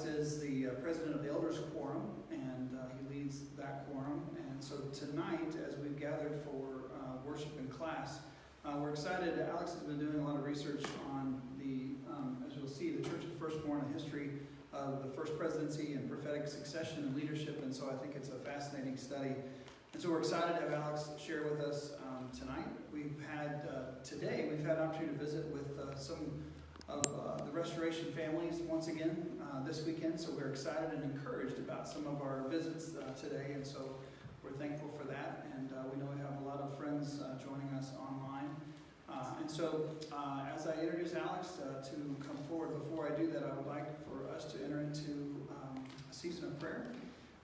Alex is the president of the Elders Quorum, and he leads that quorum. And so tonight, as we've gathered for worship in class, we're excited. Alex has been doing a lot of research on the, as you'll see, the Church of Firstborn, a history of the first presidency and prophetic succession and leadership. And so I think it's a fascinating study. And so we're excited to have Alex share with us tonight. Today we've had an opportunity to visit with some of the Restoration families once again this weekend. So we're excited and encouraged about some of our visits today. And so we're thankful for that. And we know we have a lot of friends joining us online. And so as I introduce Alex to come forward, before I do that, I would like for us to enter into a season of prayer.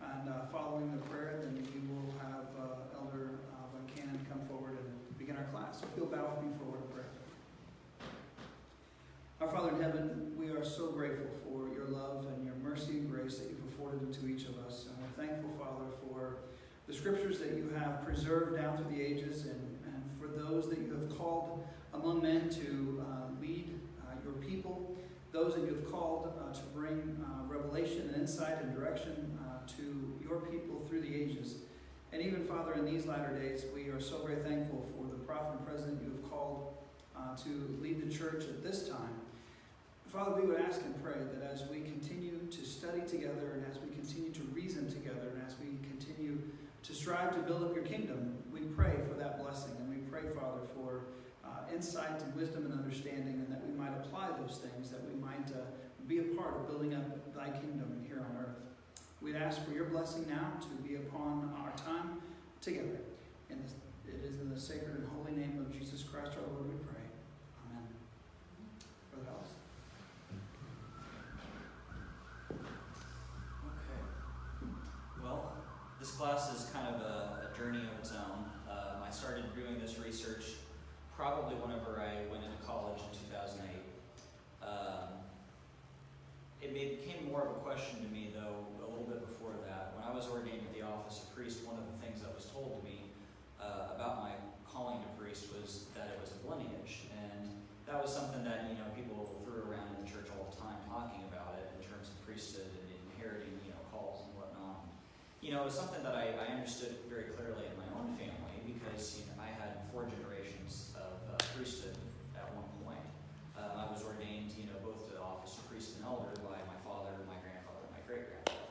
And following the prayer, then we will have Elder Van Cannon come forward and begin our class. So if you'll bow with me for a word of prayer. Our Father in heaven, we are so grateful for your love and your mercy and grace that you've afforded to each of us. And we're thankful, Father, for the scriptures that you have preserved down through the ages and for those that you have called among men to lead your people, those that you have called to bring revelation and insight and direction to your people through the ages. And even, Father, in these latter days, we are so very thankful for the prophet and president you have called to lead the church at this time. Father, we would ask and pray that as we continue to study together and as we continue to reason together and as we continue to strive to build up your kingdom, we pray for that blessing. And we pray, Father, for insight and wisdom and understanding, and that we might apply those things, that we might be a part of building up thy kingdom here on earth. We'd ask for your blessing now to be upon our time together. And it is in the sacred and holy name of Jesus Christ our Lord we pray. Amen. Brother Alex. Okay. Well, this class is kind of a journey of its own. I started doing this research probably whenever I went into college in 2008. It became more of a question to me, though, a little bit before that. When I was ordained to the office of priest, one of the things that was told to me about my calling to priest was that it was a lineage. And that was something that, people threw around in the church all the time talking about it in terms of priesthood and inheriting, calls and whatnot. It was something that I understood very clearly in my own family because, I had 4 generations of priesthood at one point. I was ordained, both to the office of priest and elder by my father, my grandfather, and my great-grandfather.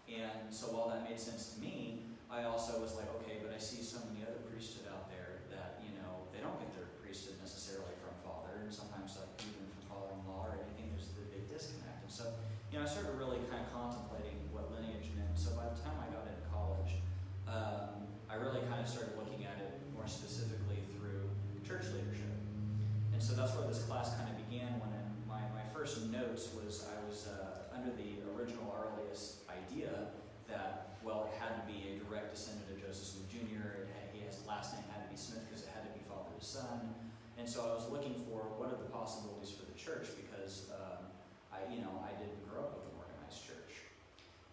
And so while that made sense to me, I also was like, okay, but I see so many other priesthood out there that, they don't get their priesthood necessarily from father, and sometimes even from father-in-law or anything, there's the big disconnect. And so, I started really kind of contemplating what lineage meant. So by the time I got into college, I really kind of started looking at it more specifically through church leadership. And so that's where this class kind of began when my first notes was I was under the original earliest idea that, well, it had to be a direct descendant of Joseph Smith Jr. His last name had to be Smith because it had to be father to son. And so I was looking for what are the possibilities for the church because I didn't grow up with an organized church.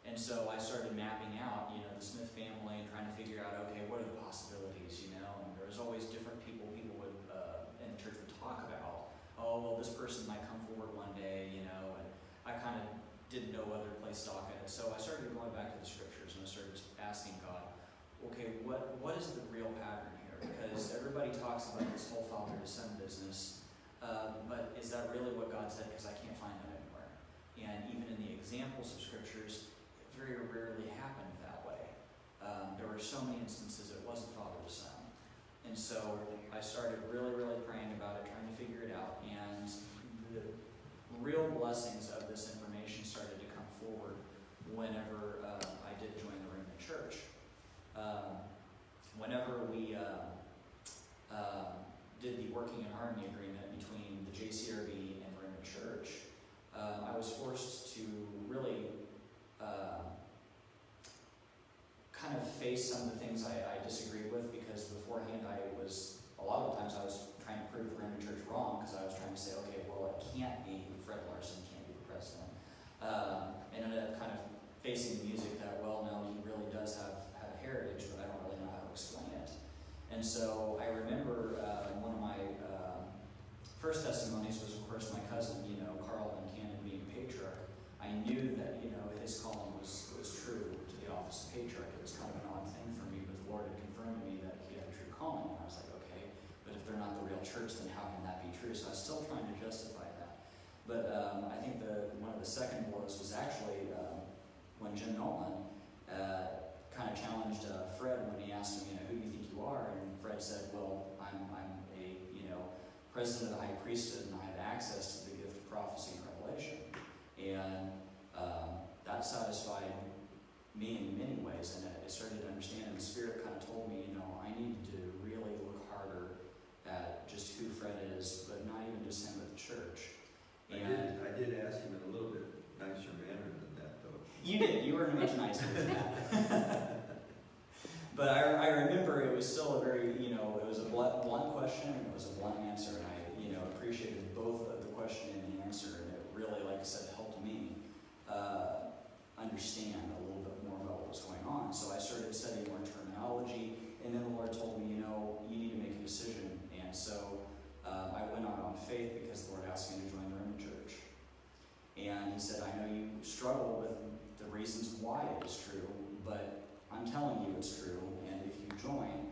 And so I started mapping out, the Smith family and trying to figure out, okay, what are the possibilities, and there was always different people would in the church would talk about, oh, well, this person might come forward one day, and I kind of didn't know whether to place stock in it. So I started going back to the scriptures and I started asking God, okay, what is the real pattern here? Because everybody talks about this whole father to son business, but is that really what God said? Because I can't find that anywhere. And even in the examples of scriptures, it very rarely happened that way. There were so many instances it wasn't father to son. And so I started really, really praying about it, trying to figure it out. And the real blessings of this information started to come forward whenever I did join the Remnant Church. Whenever we did the working in harmony agreement between the JCRB and Remnant Church, I was forced to really kind of face some of the things I disagreed with because beforehand a lot of times I was trying to prove the Remnant Church wrong because I was trying to say, okay, well, it can't be Fred Larson, can't be the president. And ended up kind of facing the music that, well, no, he really does have a heritage, but I don't really know how to explain it. And so I remember one of my first testimonies was, of course, my cousin, Carl Van Cannon being patriarch. I knew that, his calling was true to the office of patriarch. It was kind of an odd thing for me, but the Lord had confirmed to me that he had a true calling. And I was like, okay, but if they're not the real church, then how can that be true? So I was still trying to justify that. But I think one of the second blows was actually when Jim Nolan kind of challenged Fred when he asked him, who do you think you are? And Fred said, well, I'm a, president of the high priesthood, and I have access to the gift of prophecy and revelation. And that satisfied me in many ways, and I started to understand, and the Spirit kind of told me, I need to really look harder at just who Fred is, but not even just him, but the church. And I did ask him in a little bit nicer manner than that, though. You did. You were much nicer than that. But I remember it was still a very, it was a blunt question, and it was a blunt answer, and I, appreciated both the question and the answer, and it really, like I said, helped me understand a little bit more about what was going on. So I started studying more terminology, and then the Lord told me, you need to make a decision. And so I went on faith because the Lord asked me to join the Roman Church. And he said, I know you struggle with the reasons why it is true, but I'm telling you it's true, and if you join,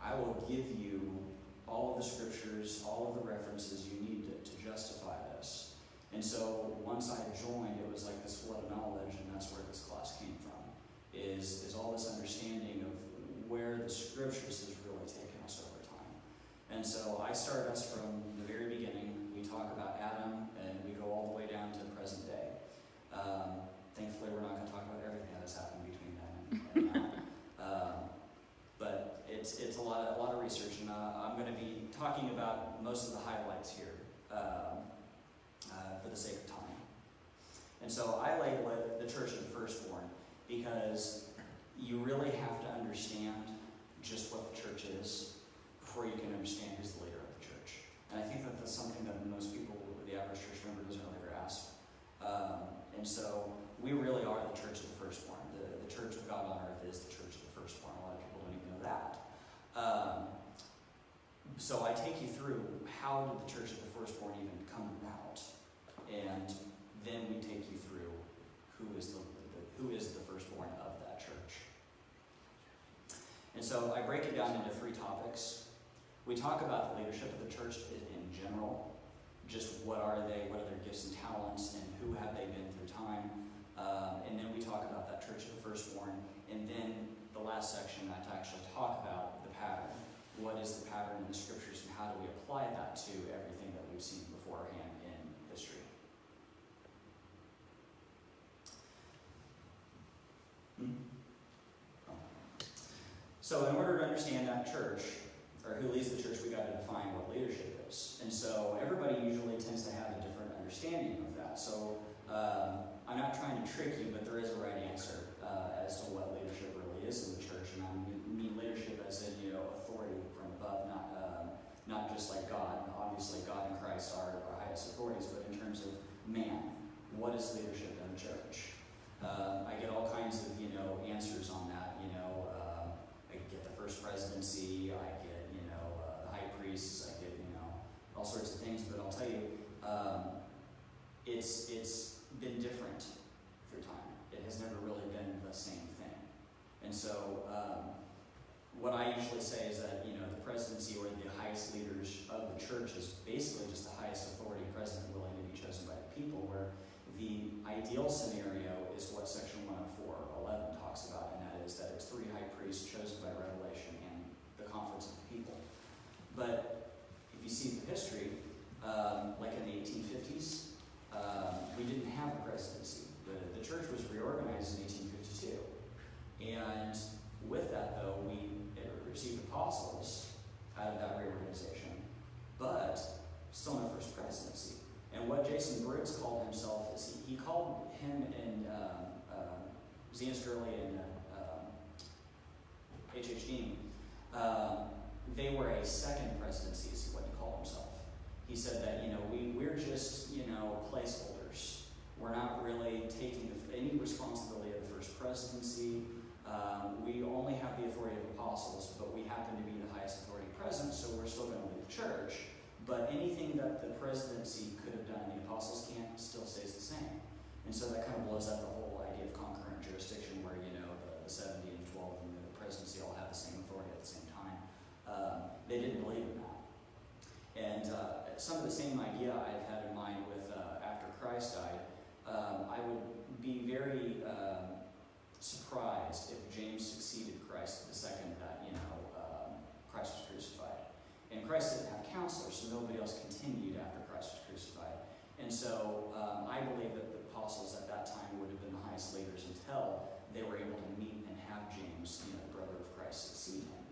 I will give you all of the scriptures, all of the references you need to justify this. And so once I joined, it was like this flood of knowledge, and that's where this class came from, is all this understanding of where the scriptures has really taken us over time. And so I start us from the very beginning. We talk about Adam, and we go all the way down to the present day. Thankfully, we're not going to talk about everything that's happened between then and now. But it's a lot of research, and I'm going to be talking about most of the highlights here for the sake of time. And so I label it the Church of the Firstborn because you really have to understand just what the church is before you can understand who's the leader of the church. And I think that that's something that most people, the average church member, doesn't really grasp. And so we really are the Church of the Firstborn. The Church of God on earth is the Church of the Firstborn. A lot of people don't even know that. So I take you through how did the Church of the Firstborn even come about, and then we take you through who is the firstborn of that church. And so I break it down into 3 topics. We talk about the leadership of the church in general, just what are they, what are their gifts and talents, and who have they been through time. And then we talk about that Church of the Firstborn, and then the last section I actually talk about the pattern. What is the pattern in the scriptures, and how do we apply that to everything that we've seen beforehand in history? So in order to understand that church, or who leads the church, we got to define what leadership is. And so everybody usually tends to have a different understanding of that. So I'm not trying to trick you, but there is a right answer as to what leadership really is in the church. And I mean leadership as in, authority from above, not just like God. Obviously, God and Christ are our highest authorities, but in terms of man, what is leadership in the church? I get all kinds of, answers on that. I get the first presidency, I get, the high priests, I get, all sorts of things. But I'll tell you, it's been different through time. It has never really been the same thing. And so what I usually say is that, the presidency or the highest leaders of the church is basically just the highest authority president willing to be chosen by the people, where the ideal scenario is what section 104:11 talks about, and that is that it's 3 high priests chosen by revelation and the conference of the people. But if you see the history, like in the 1850s, we didn't have a presidency. The church was reorganized in 1852. And with that, though, we received apostles out of that reorganization, but still no first presidency. And what Jason Briggs called himself is he called him and Zenas Gurley and H.H. Dean, they were a second presidency, is what he called himself. He said that, we're just, placeholders. We're not really taking any responsibility of the first presidency. We only have the authority of apostles, but we happen to be the highest authority present, so we're still going to lead the church. But anything that the presidency could have done, the apostles can't, still stays the same. And so that kind of blows up the whole idea of jurisdiction where, the 70 and 12 and the presidency all have the same authority at the same time. They didn't believe in that. And some of the same idea I've had in mind with after Christ died, I would be very surprised if James succeeded Christ the second that, Christ was crucified. And Christ didn't have counselors, so nobody else continued after Christ was crucified. And so I believe that the apostles at that time would have been the highest leaders until they were able to meet and have James, the brother of Christ, succeed him.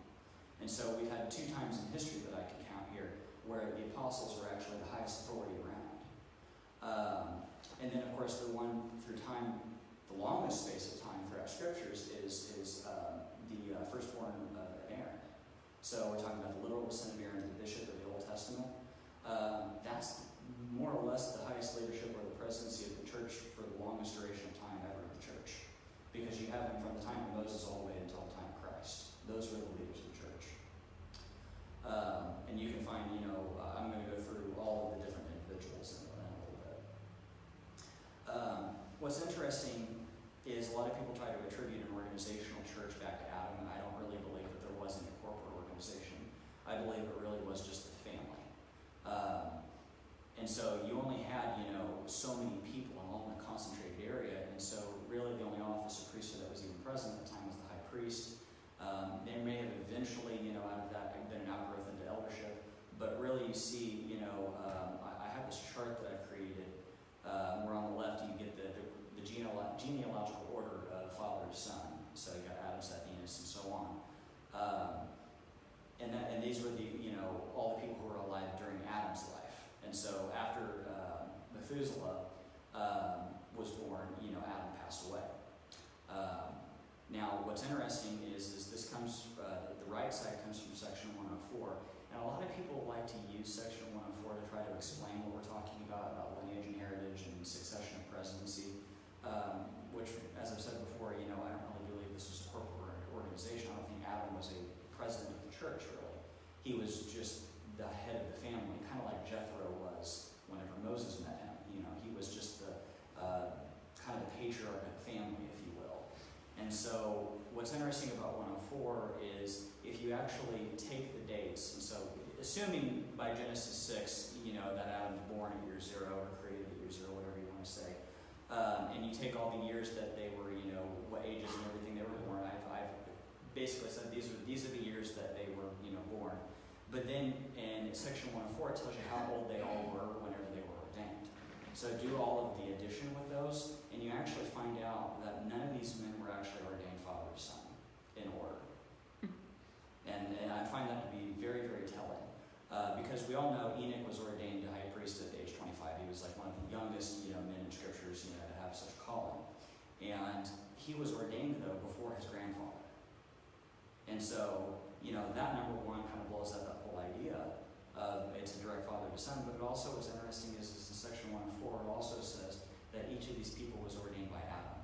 And so we've had 2 times in history that I can count here where the apostles were actually the highest authority around. And then, of course, the one through time, the longest space of time throughout scriptures is the firstborn of Aaron. So we're talking about the literal son of Aaron, the bishop of the Old Testament. That's more or less the highest leadership or the presidency of the church for the longest duration of time ever in the church. Because you have them from the time of Moses all the way until the time of Christ. Those were the leaders of the church. And you can find, I'm going to go through all of the different individuals in a little bit. What's interesting is a lot of people try to attribute an organizational church back to Adam, and I don't really believe that there was any corporate organization. I believe it really was just the family. And so you only had, so many people all in a concentrated area, and so really the only office of priesthood that was even present at the time was the high priest. There may have eventually, out of that been an outgrowth into eldership, but really you see, I have this chart that I've created where on the left you get the genealogical order of father to son. So you got Adam, Seth, Enos, and so on. And these were all the people who were alive during Adam's life. And so after Methuselah was born, Adam passed away. Now, what's interesting is this comes, the right side comes from section 104. And a lot of people like to use section 104 to try to explain what we're talking about lineage and heritage and succession of presidency, which, as I've said before, I don't really believe this was a corporate organization. I don't think Adam was a president of the church, really. He was just the head of the family, kind of like Jethro was whenever Moses met him. He was just the kind of the patriarch of the family, if you will. And so what's interesting about 104 is if you actually take the dates, and so assuming by Genesis 6, that Adam's born at year 0 or created at year 0, whatever you want to say, and you take all the years that they were, what ages and everything they were born, I've basically said these are the years that they were, born. But then in section 104, it tells you how old they all were whenever they were ordained. So do all of the addition with those, and you actually find out that none of these men were actually ordained father to son in order. And I find that to be very, very telling. Because we all know Enoch was ordained to high priest at age 25. He was like one of the youngest, men in scriptures, to have such calling. And he was ordained, though, before his grandfather. And so, that number one kind of blows up that whole idea of it's a direct father to son. But it also what's interesting is in section 104, it also says that each of these people was ordained by Adam.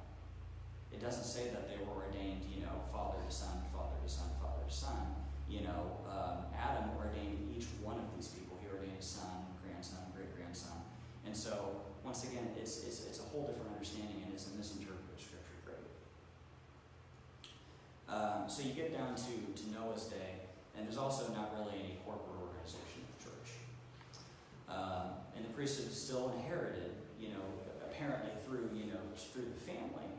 It doesn't say that they were ordained, father to son, father to son, father to son. Adam ordained each one of these people. He ordained his son, grandson, great-grandson. And so, once again, it's a whole different understanding, and it's a misinterpreted scripture great. So you get down to Noah's day, and there's also not really any corporate organization of the church. And the priesthood is still inherited, apparently through the family.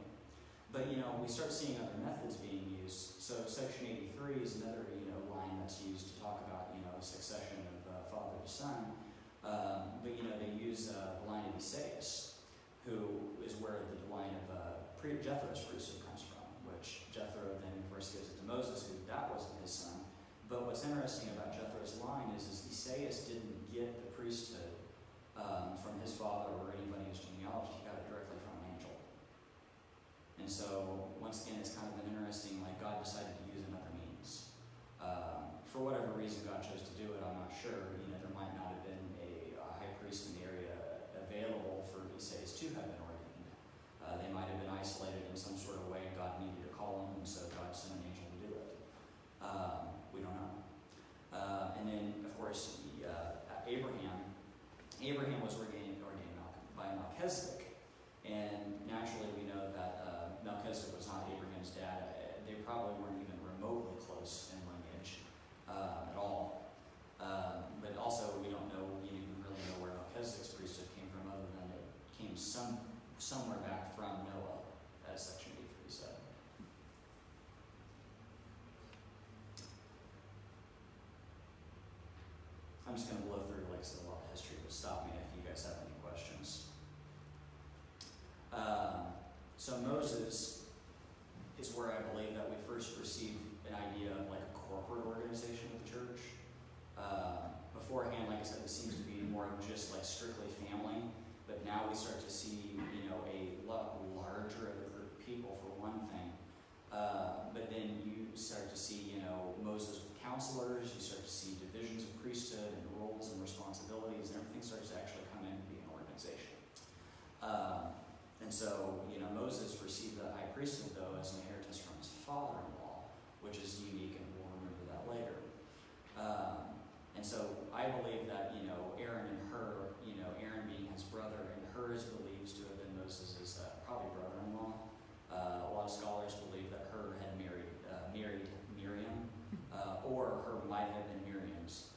But, we start seeing other methods being used. So section 83 is another, line that's used to talk about, succession of father to son. But, they use the line of Isaias, who is where the line of Jethro's priesthood comes from, which Jethro then, of course, gives it to Moses, who that wasn't his son. But what's interesting about Jethro's line is Isaias didn't get the priesthood from his father or anybody in his genealogy. He got it directly from an angel. And so, once again, it's kind of an interesting, God decided to use another means. For whatever reason God chose to do it, I'm not sure. There might not have been a high priest in the area available for Isaias to have been ordained. They might have been isolated in some sort of way, and God needed to call them, and so God sent an angel to do it. We don't know. And then, of course, Abraham was ordained by Melchizedek. somewhere back from Noah, as Section 83 said. I'm just going to blow through like a lot of history, but stop me if you guys have any questions. So Moses is where I believe that we first received an idea of like a corporate organization of the church. Beforehand, like I said, it seems to be more of just like strictly family, but now we start to see, a lot larger of a group of people for one thing. But then you start to see, Moses with counselors, you start to see divisions of priesthood and roles and responsibilities, and everything starts to actually come in and be an organization. And so, Moses received the high priesthood, though, as an inheritance from his father-in-law, which is unique, and we'll remember that later. And so I believe that, Aaron and her, Aaron being his brother, and her is believed to have been Moses' probably brother-in-law. A lot of scholars believe that her had married Miriam, or her might have been Miriam's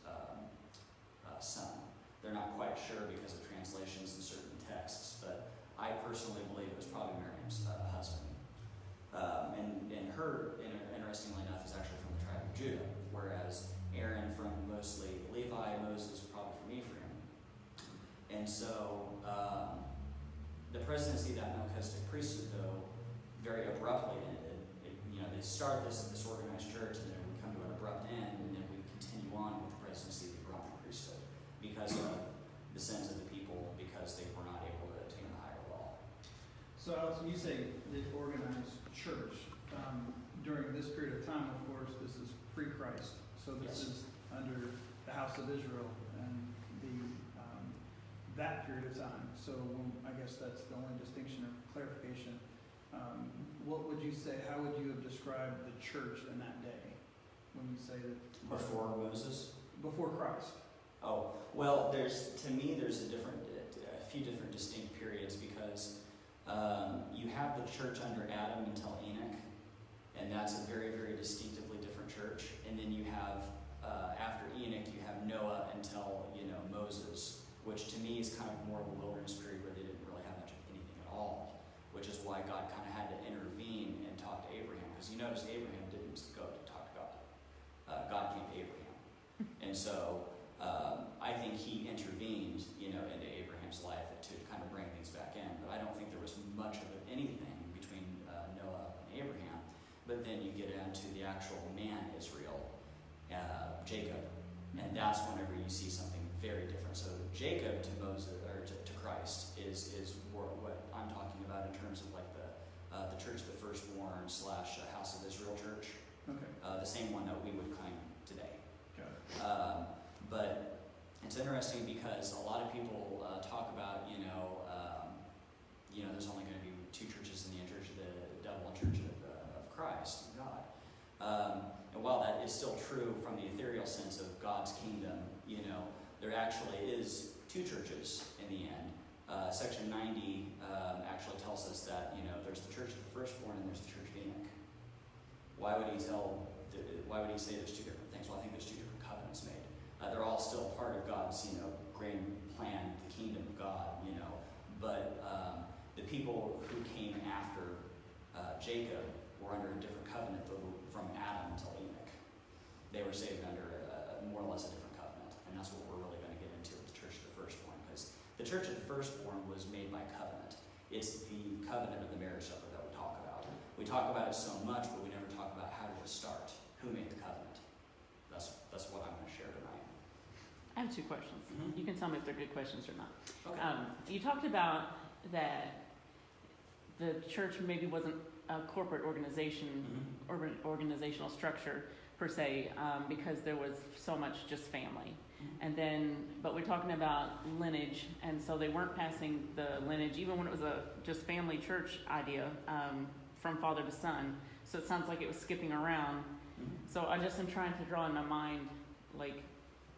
son. They're not quite sure because of translations in certain texts, but I personally believe it was probably Miriam's husband. And her, interestingly enough, is actually from the tribe of Judah, whereas Aaron from mostly Levi, Moses probably from Ephraim. And so the presidency of that Melchizedek priesthood, though, very abruptly ended. They start this organized church, and then we come to an abrupt end, and then we continue on with the presidency of the Abrahamic priesthood because of the sins of the people, because they were not able to obtain the higher law. So, Alex, when you say the organized church, during this period of time, of course, this is pre-Christ. So this is under the house of Israel and that period of time. So I guess that's the only distinction or clarification. What would you say, how would you have described the church in that day when you say that? Before Moses? Before Christ. Oh, well, there's a few different distinct periods, because you have the church under Adam until Enoch, and that's a very, very distinctively different church. And then you have, after Enoch, you have Noah until, Moses, which to me is kind of more of a wilderness period where they didn't really have much of anything at all, which is why God kind of had to intervene and talk to Abraham, because you notice Abraham didn't go to talk to God. God came to Abraham. And so I think he intervened, into Abraham's life to kind of bring things back in. But I don't think there was much of anything between Noah and Abraham. But then you get into the actual man Israel, Jacob, and that's whenever you see something very different. So Jacob to Moses, or to Christ, is what I'm talking about in terms of like the church, the Firstborn / House of Israel church. Okay. The same one that we would claim today. Got it. But it's interesting because a lot of people talk about, there's only going to be two churches in the end, Church of the Devil and Church of Christ and God. And while that is still true from the ethereal sense of God's kingdom, there actually is two churches in the end. Section 90 actually tells us that, there's the Church of the Firstborn and there's the Church of Enoch. Why would he say there's two different things? Well, I think there's two different covenants made. They're all still part of God's, grand plan, the kingdom of God, But the people who came after Jacob were under a different covenant from Adam until Enoch. They were saved under more or less a different covenant, and that's what we're really going to get into with the Church of the Firstborn, because the Church of the Firstborn was made by covenant. It's the covenant of the marriage supper that we talk about. We talk about it so much, but we never talk about how did it start, who made the covenant. That's what I'm going to share tonight. I have two questions. Mm-hmm. You can tell me if they're good questions or not. Okay. You talked about that the church maybe wasn't a corporate organization, Mm-hmm. or organizational structure per se, because there was so much just family. Mm-hmm. But we're talking about lineage, and so they weren't passing the lineage, even when it was a just family church idea, from father to son. So it sounds like it was skipping around. Mm-hmm. So I just am trying to draw in my mind, like,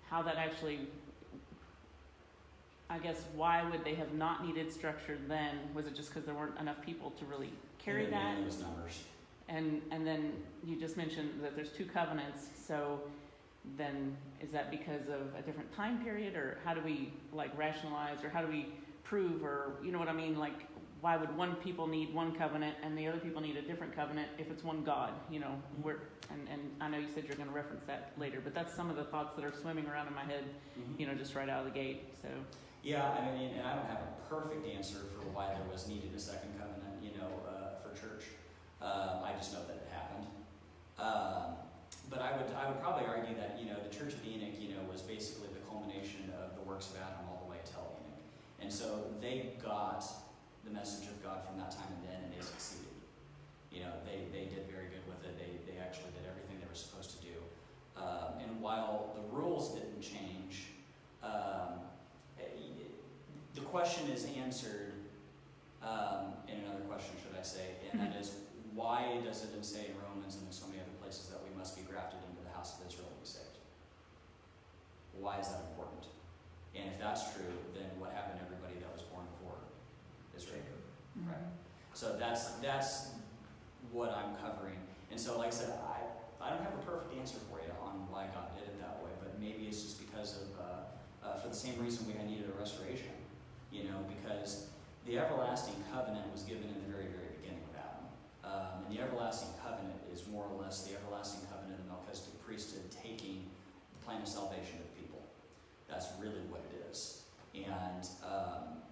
how that actually, I guess, why would they have not needed structure then? Was it just because there weren't enough people to really carry that? Those numbers. And then you just mentioned that there's two covenants, so then is that because of a different time period, or how do we rationalize, or how do we prove, or you know what I mean, why would one people need one covenant and the other people need a different covenant if it's one God? You know, and I know you said you're going to reference that later, but that's some of the thoughts that are swimming around in my head, you know, just right out of the gate. So yeah, I mean, and I don't have a perfect answer for why there was needed a second covenant, you know, for church. I just know that it happened. But I would probably argue that, you know, the Church of Enoch, you know, was basically the culmination of the works of Adam all the way till Enoch. And so they got the message of God from that time and then, and they succeeded. You know, they did very good with it. They actually did everything they were supposed to do. And while the rules didn't change, the question is answered in another question, should I say, and that is, why does it say in Romans and in so many other places that we must be grafted into the house of Israel to be saved? Why is that important? And if that's true, then what happened to everybody that was born before Israel? Right. So that's what I'm covering. And so, like I said, I don't have a perfect answer for you on why God did it that way, but maybe it's just because of for the same reason we needed a restoration. You know, because the everlasting covenant was given in the very, very beginning of Adam. And the everlasting covenant is more or less the everlasting covenant of the Melchizedek priesthood taking the plan of salvation of the people. That's really what it is. And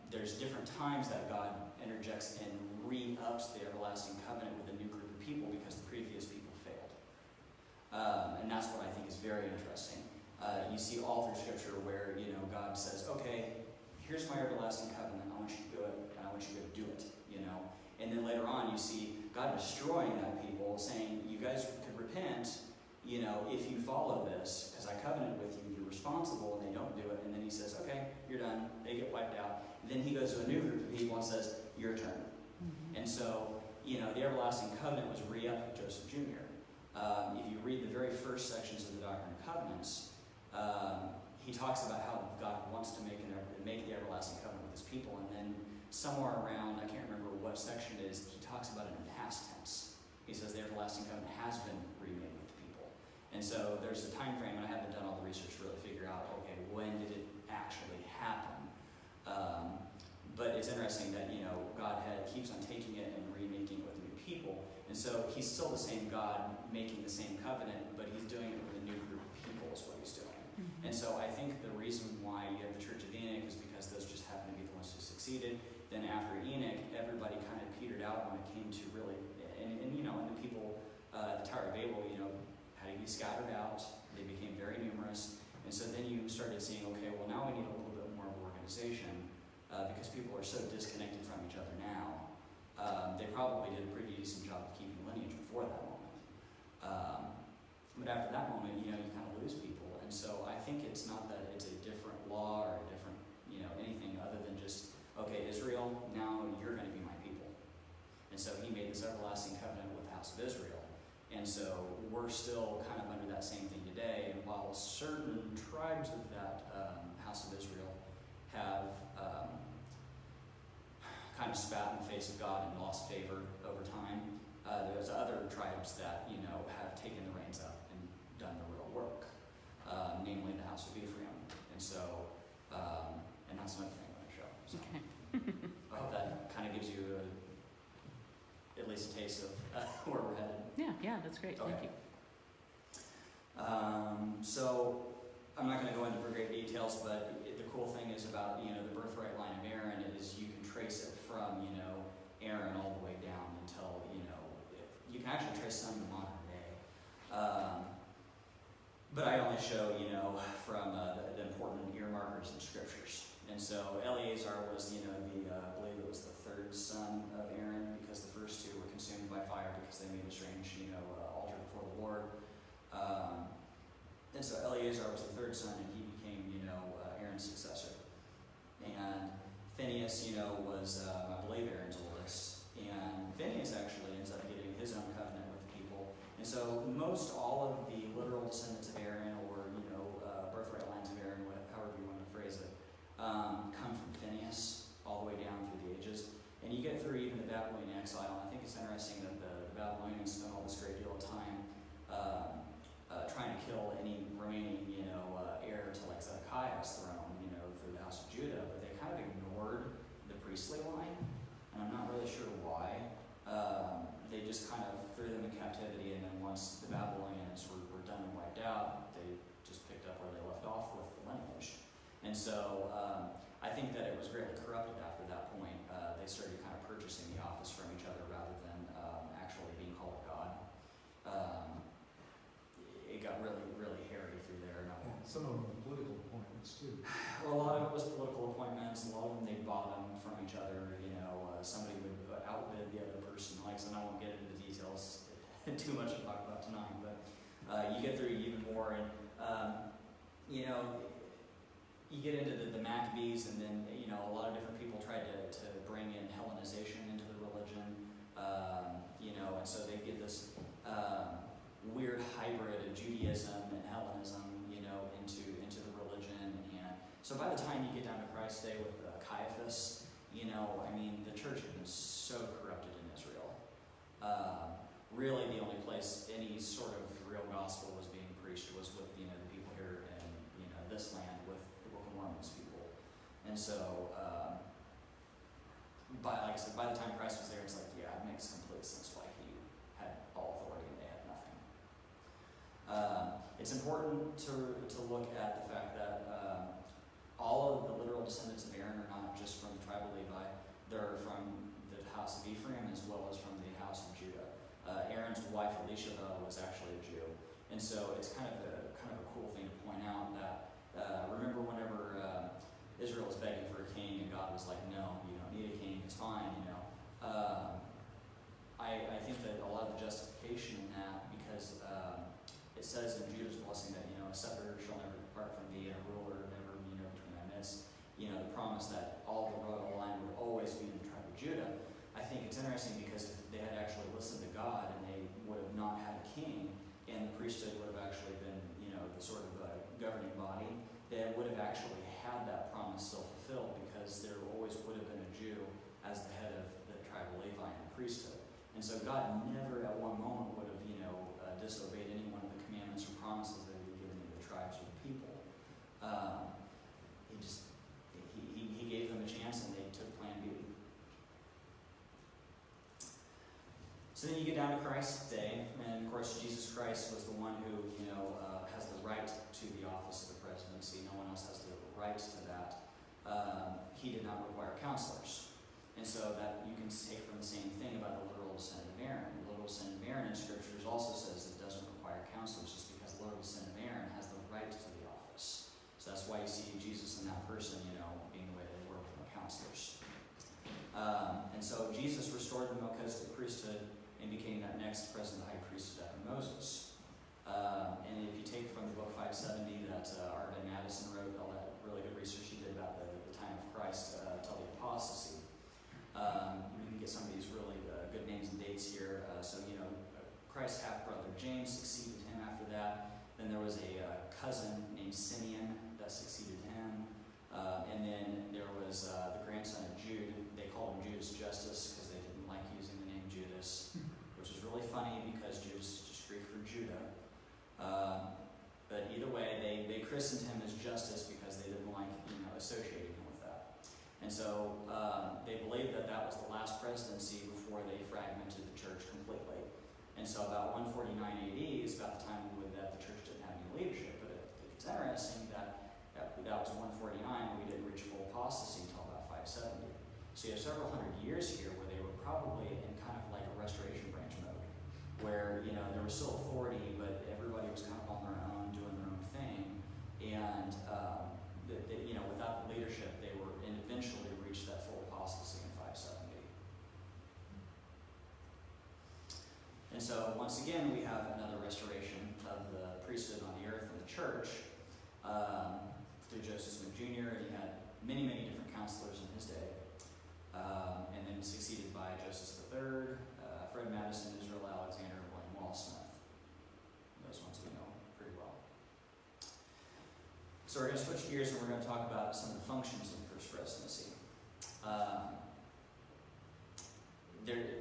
there's different times that God interjects and re-ups the everlasting covenant with a new group of people because the previous people failed. And that's what I think is very interesting. You see all through Scripture where, you know, God says, okay, here's my everlasting covenant, I want you to do it, and I want you to do it, you know. And then later on you see God destroying that people, saying, you guys could repent, you know, if you follow this, because I covenanted with you, you're responsible, and they don't do it. And then he says, okay, you're done, they get wiped out. And then he goes to a new group of people and says, your turn. And so, you know, the everlasting covenant was re-upped with Joseph Jr. If you read the very first sections of the Doctrine and Covenants, he talks about how God wants to make the everlasting covenant with his people, and then somewhere around, I can't remember what section it is, he talks about it in past tense. He says the everlasting covenant has been remade with the people. And so there's a time frame, and I haven't done all the research to really figure out, okay, when did it actually happen? But it's interesting that, you know, God keeps on taking it and remaking it with new people. And so he's still the same God making the same covenant, but he's doing it with a new group of people is what he's doing. And so I think the reason why you have the Church of Enoch is because those just happen to be the ones who succeeded. Then after Enoch, everybody kind of petered out when it came to really, and you know, and the people at the Tower of Babel, you know, had to be scattered out. They became very numerous. And so then you started seeing, okay, well now we need a little bit more of an organization because people are so disconnected from each other now. They probably did a pretty decent job of keeping lineage before that moment. But after that moment, you know, you kind of lose people. And so I think it's not that it's a different law or a different, you know, anything other than just, okay, Israel, now you're going to be my people. And so he made this everlasting covenant with the house of Israel. And so we're still kind of under that same thing today. And while certain tribes of that house of Israel have kind of spat in the face of God and lost favor over time, there's other tribes that, you know, have taken the reins up and done the real work. Namely the house of Ephraim. And so, and that's another thing I'm going to show. So Okay. I hope that kind of gives you at least a taste of where we're headed. Yeah, that's great. Okay. Thank you. So I'm not going to go into great details, but the cool thing is about, you know, the birthright line of Aaron is you can trace it from, you know, Aaron all the way down until, you know, you can actually trace some in the modern day. But I only show, you know, from the important earmarkers in scriptures. And so Eleazar was, you know, I believe it was the third son of Aaron, because the first two were consumed by fire because they made a strange, you know, altar before the Lord. And so Eleazar was the third son, and he became, you know, Aaron's successor. And Phineas, you know, was, I believe, Aaron's oldest. And Phineas actually ends up getting his own covenant with the people. And so most all of the literal descendants of Aaron, or, you know, birthright lines of Aaron, however you want to phrase it, come from Phineas all the way down through the ages. And you get through even the Babylonian exile. And I think it's interesting that the Babylonians spent all this great deal of time trying to kill any remaining, you know, heir to like Zedekiah's throne, you know, through the house of Judah, but they kind of ignored the priestly line and I'm not really sure why. They just kind of threw them in captivity, and then once the Babylonians were done and wiped out, they just picked up where they left off with the lineage. And so I think that it was greatly corrupted after that point. They started kind of purchasing the office from each other rather than actually being called God. It got really, really hairy through there. Some of them were political appointments too. Well, a lot of it was political appointments. A lot of them, they bought them from each other. Somebody would outbid the other person. Like, so I won't get into the details too much to talk about tonight, but you get through even more, and you get into the Maccabees, and then a lot of different people tried to bring in Hellenization into the religion, and so they get this weird hybrid of Judaism and Hellenism, into the religion. And so by the time you get down to Christ's day with Caiaphas, the church had been so corrupted in Israel. Really, the only place any sort of real gospel was being preached was with the people here in this land with the Book of Mormon's people. And so, like I said, by the time Christ was there, it's like, yeah, it makes complete sense why he had all authority and they had nothing. It's important to look at the fact that all of the literal descendants of Aaron are not just from the tribe of Levi; they're from the house of Ephraim as well as from the house of Judah. Aaron's wife Elisheba was actually a Jew, and so it's kind of a cool thing to point out that remember whenever Israel was begging for a king and God was like, no, you don't need a king, it's fine, I think that a lot of the justification in that, because it says in Judah's blessing that a scepter shall never depart from thee, and a ruler never between thy midst. The promise that all the royal line would always be in the tribe of Judah. I think it's interesting because if they had actually listened to God and they would have not had a king, and the priesthood would have actually been the sort of governing body, they would have actually had that promise still fulfilled, because there always would have been a Jew as the head of the tribe of Levi in the priesthood. And so God never at one moment would have disobeyed any one of the commandments or promises that he had given to the tribes or the people. He gave them a chance, and they took Plan B. So then you get down to Christ's day, and of course Jesus Christ was the one who has the right to the office of the presidency. No one else has the right to that. He did not require counselors. And so that you can take from the same thing about the literal descendant of Aaron. The literal descendant of Aaron in Scriptures also says it doesn't require counselors, just because the literal descendant of Aaron has the right to the office. So that's why you see Jesus and that person, being the way they were with no counselors. And so Jesus restored the Melchizedek priesthood and became that next present high priest after Moses. And if you take from the book 570 that R. Ben Madison wrote, all that really good research he did about the time of Christ till the apostasy, we can get some of these really good names and dates here. Christ's half-brother James succeeded him after that. Then there was a cousin named Simeon that succeeded him. And then there was the grandson of Jude. They called him Judas Justus because they didn't like using the name Judas, which is really funny because Judas is just Greek for Judah. But either way, they christened him as Justus because they didn't like associating him with that. And so they believed that was the last presidency before they fragmented the church completely. And so about 149 AD is about the time that the church didn't have any leadership. But it's interesting that was 149, and we didn't reach full apostasy until about 570. So you have several hundred years here where they were probably in kind of like a restoration branch mode, where there was still authority, but everybody was kind of on their own, doing their own thing, and without the leadership, they were eventually reached that full apostasy in 570. And so once again, we have another restoration of the priesthood on the earth and the church through Joseph Smith Jr. And he had many, many different counselors in his day, and then succeeded by Joseph III, Fred Madison, Israel Alexander, and William Wallace Smith. Those ones we know pretty well. So we're going to switch gears, and we're going to talk about some of the functions of the first presidency.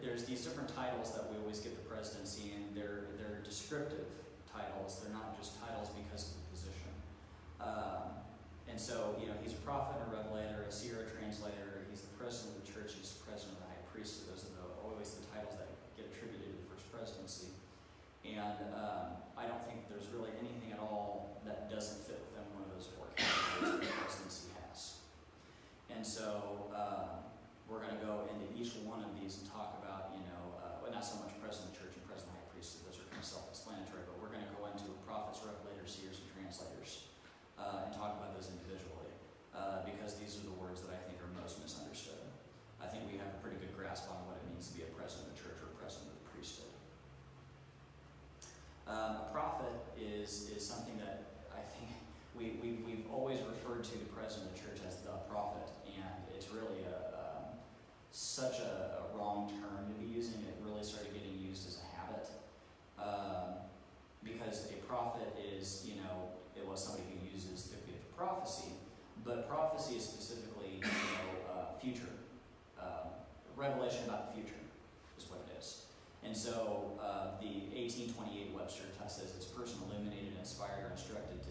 There's these different titles that we always give the presidency, and they're descriptive titles. They're not just titles because of the position. And so, he's a prophet, a revelator, a seer, a translator. He's the president of the church. He's the president of the high priesthood. Those are always the titles that get attributed to the first presidency. And I don't think there's really anything at all that doesn't fit within one of those four categories that the presidency has. And so we're going to go into each one of these and talk about, well, not so much president of the church and president high priesthood, those are kind of self-explanatory, but we're going to go into prophets, revelators, seers, and translators and talk about those individually because these are the words that I think are most misunderstood. I think we have a pretty good grasp on what it means to be a president of the church or a president of the priesthood. A prophet is something that I think we've always referred to the president of the church as the prophet, and it's really such a wrong term to be using. It really started getting used as a habit because a prophet is, it was somebody who uses the gift of prophecy, but prophecy is specifically, future, revelation about the future is what it is. And so the 1828 Webster test says it's a person illuminated, inspired, or instructed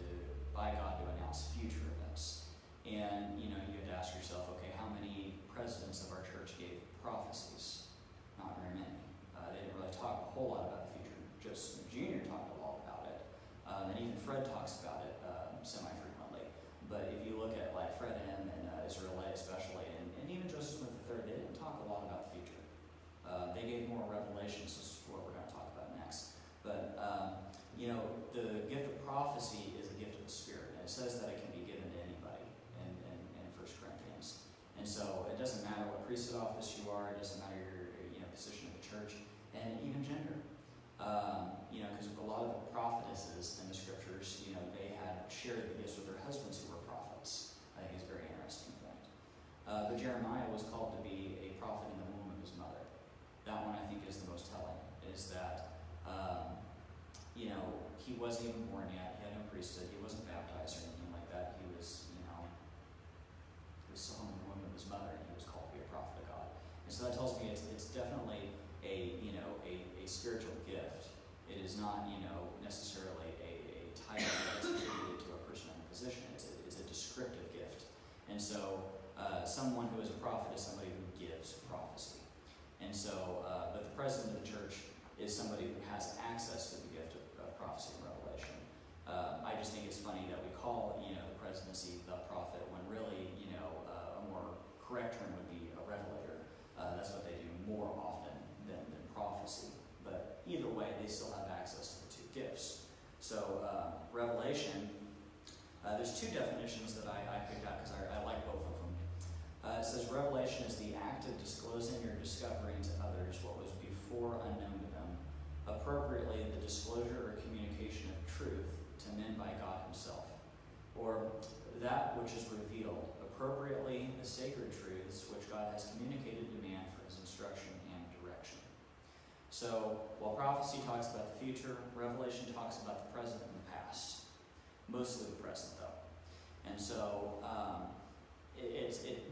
by God to announce future events. And you have to ask yourself, okay, how many presidents of our church gave prophecies? Not very many. They didn't really talk a whole lot about the future. Joseph Smith Jr. talked a lot about it, and even Fred talks about it semi-frequently. But if you look at like Fred M. and Israelite especially, and even Joseph Smith III, they didn't talk a lot about the future. They gave more revelations, this is what we're going to talk about next. But, the gift of prophecy is a gift of the Spirit, and it says that it can be given to anybody in 1 Corinthians. And so it doesn't matter what priesthood office you are, it doesn't matter your position in the church, and even gender. Because a lot of the prophetesses in the scriptures, they had shared the gifts with their husbands who were prophets. I think is a very interesting point. But Jeremiah was called to be a prophet in the womb of his mother. That one I think is the most telling, is that, he wasn't even born yet, he had no priesthood, he wasn't baptized or anything like that. He was, he was still in the womb of his mother, and he was called to be a prophet of God. And so that tells me it's definitely a spiritual gift. It is not, necessarily a title that's attributed to a person in a position. It's a descriptive gift. And so someone who is a prophet is somebody who gives prophecy. And so, but the president of the church is somebody who has access to the gift of prophecy and revelation. I just think it's funny that we call, the presidency the prophet when really, a more correct term would be a revelator. That's what they do more often than prophecy. But either way, they still have access to the two gifts. So, revelation, there's two definitions that I picked out because I like both of them. It says revelation is the act of disclosing or discovering to others what was before unknown to them, appropriately the disclosure or communication of truth to men by God himself, or that which is revealed, appropriately the sacred truths which God has communicated to man for his instruction and direction. So while prophecy talks about the future, revelation talks about the present and the past, mostly the present though. And so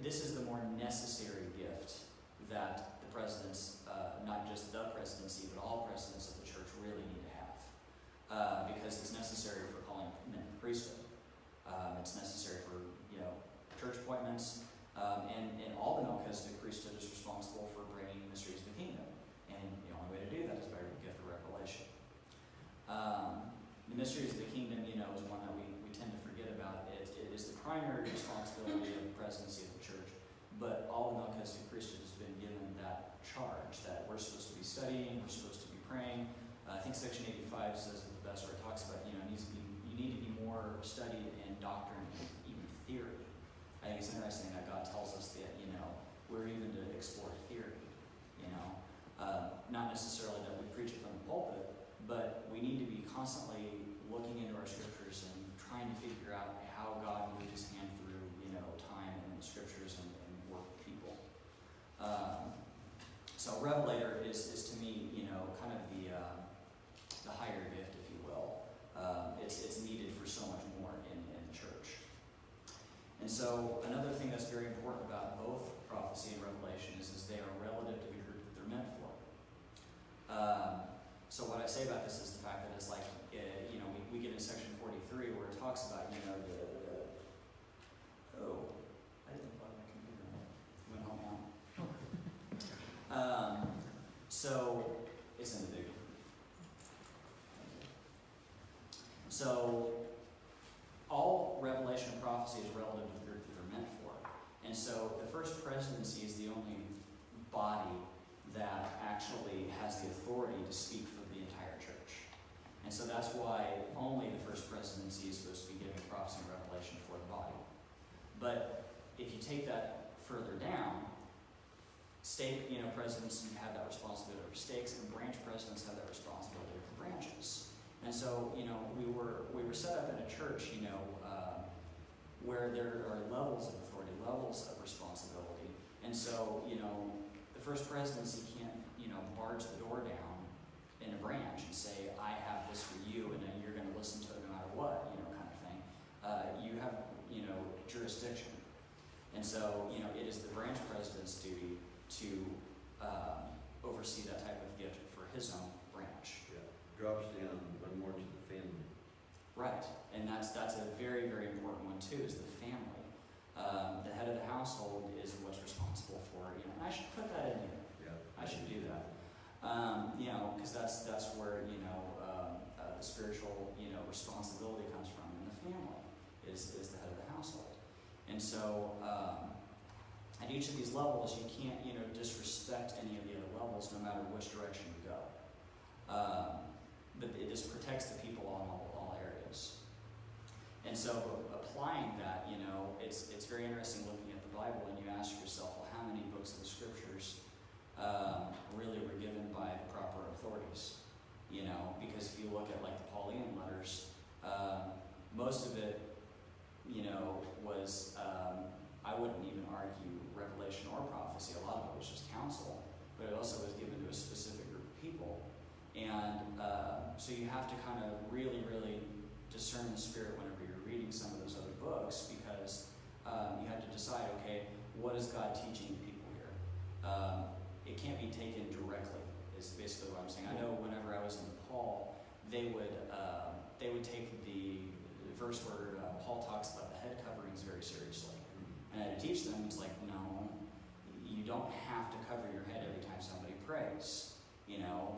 this is the more necessary gift that the presidents, not just the presidency, but all presidents of the church really need to have, because it's necessary for calling men to the priesthood. It's necessary for church appointments, and all the Melchizedek priesthood is responsible for bringing mysteries of the kingdom, and the only way to do that is by the gift of revelation. The mysteries of the kingdom, is one that we tend to forget about. It is the primary responsibility of the presidency of the church, but all the Melchizedek priesthood has been given that charge that we're supposed to be studying, we're supposed to be praying. I think section 85 says it the best, where it talks about, you need to be more studied in doctrine and even theory. I think it's interesting that God tells us that, we're even to explore theory, not necessarily that we preach it from the pulpit, but we need to be constantly looking into our scriptures and trying to figure out how God moved his hand through, time and the scriptures and work with people. So revelator is to me, kind of the higher gift, if you will. It's needed for so much more in the church. And so another thing that's very important about both prophecy and revelation is they are relative to the group that they're meant for. So what I say about this is the fact that it's like, we get in section 43 where it talks about, I didn't plug my computer in. It went home now. So, it's in the big. So, all revelation and prophecy is relative to the group that they're meant for. And so, the first presidency is the only body that actually has the authority to speak for the entire church. And so that's why only the first presidency is supposed to be giving prophecy and revelation for the body. But if you take that further down, stake, presidents have that responsibility over stakes, and branch presidents have that responsibility over branches. And so, we were set up in a church, where there are levels of authority, levels of responsibility. And so, the first presidency can't, barge the door down in a branch and say, I have this for you, and then you're going to listen to it no matter what, kind of thing. You have, jurisdiction. And so, it is the branch president's duty to oversee that type of gift for his own branch. Yeah, drops down one more to the family. Right, and that's a very, very important one too, is the family. The head of the household is what's responsible for, and I should put that in here. Yeah. I should do that. Because that's where, the spiritual, responsibility comes from in the family, is the head of the household. And so, at each of these levels, you can't, disrespect any of the other levels, no matter which direction you go. But it just protects the people on all areas. And so, applying that, it's very interesting looking at the Bible, and you ask yourself, well, how many books of the scriptures really were given by the proper authorities? Because if you look at like the Pauline letters, most of it, was, I wouldn't even argue revelation or prophecy. A lot of it was just counsel, but it also was given to a specific group of people. And so you have to kind of really, really discern the spirit whenever you're reading some of those other books, because you have to decide, okay, what is God teaching people here? It can't be taken directly, is basically what I'm saying. I know whenever I was in Paul, they would take the verse where Paul talks about the head coverings very seriously. And I had to teach them, it's like, no, you don't have to cover your head every time somebody prays.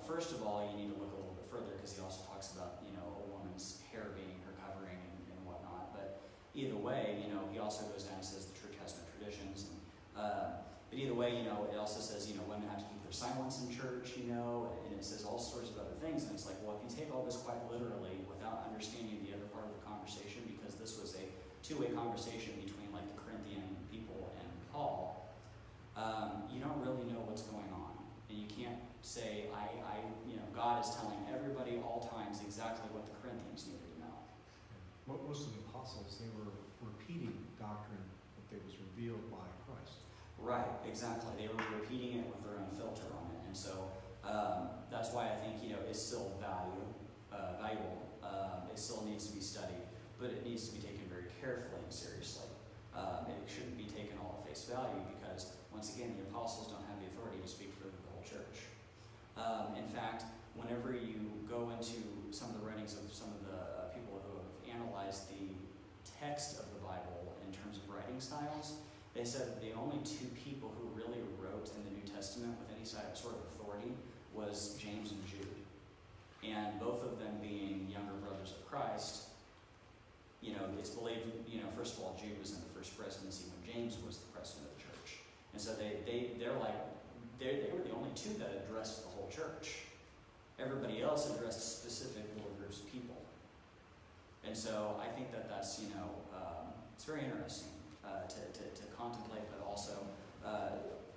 First of all, you need to look a little bit further, because he also talks about, a woman's hair being her covering and whatnot. But either way, he also goes down and says the church has no traditions. But either way, it also says, women have to keep their silence in church, and it says all sorts of other things. And it's like, well, if you take all this quite literally without understanding the other part of the conversation, because this was a two-way conversation between like the Corinthian people and Paul, you don't really know what's going on. And you can't say, God is telling everybody all times exactly what the Corinthians needed to know. Most of the apostles, they were repeating doctrine that was revealed by Christ. Right, exactly. They were repeating it with their own filter on it. And so that's why I think, it's still valuable. It still needs to be studied, but it needs to be taken very carefully and seriously. It shouldn't be taken all at face value, because, once again, the apostles don't have the authority to speak for the whole church. In fact, whenever you go into some of the writings of some of the people who have analyzed the text of the Bible in terms of writing styles, they said that the only two people who really wrote in the New Testament with any sort of authority was James and Jude. And both of them being younger brothers of Christ, it's believed, first of all, Jude was in the first presidency when James was the president of the church. And so they were the only two that addressed the whole church. Everybody else addressed specific little groups of people. And so I think that's, it's very interesting to contemplate, but also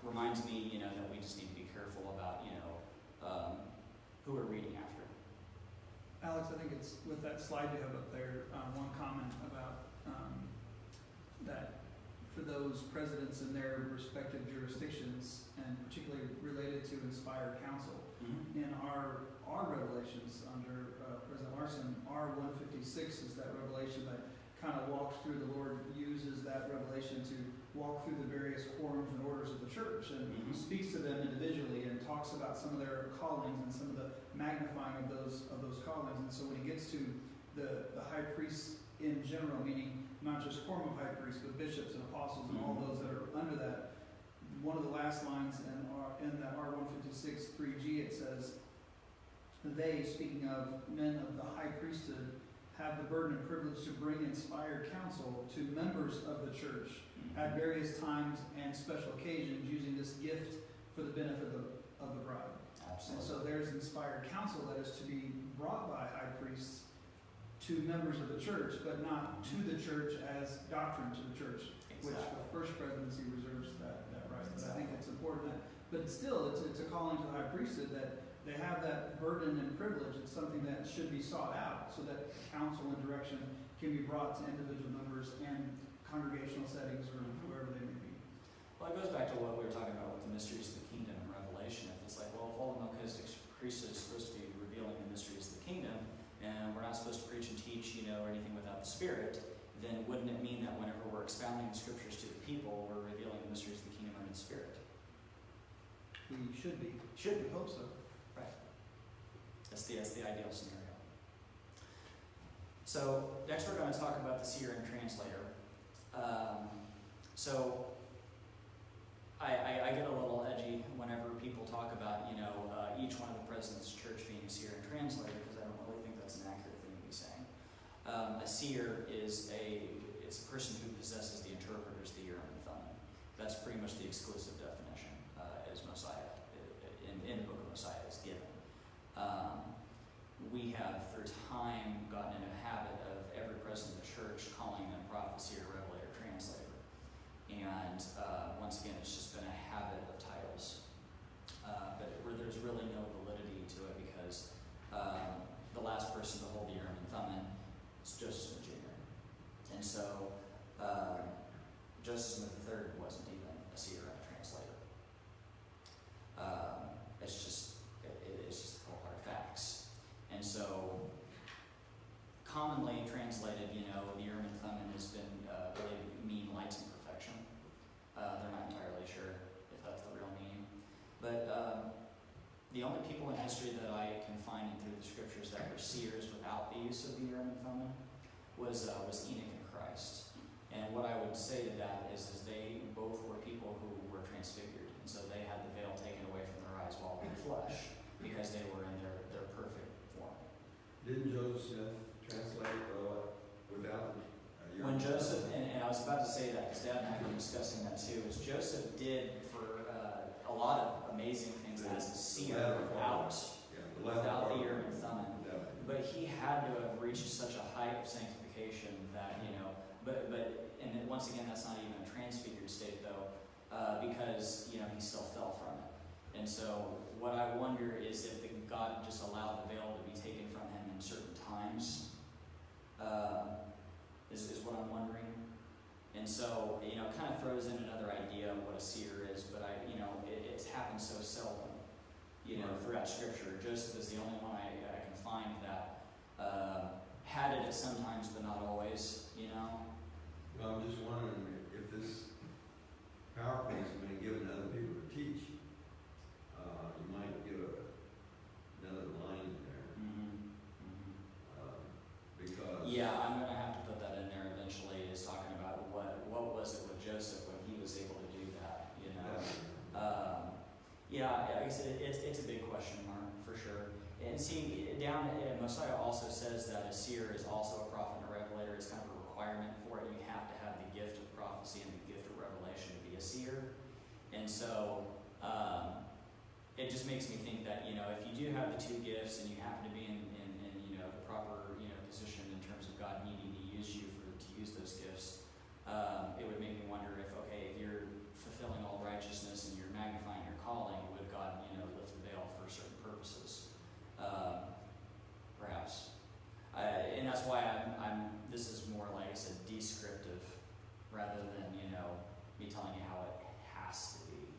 reminds me, that we just need to be careful about, who we're reading after. Alex, I think it's with that slide you have up there, one comment about that for those presidents in their respective jurisdictions, and particularly related to inspired counsel. Mm-hmm. In our revelations under President Larson, our 156 is that revelation that kind of walks through, the Lord uses that revelation to walk through the various quorums and orders of the church, and speaks to them individually and talks about some of their callings and some of the magnifying of those callings. And so when he gets to the high priests in general, meaning not just quorum of high priests, but bishops and apostles and all those that are under that, one of the last lines in that R156 3G, it they, speaking of men of the high priesthood, have the burden and privilege to bring inspired counsel to members of the church at various times and special occasions, using this gift for the benefit of the bride. And Absolutely. so there's inspired counsel that is to be brought by high priests to members of the church, but not to the church as doctrine to the church, which the first presidency reserves that right. But I think it's important that, but still, it's a calling to the high priesthood that they have that burden and privilege. It's something that should be sought out so that counsel and direction can be brought to individual members and congregational settings or wherever they may be. Well, it goes back to what we were talking about with the mysteries of the kingdom and Revelation. If it's like, well, if all the Melchizedek priesthood is supposed to be revealing the mysteries of the kingdom, and we're not supposed to preach and teach, or anything without the Spirit, then wouldn't it mean that whenever we're expounding the scriptures to the people, we're revealing the mysteries of the kingdom under the Spirit? We should be. Should We hope so. Right. That's the ideal scenario. So next we're going to talk about the seer and translator. So I get a little edgy whenever people talk about, each one of the presidents of the church being a seer and translator, because I don't really think that's an accurate thing to be saying. A seer is it's a person who possesses the interpreters, the Urim and Thummim. That's pretty much the exclusive definition as Mosiah, in the book of Mosiah is given. We have, through time, gotten in a habit of every president of the church calling them prophet, seer, revelator, translator. And once again, it's just been a habit of titles. But there's really no validity to it because the last person to hold the Urim and Thummim is Joseph Smith Jr. And so Joseph Smith III wasn't even a seer and a translator. It's just the cold hard facts. And so commonly translated, the Urim and Thummim has been really mean lights and perfection. They're not entirely sure if that's the real meaning. But the only people in history that I can find through the scriptures that were seers without the use of the Urim and Thummim was Enoch and Christ. And what I would say to that is they both were people who were transfigured. And so they had the veil taken away from their eyes while in flesh because they were in their perfect form. Didn't Joseph Smith translate without When Joseph, and I was about to say that because Dad and I were discussing that too, is Joseph did for a lot of amazing things as a seer without the Urim and Thummim. But he had to have reached such a height of sanctification that, and then once again, that's not even a transfigured state though, because, he still fell from it. And so what I wonder is if God just allowed the veil to be taken from him in certain times, is what I'm wondering. And so, it kind of throws in another idea of what a seer is, but it's happened so seldom, throughout Scripture. Joseph is the only one I can find that had it at sometimes, but not always, Well, I'm just wondering if this PowerPoint has been given to other people to teach, you might give another line in there. Because Yeah, I'm going to have to put that in there eventually, is talking about what was it with Joseph when he was able to do that, like I said, it's a big question mark for sure. And see, down Mosiah also says that a seer is also a prophet and a revelator. It's kind of a requirement for it. You have to have the gift of prophecy and the gift of revelation to be a seer. And so it just makes me think that, if you do have the two gifts and you happen to be in the proper, position in terms of God needing to use you to use those gifts, it would make me wonder if you're fulfilling all righteousness and you're magnifying your calling, would God, lift the veil for certain purposes? Perhaps. And that's why this is more, like I said, descriptive rather than, me telling you how it has to be,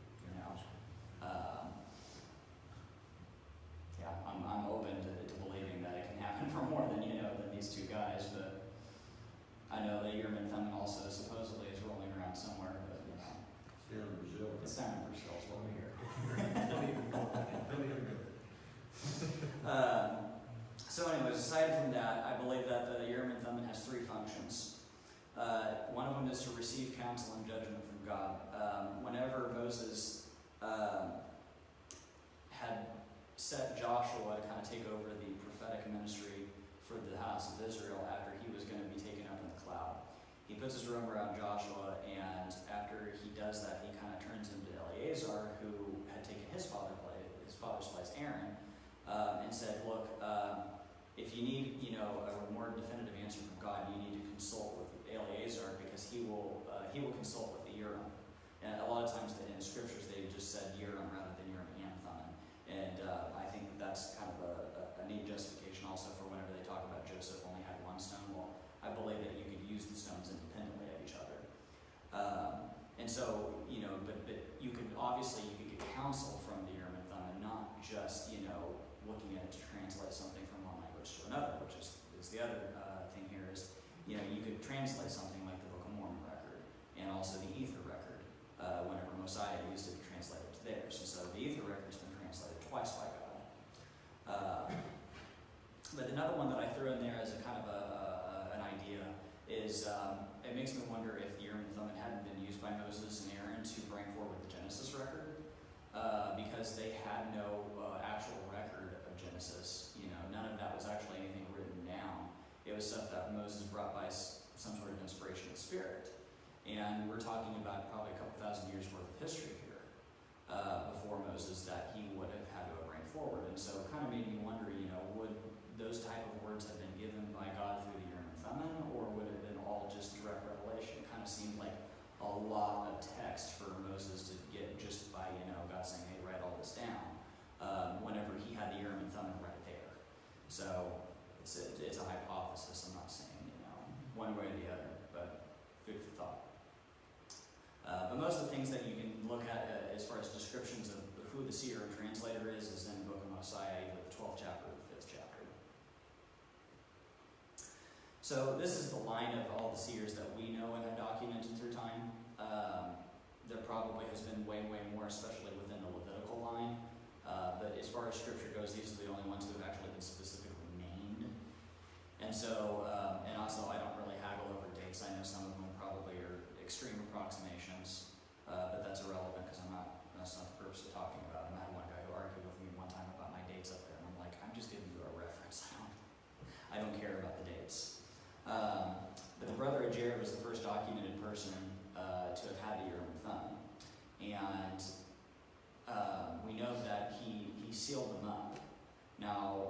I'm open to believing that it can happen for more than, than these two guys, but I know that Urim and Thummim also supposedly is rolling around somewhere, but, it's down in Brazil. it's down in Brazil is what we hear. Don't even go there. Don't even go there. So anyways, aside from that, I believe that the Urim and Thummim has three functions. One of them is to receive counsel and judgment from God. Whenever Moses had set Joshua to kind of take over the prophetic ministry for the house of Israel after he was going to be taken up in the cloud. He puts his robe around Joshua, and after he does that, he kind of turns into Eleazar, who had taken his father's place, Aaron, and said, look, if you need, a more definitive answer from God, you need to consult with Eleazar, because he will consult with the Urim. And a lot of times in the scriptures, they just said Urim rather than Urim and Thummim. And I think that's kind of a neat justification also for whenever they talk about Joseph only had one stone. Well, I believe that you could use the stones independently of each other. And so, but you could get counsel from the Urim and Thummim, not just, looking at it to translate something from one language to another, which is the other thing here is, you could translate something like the Book of Mormon record and also the Ether record, whenever Mosiah used it to translate it to theirs. And so the Ether record has been translated twice by God. But another one that I threw in there as a kind of an idea is it makes me wonder if the Urim and Thummim hadn't been used by Moses and Aaron to bring forward the Genesis record, because they had no actual record of Genesis. None of that was actually anything written down. It was stuff that Moses brought by some sort of inspiration of the Spirit. And we're talking about probably a couple thousand years worth of history here before Moses that he would have had to bring forward. And so it kind of made me wonder, would those type of words have been given by God through the Urim and Thummim, or would it have been all just direct revelation? It kind of seemed like a lot of text for Moses to get just by, God saying, hey, write all this down, whenever he had the Urim and Thummim right there. So it's a hypothesis. I'm not saying, one way or the other, but food for thought. But most of the things that you can look at as far as descriptions of who the seer and translator is in the book of Mosiah, either the 12th chapter or the 5th chapter. So this is the line of all the seers that we know and have documented through time. There probably has been way, way more, especially within the Levitical line. But as far as scripture goes, these are the only ones who have actually been specifically named. And so, and also I don't really haggle over dates. I know some of them probably are extreme approximations, but that's irrelevant because that's not the purpose of talking about them. I had one guy who argued with me one time about my dates up there, and I'm like, I'm just giving you a reference. I don't care about the dates. But the brother of Jared was the first documented person to have had the Urim and Thummim. And we know that he sealed them up. Now,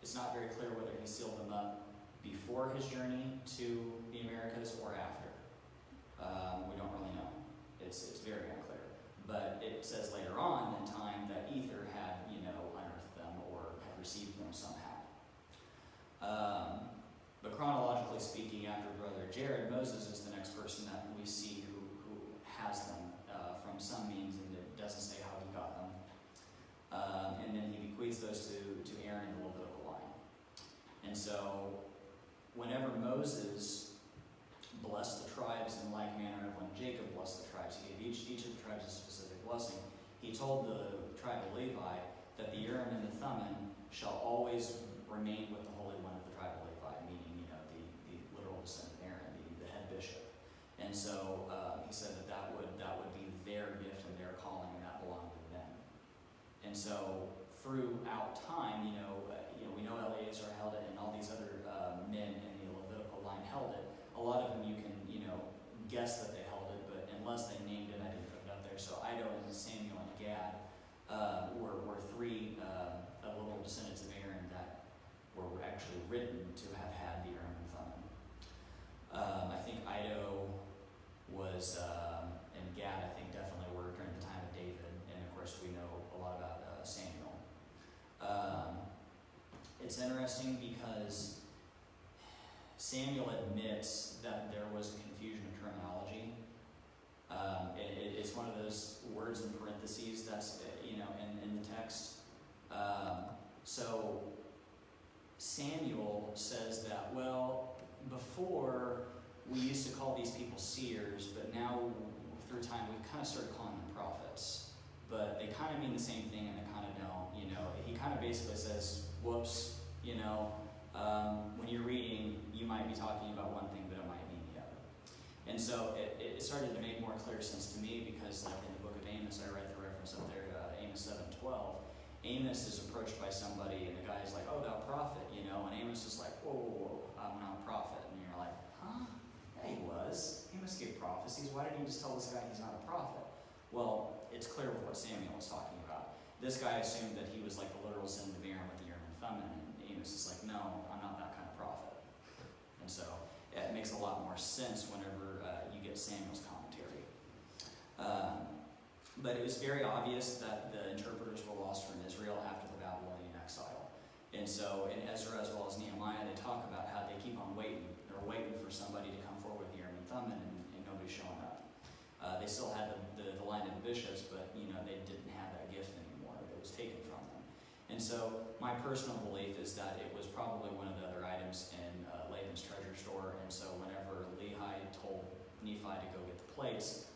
it's not very clear whether he sealed them up before his journey to the Americas or after. We don't really know. It's very unclear. But it says later on in time that Ether had, unearthed them or had received them somehow. But chronologically speaking, after Brother Jared, Moses is the next person that we see who has them from some means, and it doesn't say how he got them. And then he bequeaths those to Aaron in the Levitical line. And so, whenever Moses blessed the tribes in like manner of when Jacob blessed the tribes, he gave each of the tribes a specific blessing. He told the tribe of Levi that the Urim and the Thummim shall always remain with the Holy One of the tribe of Levi, meaning, the literal descendant of Aaron, the head bishop. And so he said that would be their gift and their calling, and that belonged to them. And so throughout time, we know Eleazar held it, and all these other men in the Levitical line held it. A lot of them you can, guess that they held it, but unless they named it, I didn't put it up there. So Ido and Samuel and Gad were three little descendants of Aaron that were actually written to have had the Urim and Thummim. I think Ido was, and Gad, I think, definitely were during the time of David, and of course we know a lot about Samuel. It's interesting because Samuel admits that there was a confusion of terminology. It's one of those words in parentheses that's, in the text. So Samuel says that, well, before we used to call these people seers, but now through time we've kind of started calling them prophets. But they kind of mean the same thing and they kind of don't, He kind of basically says, whoops, when you're reading, you might be talking about one thing, but it might mean the other. And so it started to make more clear sense to me because, like in the book of Amos, I read the reference up there, Amos 7:12, Amos is approached by somebody, and the guy's like, "Oh, thou prophet," and Amos is like, "Whoa, whoa, whoa, I'm not a prophet." And you're like, "Huh? Yeah, he was. Amos gave prophecies. Why didn't he just tell this guy he's not a prophet?" Well, it's clear with what Samuel was talking about. This guy assumed that he was like the literal Sin of Aaron with the Urim and Thummim, and Amos is like, "No, I'm not that kind of prophet." And so it makes a lot more sense whenever you get Samuel's commentary. But it was very obvious that the interpreters were lost from Israel after the Babylonian exile. And so in Ezra as well as Nehemiah, they talk about how they keep on waiting. They're waiting for somebody to come forward with Urim and Thummim, and nobody's showing up. They still had the line of the bishops, but they didn't have that gift anymore. It was taken from them. And so my personal belief is that it was probably one of the other items in Laban's treasure store. And so whenever Lehi told Nephi to go get the plates,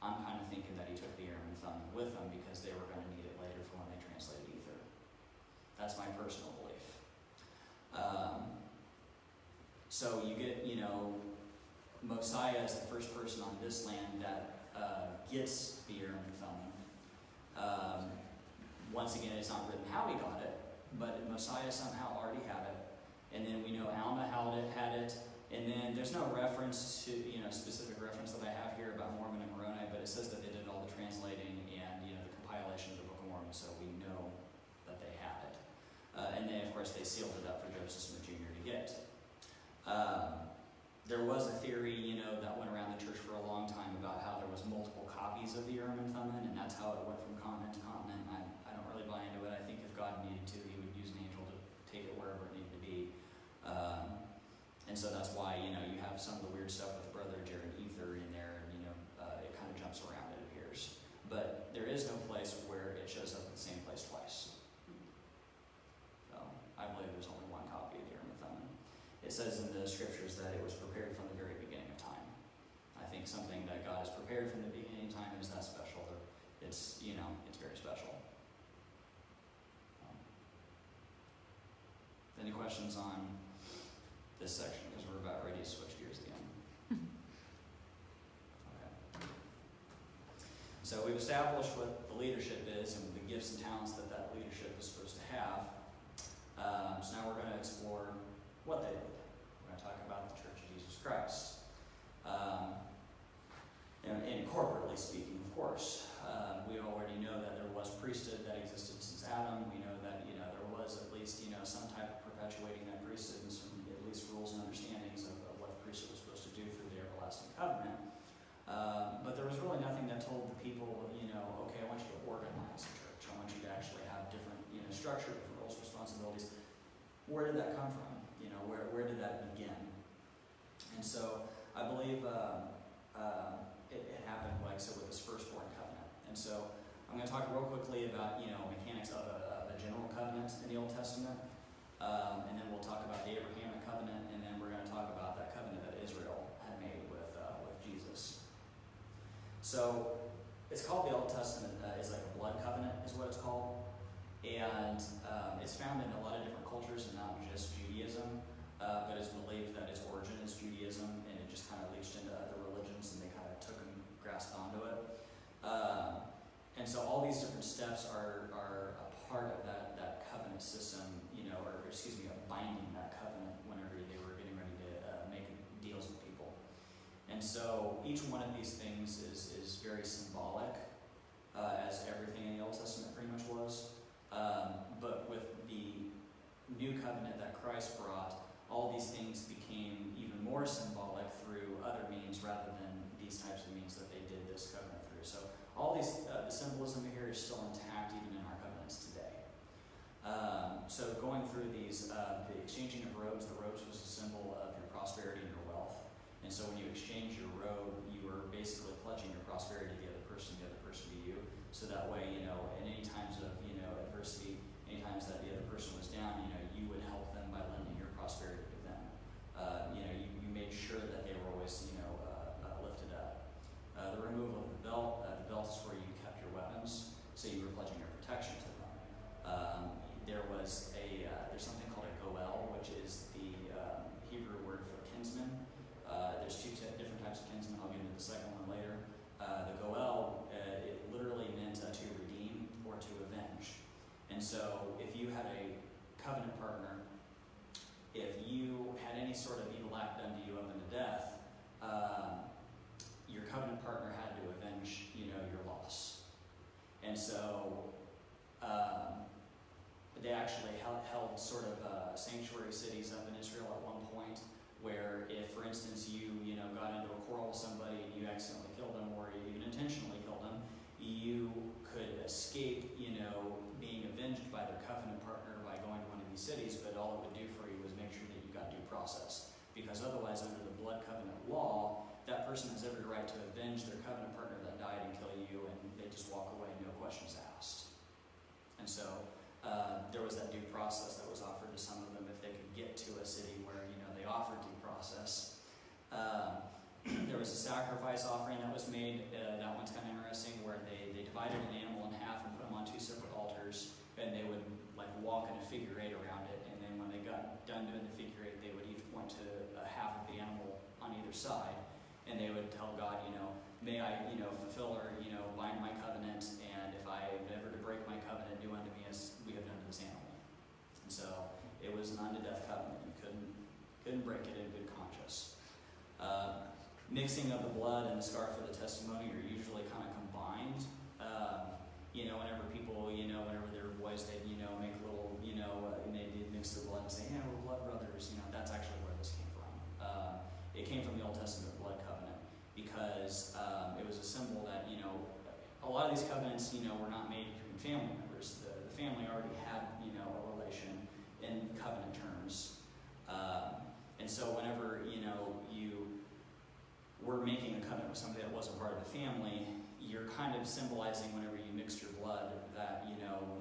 I'm kind of thinking that he took the Urim and Thummim with him because they were going to need it later for when they translated Ether. That's my personal belief. So you get, Mosiah is the first person on this land that gets the Urim and Thummim. Once again, it's not written how he got it, but Mosiah somehow already had it. And then we know Alma had it. And then there's no reference to, specific reference that I have here about Mormon and Moroni, but it says that they did all the translating and, the compilation of the Book of Mormon, so we know that they had it. And then, of course, they sealed it up for Joseph Smith Jr. to get. There was a theory, that went around the church for a long time about how there was multiple copies of the Urim and Thummim, and that's how it went from continent to continent. I don't really buy into it. I think if God needed to, he would use an angel to take it wherever it needed to be. And so that's why, you have some of the weird stuff with Brother Jared Ether in there, and, it kind of jumps around, it appears. But there is no place where it shows up in the same place twice. So I believe there's only one copy of the Urim and Thummim. It says in the scriptures that it was prepared from the very beginning of time. I think something that God has prepared from the beginning of time is that special. It's, it's very special. Any questions on this section? Because we're about ready to switch gears again. Okay. So we've established what the leadership is and the gifts and talents that leadership is supposed to have. So now we're going to explore what they did. We're going to talk about the Church of Jesus Christ. And corporately speaking, of course, we already know that there was priesthood that existed since Adam. We know that there was at least some type of perpetuating that priesthood and some at least rules and understandings of what the priesthood was supposed to do through the everlasting covenant. But there was really nothing that told the people, okay, I want you to organize the church. I want you to actually have different structure, different roles, responsibilities. Where did that come from? Where did that begin? And so I believe it happened, like I said, with this Firstborn covenant. And so I'm going to talk real quickly about mechanics of a general covenant in the Old Testament, and then we'll talk about the Abrahamic covenant, and then we're going to talk about that covenant that Israel had made with Jesus. So it's called the Old Testament is like a blood covenant, is what it's called, and it's found in a lot of different cultures and not just Judaism, but it's believed that its origin is Judaism, and it just kind of leached into other religions, and they kind of took and grasped onto it. And so all these different steps are a part of that covenant system, of binding that covenant whenever they were getting ready to make deals with people. And so each one of these things is very symbolic, as everything in the Old Testament pretty much was. But with the new covenant that Christ brought, all these things became even more symbolic through other means rather than these types of means that they did this covenant through. So all these, the symbolism here is still intact even in our covenants today. So going through these, the exchanging of robes, the robes was a symbol of your prosperity and your wealth. And so when you exchange your robe, you were basically pledging your prosperity to the other person to you. So that way, in any times of, adversity, any times that the other person was down, you would help them by lending your prosperity to them. You made sure that they were always, lifted up. The removal of the belt is where you kept your weapons, so you were pledging your protection to them. There's something called a goel, which is the Hebrew word for kinsman. There's two different types of kinsmen. I'll get into the second one later. The goel, it literally meant to redeem or to avenge. And so if you had a covenant partner, if you had any sort of evil act done to you up into death, your covenant partner had to avenge, your loss. And so they actually held sort of sanctuary cities up in Israel at one point, where if, for instance, you got into a quarrel with somebody and you accidentally killed them, or you even intentionally killed them, you could escape, being avenged by their covenant partner by going to one of these cities, but all it would do for you was make sure that you got due process. Because otherwise, under the blood covenant law, that person has every right to avenge their covenant partner that died and kill you, and they just walk away, no questions asked. And so there was that due process that was offered to some of them if they could get to a city where, they offered due process. There was a sacrifice offering that was made. That one's kind of interesting, where they divided an animal in half and put them on two separate altars, and they would walk in a figure eight around it, and then when they got done doing the figure eight, they would each point to a half of the animal on either side, and they would tell God, may I, fulfill or, bind my covenant, and if I endeavor to break my covenant, do unto me as we have done to this animal. And so it was an unto death covenant. You couldn't break it in good conscience. Mixing of the blood and the scar for the testimony are usually kind of combined. Whenever people, whenever they're boys, they, make little, they mix their blood and say, we're blood brothers. That's actually where this came from. It came from the Old Testament blood covenant, because it was a symbol that, a lot of these covenants, were not made between family members. The family already had, a relation in covenant terms. And so whenever, you were making a covenant with somebody that wasn't part of the family, you're kind of symbolizing, whenever you mixed your blood, that,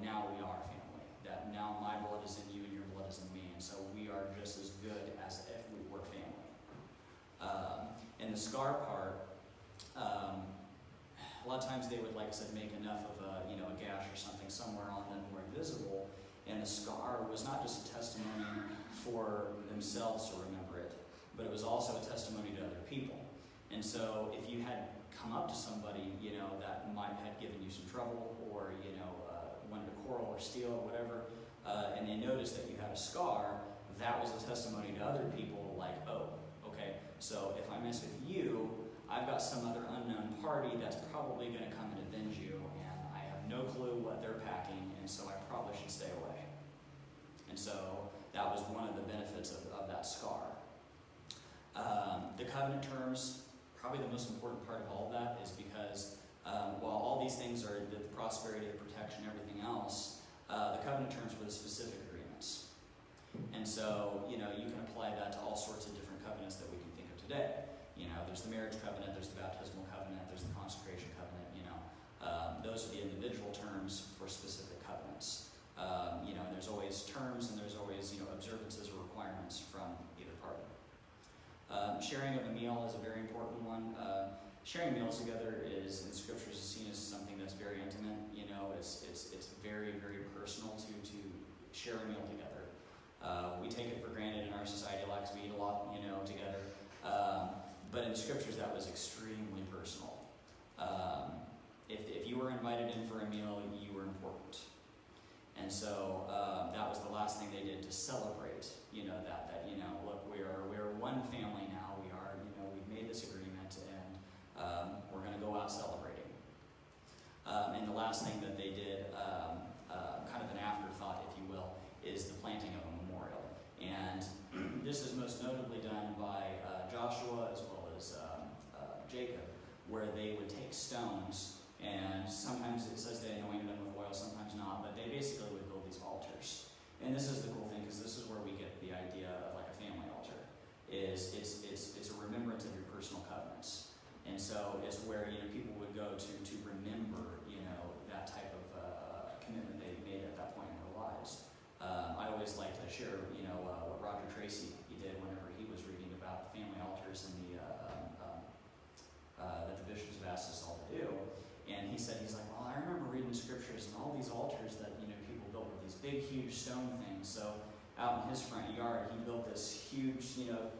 now we are family. That now my blood is in you and your blood is in me. And so we are just as good as if we were family. And the scar part, a lot of times they would, like I said, make enough of a gash or something somewhere on them where visible. And the scar was not just a testimony for themselves to remember it, but it was also a testimony to other people. And so if you had come up to somebody, that might have given you some trouble, or, wanted to quarrel or steal or whatever, and they noticed that you had a scar, that was a testimony to other people, like, oh, okay, so if I mess with you, I've got some other unknown party that's probably going to come and avenge you, and I have no clue what they're packing, and so I probably should stay away. And so that was one of the benefits of that scar. The covenant terms, probably the most important part of all of that, is because while all these things are the prosperity, the protection, everything else, the covenant terms were the specific agreements. And so, you can apply that to all sorts of different covenants that we can think of today. There's the marriage covenant, there's the baptismal covenant, there's the consecration covenant, those are the individual terms for specific covenants. There's always terms, and there's always, observances or requirements from either party. Sharing of a meal is a very important one. Sharing meals together is, in the scriptures, is seen as something that's very intimate. It's very, very personal to share a meal together. We take it for granted in our society, like we eat a lot, together. But in the scriptures, that was extremely personal. If you were invited in for a meal, you were important. And so that was the last thing they did to celebrate, that look, we are one family now. We are, we've made this agreement, and we're going to go out celebrating. And the last thing that they did, kind of an afterthought, if you will, is the planting of a memorial. And this is most notably done by Joshua as well as Jacob, where they would take stones, and sometimes it says they anointed them with oil, sometimes not, but they basically would build these altars. And this is the cool thing, because this is where we get the idea of like a family altar. It's a remembrance of your personal covenants. And so it's where people would go to remember that type of commitment they made at that point in their lives. I always like to share what Roger Tracy did whenever he was reading about the family altars and that the bishops have asked us all to do. And he's like, well, I remember reading the scriptures and all these altars that people built with these big, huge stone things. So out in his front yard, he built this huge,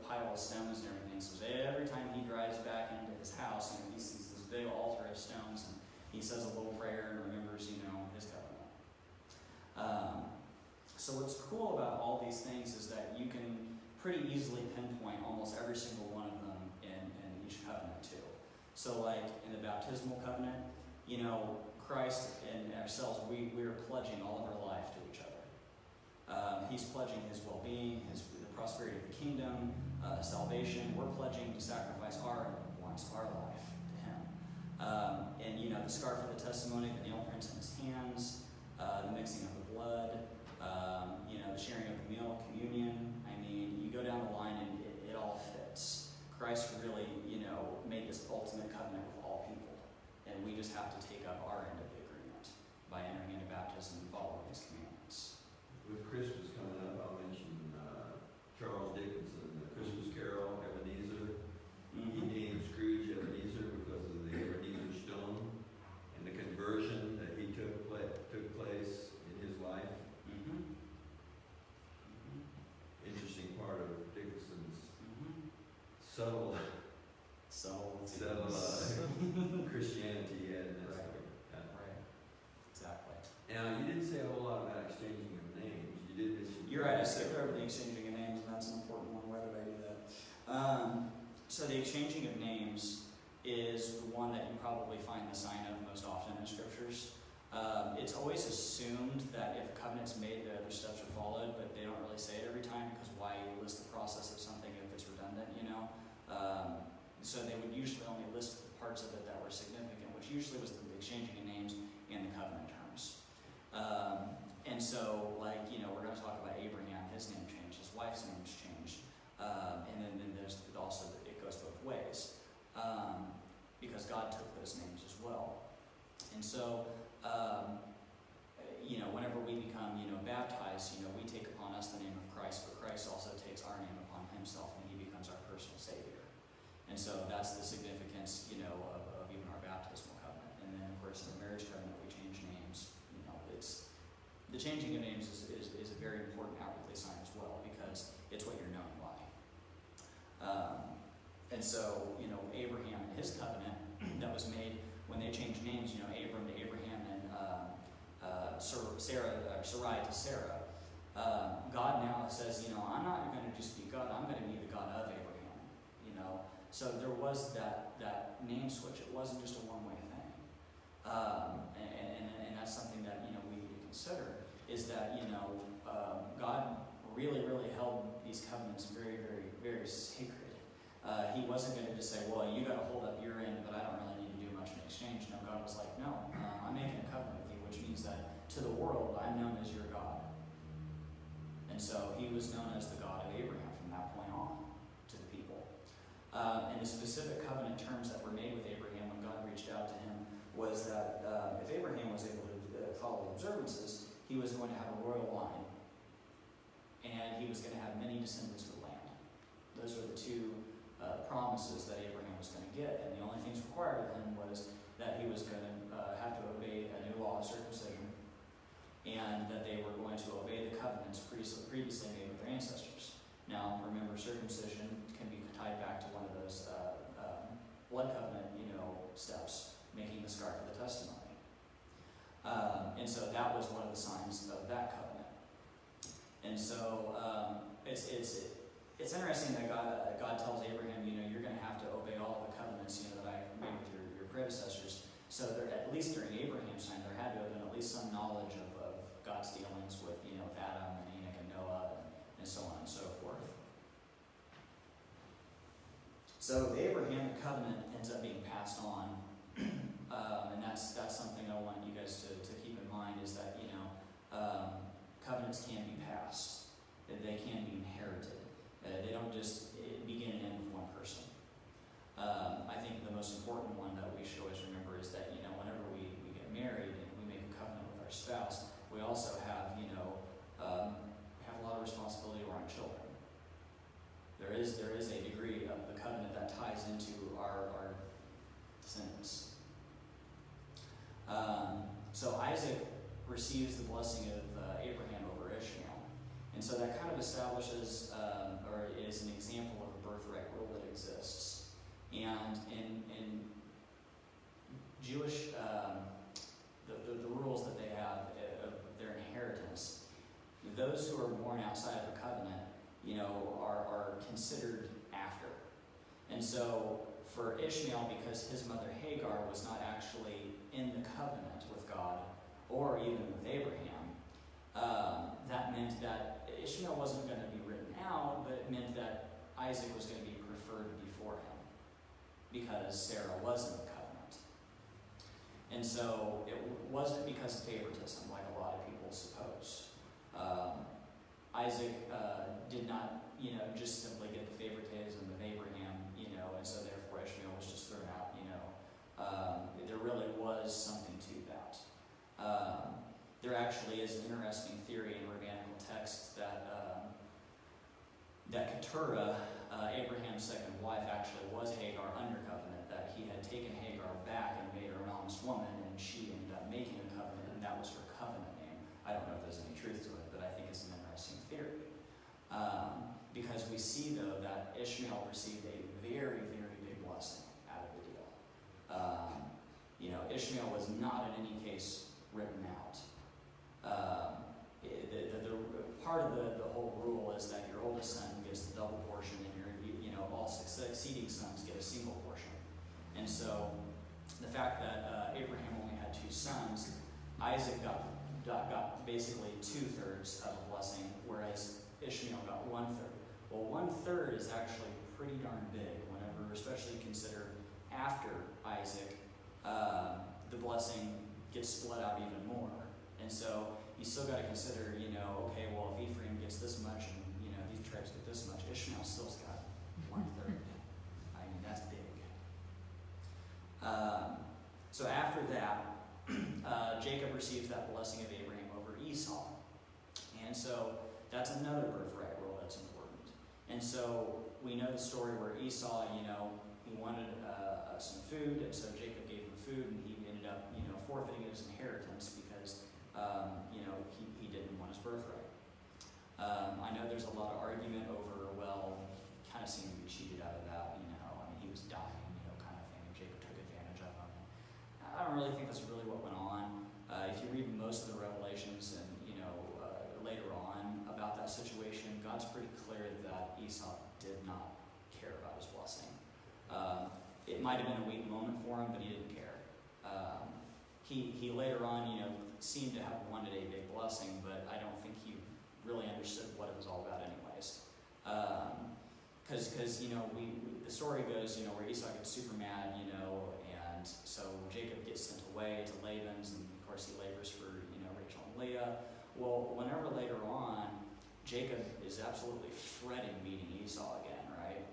pile of stones and everything. So every time he drives back into his house, he sees this big altar of stones, and he says a little prayer and remembers, his covenant. So what's cool about all these things is that you can pretty easily pinpoint almost every single one of them in each covenant too. So like in the baptismal covenant, you know, Christ and ourselves, we're pledging all of our life to each other. He's pledging his well-being, the prosperity of the kingdom, salvation. We're pledging to sacrifice our life to him. And you know, the scar for the testimony, the nail prints in his hands, the mixing of the blood, you know, the sharing of the meal, communion. I mean, you go down the line and it all fits. Christ really, you know, made this ultimate covenant with all people. And we just have to take up our end of the agreement by entering into baptism and following his commandments. With Christmas coming up, I'll mention Charles Dickinson, the Christmas Carol, Ebenezer. He named Scrooge Ebenezer because of the Ebenezer stone and the conversion that he took place in his life. Interesting part of Dickinson's subtle Christianity he had in that story. Right. Exactly. Now, you didn't say a whole lot about exchanging of names. You did mention. You're right, I skipped over the exchanging of names, and that's an important one. Why did I do that? So the exchanging of names is the one that you probably find the sign of most often in scriptures. It's always assumed that if a covenant's made, the other steps are followed, but they don't really say it every time, because why list the process of something if it's redundant, you know? So they would usually only list the parts of it that were significant, which usually was the exchanging of names and the covenant terms. And so, like, you know, we're going to talk about Abraham. His name changed. His wife's name's changed. And then there's also, it goes both ways. Because God took those names as well. And so, you know, whenever we become, you know, baptized, you know, we take upon us the name of Christ, but Christ also takes our name upon himself, and he becomes our personal Savior. And so that's the significance, you know, of even our baptismal covenant. And then, of course, in the marriage covenant, we change names. You know, it's the changing of names is a very important outwardly sign as well, because it's what you're known by. And so, you know, Abraham and his covenant that was made when they changed names, you know, Abram to Abraham and Sarai to Sarah. God now says, you know, I'm not going to just be God, I'm going to be the God of Abraham, you know. So there was that name switch. It wasn't just a one-way thing. And that's something that, you know, we need to consider, is that, you know, God really, really held these covenants very, very, very sacred. He wasn't going to just say, well, you got to hold up your end, but I don't really need to do much in exchange. No, God was like, no, I'm making a covenant with you, which means that to the world, I'm known as your God. And so he was known as the God of Abraham from that point on to the people. And the specific covenant terms that were made with Abraham when God reached out to him was that if Abraham was able to follow the observances, he was going to have a royal line. And he was going to have many descendants of the land. Those were the two promises that Abraham was going to get. And the only things required of him was that he was going to have to obey a new law of circumcision, and that they were going to obey the covenants previously made with their ancestors. Now, remember, circumcision can be tied back to one of those blood covenant, you know, steps, making the scar for the testimony. And so that was one of the signs of that covenant. And so it's interesting that God tells Abraham, you know, you're going to have to obey all of the covenants, you know, that I made with your predecessors. So there, at least during Abraham's time, there had to have been at least some knowledge of God's dealings with, you know, with Adam and Enoch and Noah and so on and so forth. So with Abraham, the covenant ends up being passed on. And that's something I want you guys to keep in mind, is that, you know, covenants can be passed. They can be inherited. They don't just begin and end with one person. I think the most important one that we should always remember is that, you know, whenever we get married and we make a covenant with our spouse, we also have, you know, have a lot of responsibility around children. There is a degree of the covenant that ties into our descendants. So Isaac receives the blessing of Abraham over Ishmael. And so that kind of establishes, or is an example of a birthright rule that exists. And in Jewish, the rules that they have of their inheritance inheritance, those who are born outside of the covenant, are considered after. And so for Ishmael, because his mother Hagar was not actually in the covenant with God, or even with Abraham, that meant that Ishmael wasn't going to be written out, but it meant that Isaac was going to be preferred before him, because Sarah was in the covenant. And so it wasn't because of favoritism, like a lot of people suppose. Isaac did not, just simply get the favoritism of Abraham, and so therefore Ishmael was just thrown out, There really was something to that. There actually is an interesting theory in rabbinical texts that Keturah, Abraham's second wife, actually was Hagar under covenant, that he had taken Hagar back and made her an honest woman, and she ended up making a covenant, and that was her covenant name. I don't know if there's any truth to it, but I think it's an interesting theory. Because we see, though, that Ishmael received a very, very big blessing out of the deal. Ishmael was not in any case written out. Part of the whole rule is that your oldest son gets the double portion, and all succeeding sons get a single portion. And so the fact that Abraham only had 2 sons, Isaac got basically 2/3 of a blessing, whereas Ishmael got 1/3. Well, 1/3 is actually pretty darn big whenever, especially consider after Isaac, the blessing gets split out even more. And so you still got to consider, okay, well, if Ephraim gets this much and, these tribes get this much, Ishmael still's got 1/3. I mean, that's big. So after that, Jacob receives that blessing of Abraham over Esau. And so that's another birthright rule that's important. And so we know the story where Esau, he wanted some food, and so Jacob gave him food, and he ended up, forfeiting his inheritance because, he didn't want his birthright. I know there's a lot of argument over, kind of seemed to be cheated out of that, he was dying, kind of thing, and Jacob took advantage of him. I don't really think that's really what went on. If you read most of the Revelations and, later on about that situation, God's pretty clear that Esau did not care about his blessing. It might have been a weak moment for him, but he didn't care. He later on, seemed to have wanted a big blessing, but I don't think he really understood what it was all about anyways. Because the story goes, where Esau gets super mad, and so Jacob gets sent away to Laban's, and of course he labors for, Rachel and Leah. Well, whenever later on, Jacob is absolutely fretting meeting Esau again, right?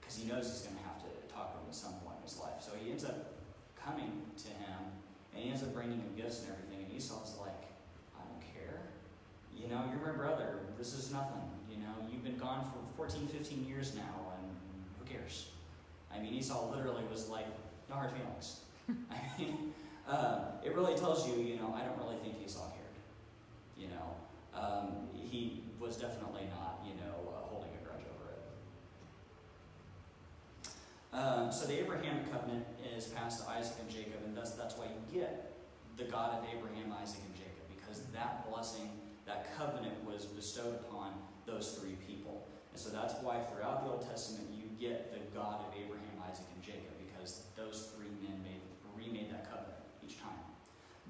Because he knows he's going to have to talk to him at some point in his life. So he ends up coming to him, and he ends up bringing him gifts and everything, and Esau's like, I don't care. You're my brother. This is nothing. You've been gone for 14, 15 years now, and who cares? I mean, Esau literally was like, no hard feelings. I mean, it really tells you, I don't really think Esau cared. He was definitely not, holding a grudge over it. So the Abrahamic covenant is passed to Isaac and Jacob, and that's why you get the God of Abraham, Isaac, and Jacob, because that blessing, that covenant was bestowed upon those 3 people. And so that's why throughout the Old Testament you get the God of Abraham, Isaac, and Jacob, because those 3 men remade that covenant each time.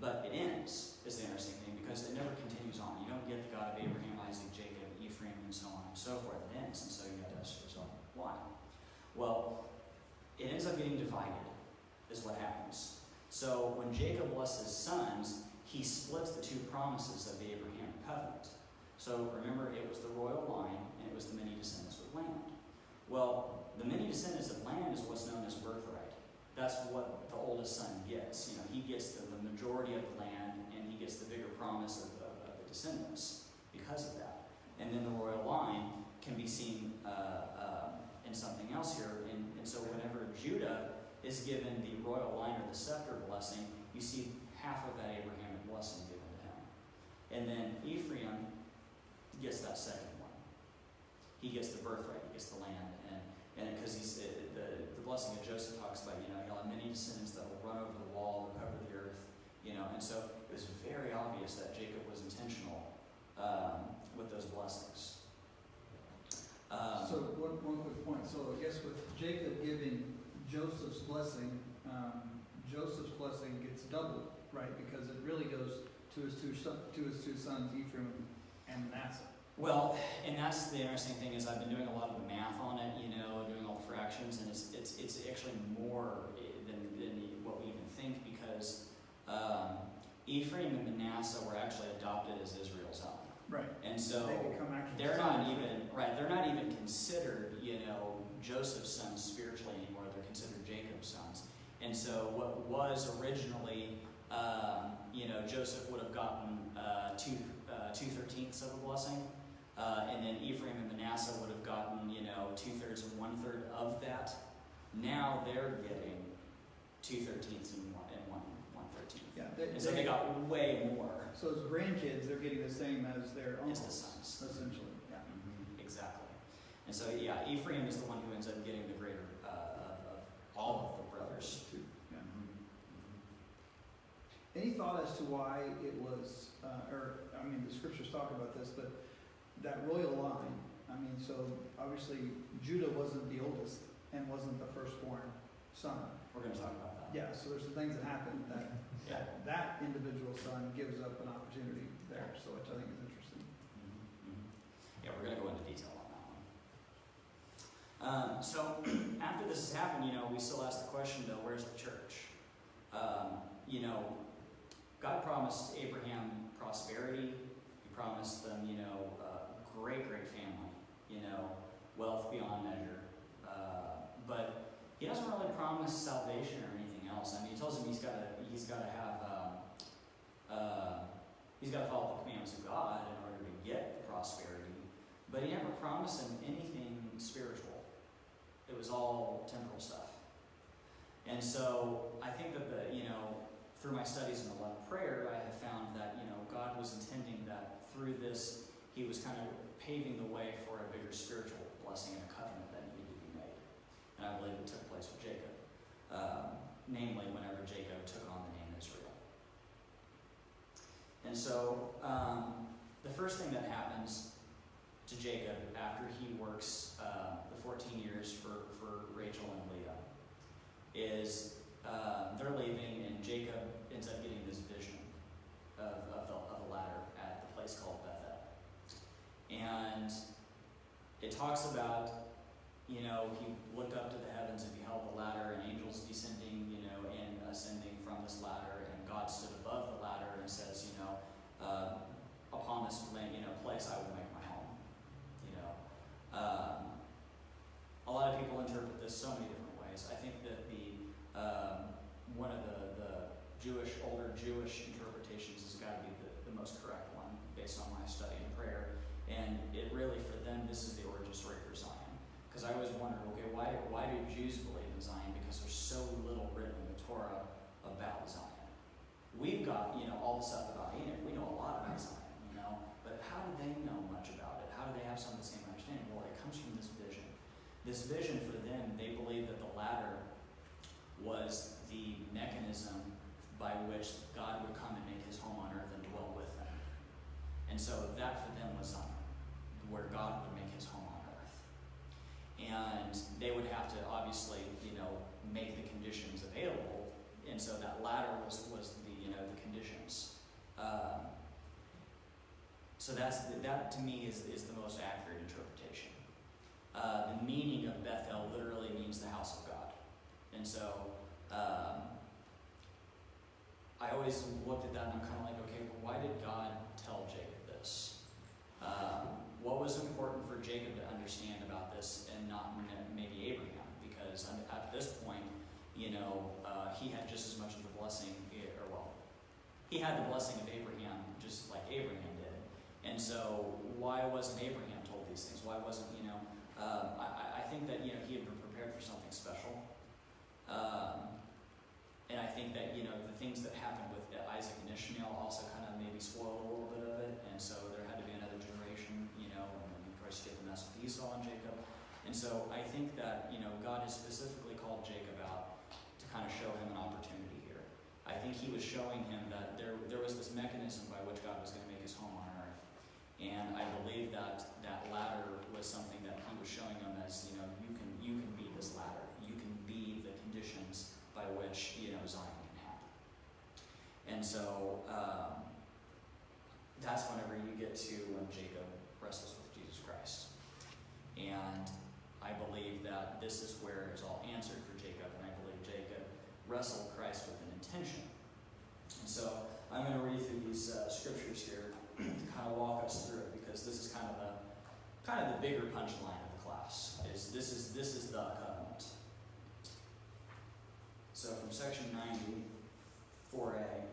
But it ends, is the interesting thing, because it never continues on. You don't get the God of Abraham, Isaac, Jacob, Ephraim, and so on and so forth. It ends, and so you have to ask yourself, why? Well, it ends up getting divided, is what happens. So when Jacob blesses sons, he splits the 2 promises of the Abrahamic covenant. So remember, it was the royal line, and it was the many descendants of land. Well, the many descendants of land is what's known as birthright. That's what the oldest son gets. He gets the majority of the land, and he gets the bigger promise of the descendants because of that. And then the royal line can be seen in something else here. And so whenever Judah is given the royal line or the scepter blessing, you see half of that Abrahamic blessing given to him. And then Ephraim gets that second one. He gets the birthright, he gets the land, and because the blessing of Joseph talks about, he'll have many descendants that will run over the wall and cover the earth, and so it was very obvious that Jacob was intentional with those blessings. So one quick point. So I guess with Jacob giving Joseph's blessing gets doubled, right? Because it really goes to his two sons, Ephraim and Manasseh. Well, and that's the interesting thing is I've been doing a lot of the math on it, doing all the fractions, and it's actually more than what we even think, because Ephraim and Manasseh were actually adopted as Israel's own. Right. And so they become actual they're sons. they're not even considered, Joseph's sons spiritually anymore. They're considered Jacob's sons. And so what was originally, Joseph would have gotten 2/13 of a blessing, and then Ephraim and Manasseh would have gotten 2/3 and 1/3 of that. Now they're getting 2/13 and 1/13. Yeah, And so they got way more. So as grandkids, they're getting the same as their As uncles, the sons. essentially. Yeah. Exactly. And so, Ephraim is the one who ends up getting the greater of all of the brothers. Yeah. Any thought as to why it was, the scriptures talk about this, but that royal line, so obviously Judah wasn't the oldest and wasn't the firstborn son. We're going to talk about that. Yeah, so there's some things that happen that Yeah. that individual son gives up an opportunity there, so which I think is interesting. Yeah, we're going to go into detail on that one. So after this has happened, we still ask the question, though, where's the church? God promised Abraham prosperity. He promised them, a great family, wealth beyond measure. But he doesn't really promise salvation or anything else. He tells him he's got to follow the commandments of God in order to get prosperity. But he never promised him anything spiritual. It was all temporal stuff. And so I think that through my studies in a lot of prayer, I have found that, God was intending that through this, he was kind of paving the way for a bigger spiritual blessing and a covenant that needed to be made. And I believe it took place with Jacob. Namely, whenever Jacob took on the name Israel. And so, the first thing that happens to Jacob after he works the 14 years for Rachel and Leah is they're leaving, and Jacob ends up getting this vision of a ladder at the place called Bethel. And it talks about, he looked up to the heavens and beheld the ladder, and angels descending, and ascending from this ladder, and God stood above the ladder and says, upon this place I will make my home. A lot of people interpret this so many different ways. I think that one of the older Jewish interpretations has got to be the most correct one, based on my study and prayer. And it really, for them, this is the origin story for Zion. Because I always wondered, okay, why do Jews believe in Zion? Because there's so little written in the Torah about Zion. We've got, all the stuff about Enoch. We know a lot about Zion, but how do they know much about it? How do they have some of the same understanding? Well, it comes from this vision. This vision for them, they believe that the ladder was the mechanism by which God would come and make his home on earth and dwell with them. And so that for them was Zion, where God would make his home on earth. And they would have to obviously, make the conditions available. And so that ladder was the conditions. So that to me is the most accurate interpretation. The meaning of Bethel literally means the house of God. And so I always looked at that and I'm kind of like, okay, well, why did God tell Jacob this? What was important for Jacob to understand about this and not maybe Abraham? Because at this point, he had just as much of the blessing, he had the blessing of Abraham just like Abraham did. And so why wasn't Abraham told these things? Why wasn't, I think that, he had been prepared for something special. And I think that, the things that happened with Isaac and Ishmael also kind of maybe spoiled a little bit of it. And so there had to be another generation, and then of course you get the mess with Esau and Jacob. And so I think that, God has specifically called Jacob out to kind of show him an opportunity here. I think he was showing him that there was this mechanism by which God was going to make his home on earth. And I believe that that ladder was something that he was showing him as, you can be this ladder. You can be the conditions by which, Zion can happen. And so that's whenever you get to when Jacob wrestles with Jesus Christ. And I believe that this is where it's all answered for Jacob, and I believe Jacob wrestled Christ with an intention. And so I'm going to read through these scriptures here to kind of walk us through it, because this is kind of the bigger punchline of the class. This is the covenant. So from section 90, 4a.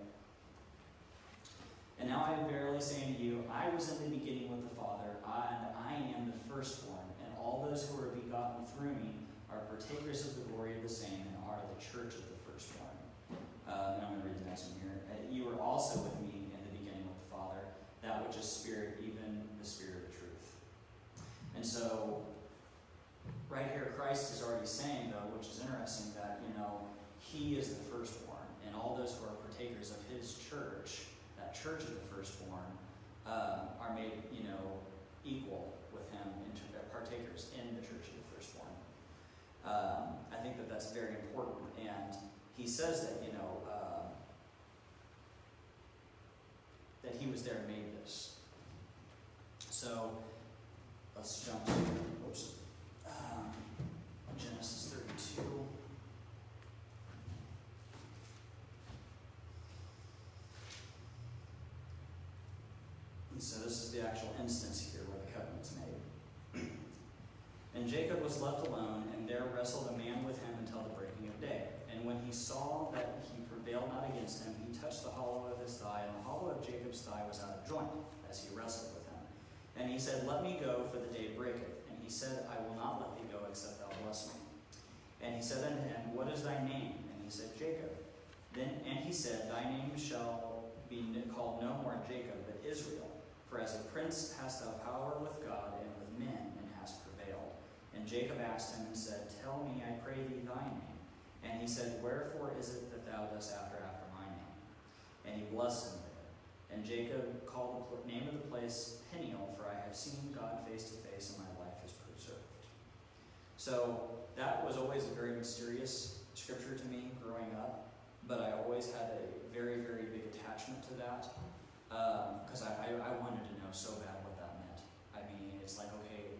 And now I verily say unto you, I was in the beginning with the Father, and I am the firstborn, and all those who are begotten through me are partakers of the glory of the same, and are the church of the firstborn. And I'm going to read the next one here. You were also with me in the beginning with the Father, that which is spirit, even the spirit of truth. And so, right here, Christ is already saying, though, which is interesting, that, he is the firstborn, and all those who are partakers of his church, that church of the firstborn, are made, equal with him, partakers in the church of the firstborn. I think that that's very important, and he says that, that he was there and made this. So, let's jump to, Genesis 32. And so this is the actual instance here where the covenant's made. And Jacob was left alone, and there wrestled a man with him until the breaking of day. And when he saw that he prevailed not against him, he touched the hollow of his thigh, and the hollow of Jacob's thigh was out of joint, as he wrestled with him. And he said, Let me go, for the day breaketh. And he said, I will not let thee go, except thou bless me. And he said unto him, What is thy name? And he said, Jacob. And he said, Thy name shall be called no more Jacob, but Israel. For as a prince hast thou power with God and with men, and hast prevailed. And Jacob asked him and said, Tell me, I pray thee, thy name. And he said, Wherefore is it that thou dost after my name? And he blessed him there. And Jacob called the name of the place Peniel, for I have seen God face to face, and my life is preserved. So that was always a very mysterious scripture to me growing up, but I always had a very, very big attachment to that, because I wanted to know so bad what that meant. I mean, it's like, okay,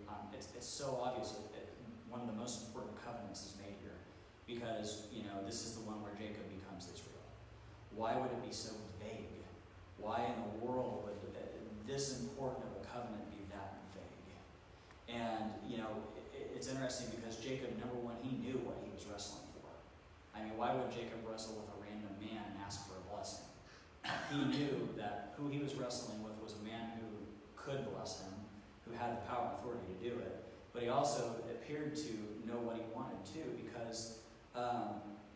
it's so obvious that one of the most important covenants is made here, because, this is the one where Jacob becomes Israel. Why would it be so vague? Why in the world would this important of a covenant be that vague? And, it's interesting because Jacob, number one, he knew what he was wrestling for. I mean, why would Jacob wrestle with a random man and ask for a blessing? He knew that who he was wrestling with was a man who could bless him, who had the power and authority to do it, but he also appeared to know what he wanted too, because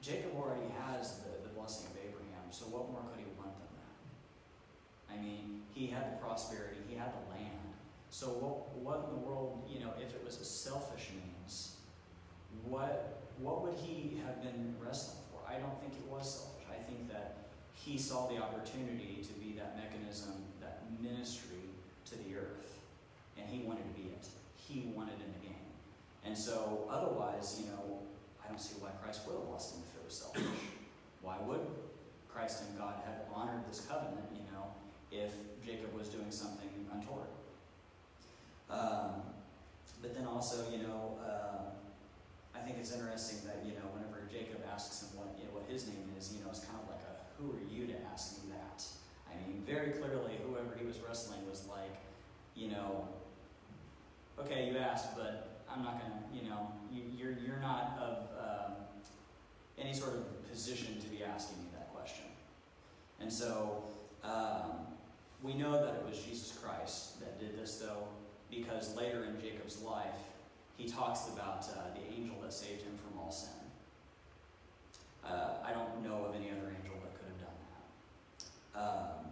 Jacob already has the blessing of Abraham, so what more could he want than that? I mean, he had the prosperity, he had the land, so what in the world, if it was a selfish means, what would he have been wrestling for? I don't think it was selfish. I think that he saw the opportunity to be that mechanism, that ministry to the earth, and he wanted to be it. He wanted in the game. And so otherwise, I don't see why Christ would have blessed him if it was selfish. Why would Christ and God have honored this covenant, if Jacob was doing something untoward? But then also, I think it's interesting that, whenever Jacob asks him what his name is, it's kind of like who are you to ask me that? I mean, very clearly, whoever he was wrestling was like, okay, you asked, but I'm not gonna, you're not of any sort of position to be asking me that question. And so, we know that it was Jesus Christ that did this, though, because later in Jacob's life, he talks about the angel that saved him from all sin. I don't know of any other angel that could have done that.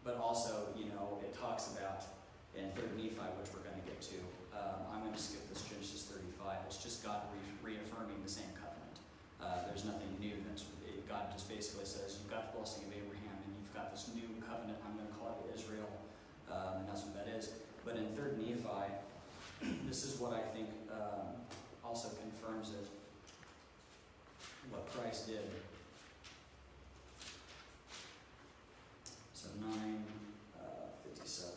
But also, it talks about in 3rd Nephi, which we're going to get to. I'm going to skip this Genesis 35. It's just God reaffirming the same covenant. There's nothing new. God just basically says, you've got the blessing of Abraham, and you've got this new covenant, I'm going to call it Israel, and that's what that is. But in 3rd Nephi, this is what I think also confirms it, what Christ did. So 9:57.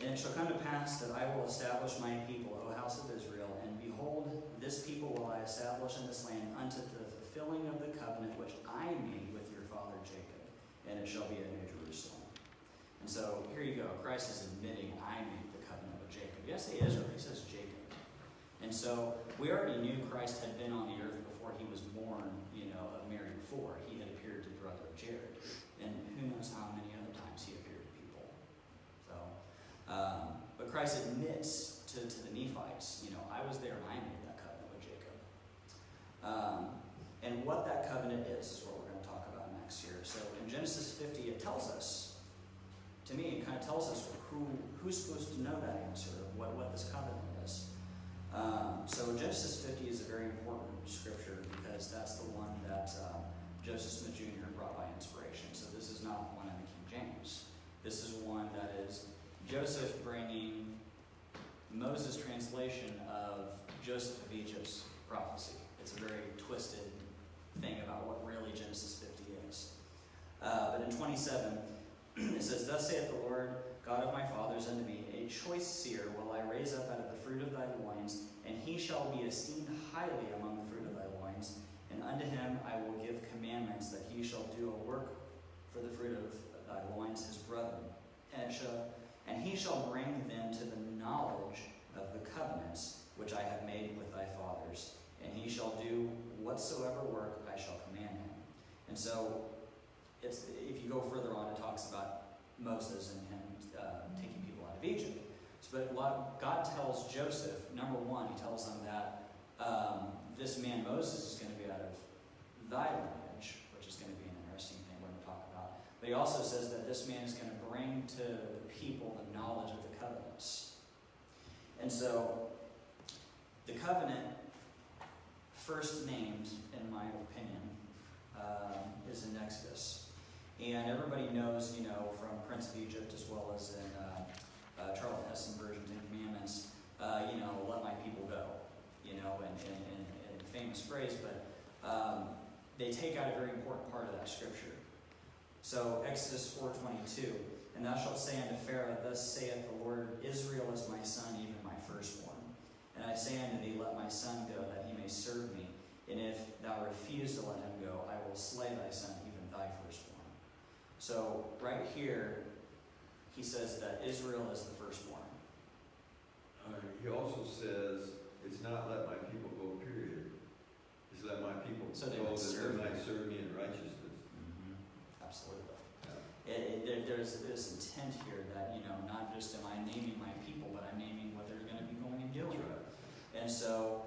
And it shall come to pass that I will establish my people, O house of Israel, and behold, this people will I establish in this land unto the fulfilling of the covenant which I made with your father Jacob, and it shall be a new Jerusalem. And so here you go. Christ is admitting, I made the covenant with Jacob. He doesn't say Israel, he says Jacob. And so we already knew Christ had been on the earth before he was born, of Mary before. He had appeared to the brother of Jared. And who knows how many other times he appeared to people. So, but Christ admits to the Nephites, I was there and I made that covenant with Jacob. And what that covenant is what we're going to talk about next year. So in Genesis 50, it tells us, to me, it kind of tells us who's supposed to know that answer, what this covenant is. So Genesis 50 is a very important scripture because that's the one that Joseph Smith Jr. brought by inspiration. So this is not one in the King James. This is one that is Joseph bringing Moses' translation of Joseph of Egypt's prophecy. It's a very twisted thing about what really Genesis 50 is. But in 27, it says, Thus saith the Lord God of my fathers unto me, a choice seer will I raise up out of the fruit of thy loins, and he shall be esteemed highly among the fruit of thy loins. And unto him I will give commandments that he shall do a work for the fruit of thy loins, his brethren. And he shall bring them to the knowledge of the covenants which I have made with thy fathers. And he shall do whatsoever work I shall command him. And so, if you go further on, it talks about Moses and him taking people out of Egypt. But God tells Joseph, number one, he tells him that this man Moses is going to be out of thy lineage, which is going to be an interesting thing we're going to talk about. But he also says that this man is going to bring to the people the knowledge of the covenants. And so, the covenant first named, in my opinion, is in Exodus. And everybody knows, from Prince of Egypt as well as in Charlton Heston version, Ten Commandments, let my people go, and famous phrase, but they take out a very important part of that scripture. So Exodus 4:22, and thou shalt say unto Pharaoh, Thus saith the Lord, Israel is my son, even my firstborn. And I say unto thee, Let my son go, that he may serve me. And if thou refuse to let him go, I will slay thy son, even thy firstborn. So right here, he says that Israel is the firstborn. He also says, it's not let my people go, period. It's let my people So they go might that serve they might me. serve me in righteousness. Absolutely. Yeah. There's this intent here that, not just am I naming my people, but I'm naming what they're going to be going and doing. That's right. And so,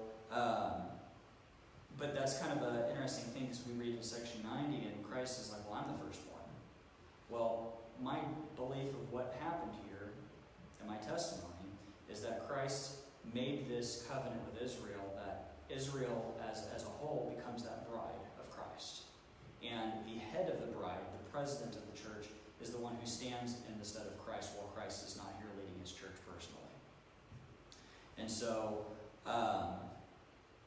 but that's kind of an interesting thing because we read in section 90 and Christ is like, well, I'm the firstborn. Well, my belief of what happened here and my testimony is that Christ made this covenant with Israel, that Israel as a whole becomes that bride of Christ. And the head of the bride, the president of the church, is the one who stands in the stead of Christ while Christ is not here leading his church personally. And so,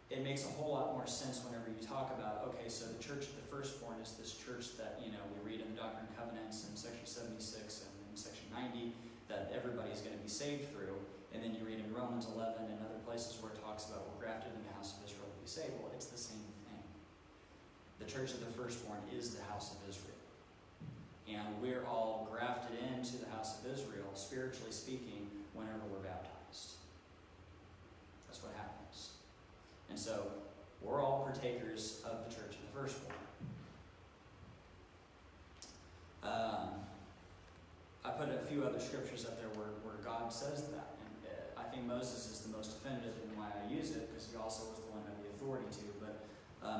it makes a whole lot more sense whenever you talk about, okay, so the church of the firstborn is this church that, we read in the Doctrine and Covenants in section 76 and in section 90 that everybody's going to be saved through. And then you read in Romans 11 and other places where it talks about we're grafted in the house of Israel to be saved. Well, it's the same thing. The church of the firstborn is the house of Israel. And we're all grafted into the house of Israel, spiritually speaking, whenever we're baptized. That's what happens. And so, we're all partakers of the church of the firstborn. I put a few other scriptures up there where God says that. And I think Moses is the most definitive in why I use it, because he also was the one who had the authority to. But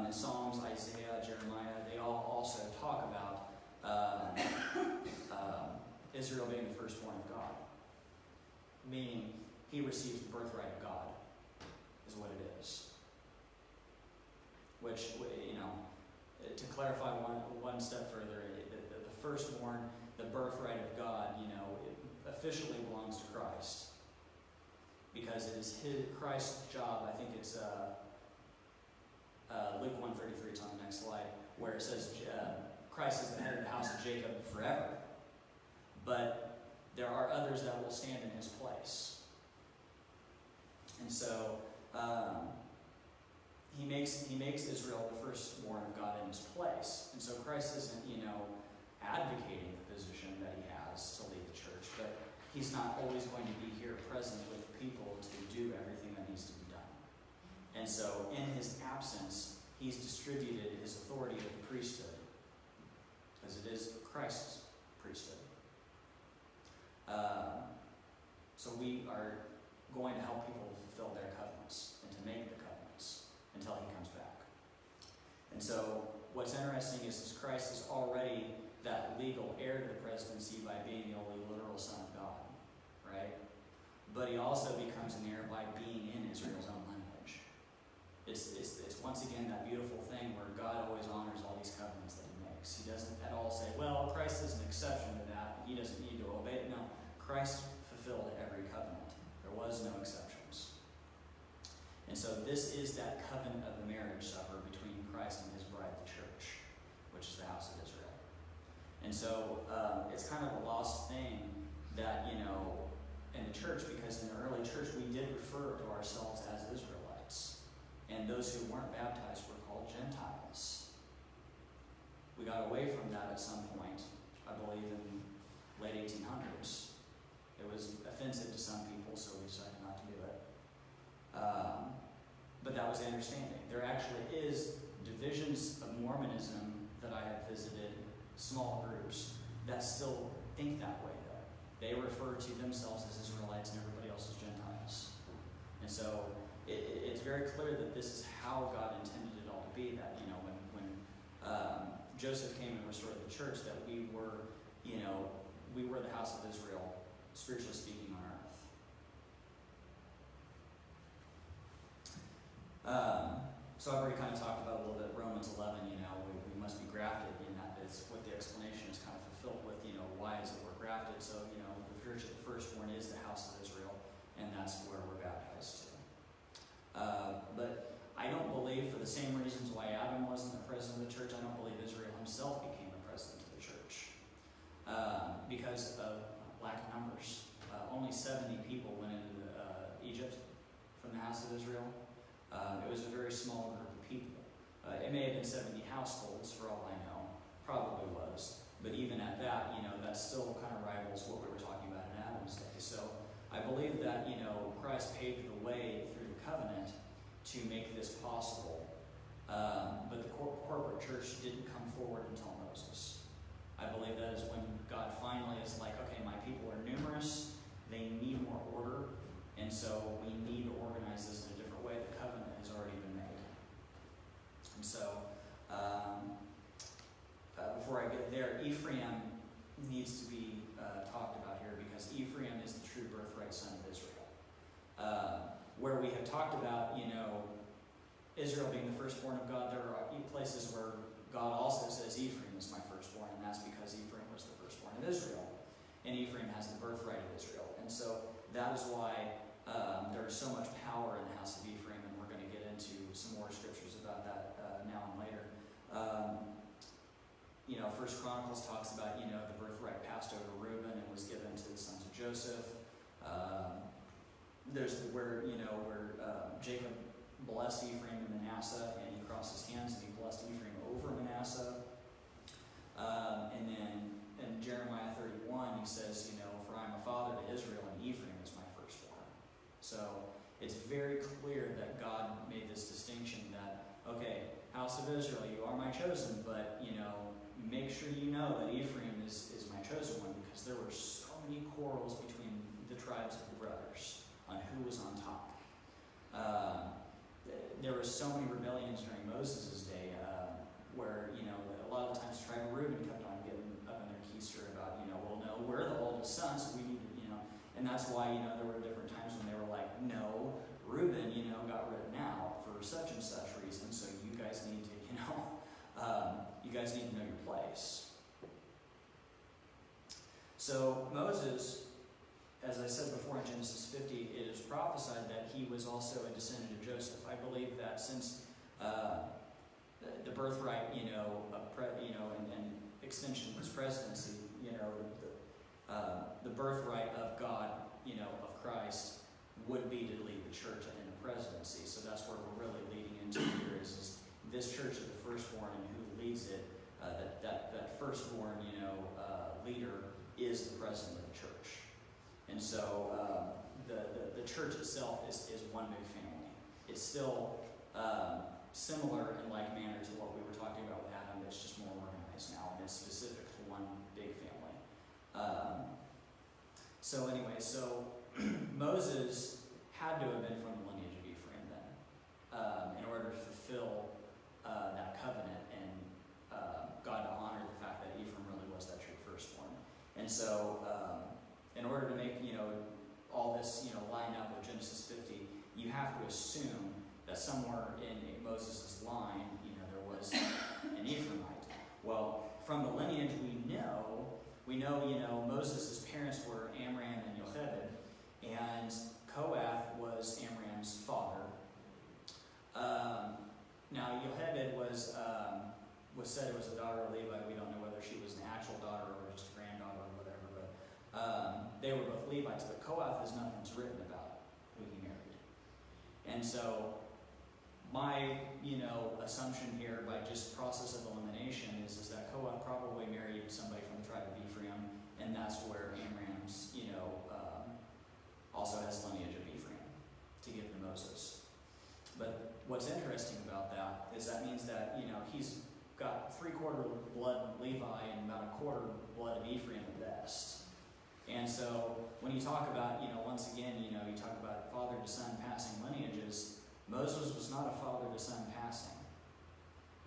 in Psalms, Isaiah, Jeremiah, they all also talk about Israel being the firstborn of God. Meaning, he receives the birthright of God, is what it is. which, to clarify one step further, the firstborn, the birthright of God, it officially belongs to Christ. Because it is Christ's job. I think it's Luke 1:33, it's on the next slide, where it says Christ is the head of the house of Jacob forever. But there are others that will stand in his place. And so he makes Israel the firstborn of God in his place. And so Christ isn't, advocating the position that he has to lead the church, but he's not always going to be here present with people to do everything that needs to be done. And so in his absence, he's distributed his authority of the priesthood, because it is Christ's priesthood. So we are going to help people fulfill their covenants and to make the covenants until he comes back. And so what's interesting is Christ is already that legal heir to the presidency by being the only literal Son of God, right? But he also becomes an heir by being in Israel's own lineage. It's once again that beautiful thing where God always honors all these covenants that he makes. He doesn't at all say, well, Christ is an exception to that. He doesn't need to obey it. No, Christ fulfilled every covenant. There was no exceptions. And so this is that covenant of the marriage supper between Christ and his bride, the church, which is the house of Israel. And so it's kind of a lost thing that, in the church, because in the early church we did refer to ourselves as Israelites. And those who weren't baptized were called Gentiles. We got away from that at some point, I believe in late 1800s. It was offensive to some people, so we decided not to do it. But that was the understanding. There actually is divisions of Mormonism that I have visited, small groups, that still think that way, though. They refer to themselves as Israelites and everybody else as Gentiles. And so it's very clear that this is how God intended it all to be, that, when Joseph came and restored the church, that we were the house of Israel, spiritually speaking, on earth. So I've already kind of talked about a little bit Romans 11, we must be grafted, and that is what the explanation is kind of fulfilled with, why is it we're grafted? So, the church of the firstborn is the house of Israel, and that's where we're baptized to. But I don't believe, for the same reasons why Adam wasn't the president of the church, I don't believe Israel himself became the president of the church. Because of lack of numbers. Only 70 people went into Egypt from the house of Israel. It was a very small group of people. It may have been 70 households, for all I know. Probably was. But even at that, that still kind of rivals what we were talking about in Adam's day. So I believe that, Christ paved the way through the covenant to make this possible. But the corporate church didn't come forward until Moses. I believe that is when God finally is like, okay, my people are numerous. They need more order. And so we need to organize this in a different way. The covenant has already been made. And so, before I get there, Ephraim needs to be talked about here, because Ephraim is the true birthright son of Israel. Where we have talked about, Israel being the firstborn of God, there are places where God also says Ephraim is my firstborn, and that's because Ephraim was the firstborn of Israel. And Ephraim has the birthright of Israel. And so that is why there is so much power in the house of Ephraim, and we're going to get into some more scriptures about that now and later. First Chronicles talks about, the birthright passed over Reuben and was given to the sons of Joseph. There's where Jacob blessed Ephraim and Manasseh, and he crossed his hands and he blessed Ephraim over Manasseh. And then in Jeremiah 31, he says, for I am a father to Israel, and Ephraim is my firstborn. So it's very clear that God made this distinction that, okay, house of Israel, you are my chosen, but, make sure you know that Ephraim is my chosen one, because there were so many quarrels between the tribes of the brothers on who was on top. There were so many rebellions during Moses' day where, a lot of the times the tribe of Reuben kept on getting up in their keister about, well, no, we're the oldest son, so we need to, and that's why, there were different times when they were like, no, Reuben, got written out for such and such reason, so you guys need to, you guys need to know your place. So Moses, as I said before in Genesis 50, it is prophesied that he was also a descendant of Joseph. I believe that since the birthright, and extension of his presidency, the birthright of God, of Christ, would be to lead the church in the presidency. So that's where we're really leading into here is this church of the firstborn, and who leads it, that firstborn, leader is the president of the church. And so the church itself is one big family. It's still similar in like manner to what we were talking about with Adam. It's just more organized now, and it's specific to one big family. So Moses had to have been from the lineage of Ephraim then, in order to fulfill that covenant and God to honor the fact that Ephraim really was that true firstborn. And so, in order to make all this line up with Genesis 50, you have to assume that somewhere in Moses' line, there was an Ephraimite. Well, from the lineage we know Moses' parents were Amram and Yochebed, and Kohath was Amram's father. Now Yochebed was said it was a daughter of Levi. We don't know whether she was an actual daughter or just a granddaughter or whatever, but they were both Levites. But Kohath is nothing's written about who he married. And so my assumption here, by just process of elimination, is that Kohath probably married somebody from the tribe of Ephraim, and that's where Amram's also has lineage of Ephraim to give to Moses. But what's interesting about that is that means that he's got 3/4 blood Levi and about 1/4 blood of Ephraim at best. And so when you talk about once again you talk about father to son passing lineages, Moses was not a father to son passing.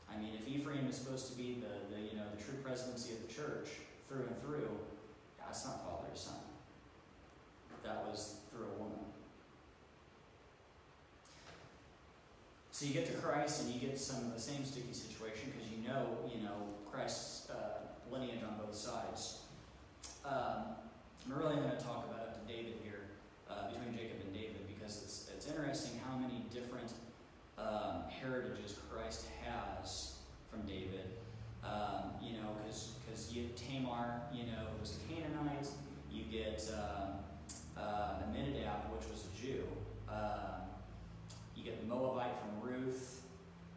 I mean, if Ephraim is supposed to be the true presidency of the church through and through, that's not father to son. That was through a woman. So you get to Christ and you get some of the same sticky situation because Christ's lineage on both sides. I'm really going to talk about up to David here, between Jacob and David, because it's interesting how many different heritages Christ has from David. Because you get Tamar, who was a Canaanite. You get Aminadab, which was a Jew. You get Moabite from Ruth.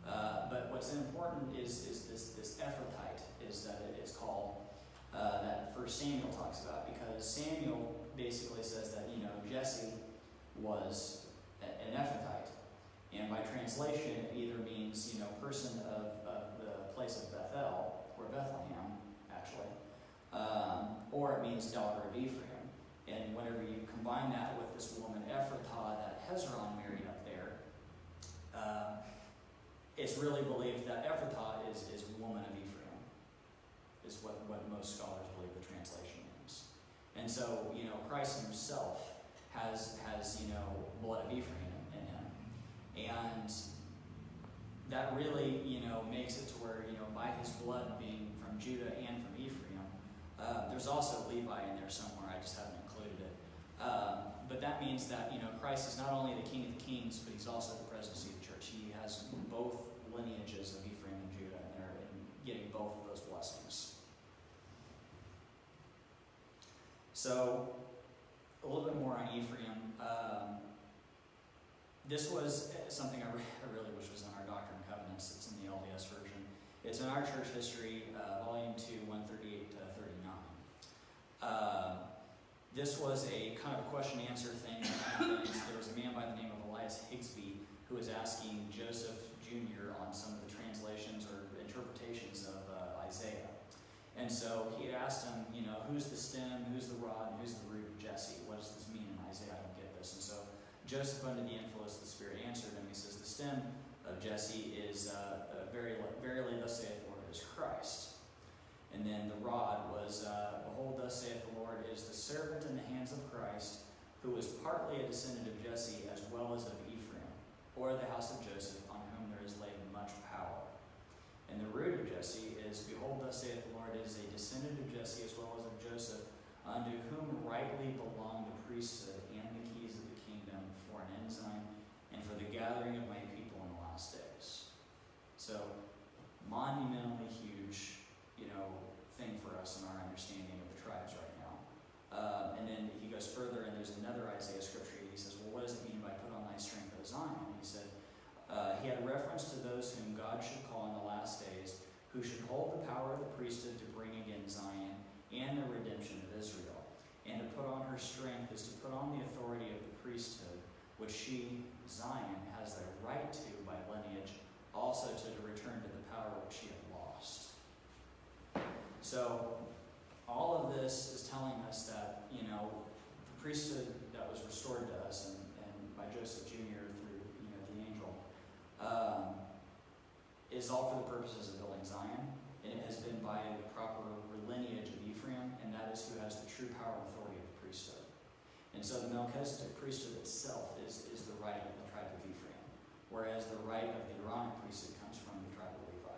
But what's important is this Ephrathite is that it is called, that First Samuel talks about, because Samuel basically says that Jesse was an Ephrathite, and by translation it either means person of the place of Bethel or Bethlehem actually, or it means daughter of Ephraim. And whenever you combine that with this woman Ephrathah that Hezron married up there, it's really believed that Ephrathah is woman of Ephraim, is what most scholars believe the translation means. And so, Christ himself has blood of Ephraim in him. And that really, makes it to where, by his blood being from Judah and from Ephraim, there's also Levi in there somewhere, I just haven't included it. But that means that, Christ is not only the King of the Kings, but he's also the presidency of the church. He has both lineages of Ephraim and Judah in there, and getting both of those blessings. So, a little bit more on Ephraim. This was something I really wish was in our Doctrine and Covenants. It's in the LDS version. It's in our church history, volume 2, 138 to 39. This was a kind of a question-answer thing that happened. There was a man by the name of Elias Higsby who was asking Joseph Jr. on some of the translations or interpretations of Isaiah. And so he asked him, who's the stem, who's the rod, and who's the root of Jesse? What does this mean in Isaiah? I don't get this. And so Joseph, under the influence of the Spirit, answered him. He says, the stem of Jesse is, verily thus saith the Lord, is Christ. And then the rod was, behold, thus saith the Lord, is the servant in the hands of Christ, who is partly a descendant of Jesse as well as of Ephraim. or the house of Joseph, on whom there is laid much power. And the root of Jesse is, behold, thus saith the Lord, it is a descendant of Jesse as well as of Joseph, unto whom rightly belong the priesthood and the keys of the kingdom for an ensign and for the gathering of my people in the last days. So, monumentally huge, thing for us in our understanding of the tribes right now. And then he goes further, and there's another Isaiah scripture. He says, well, what does it mean by put on thy strength, O Zion? He said, he had reference to those whom God should call in the last days, who should hold the power of the priesthood to bring again Zion and the redemption of Israel. And to put on her strength is to put on the authority of the priesthood, which she, Zion, has the right to by lineage, also to return to the power which she had lost. So, all of this is telling us that, the priesthood that was restored to us and by Joseph Jr. through, the angel, is all for the purposes of building Zion. And it has been by the proper lineage of Ephraim, and that is who has the true power and authority of the priesthood. And so the Melchizedek priesthood itself is the right of the tribe of Ephraim, whereas the right of the Aaronic priesthood comes from the tribe of Levi.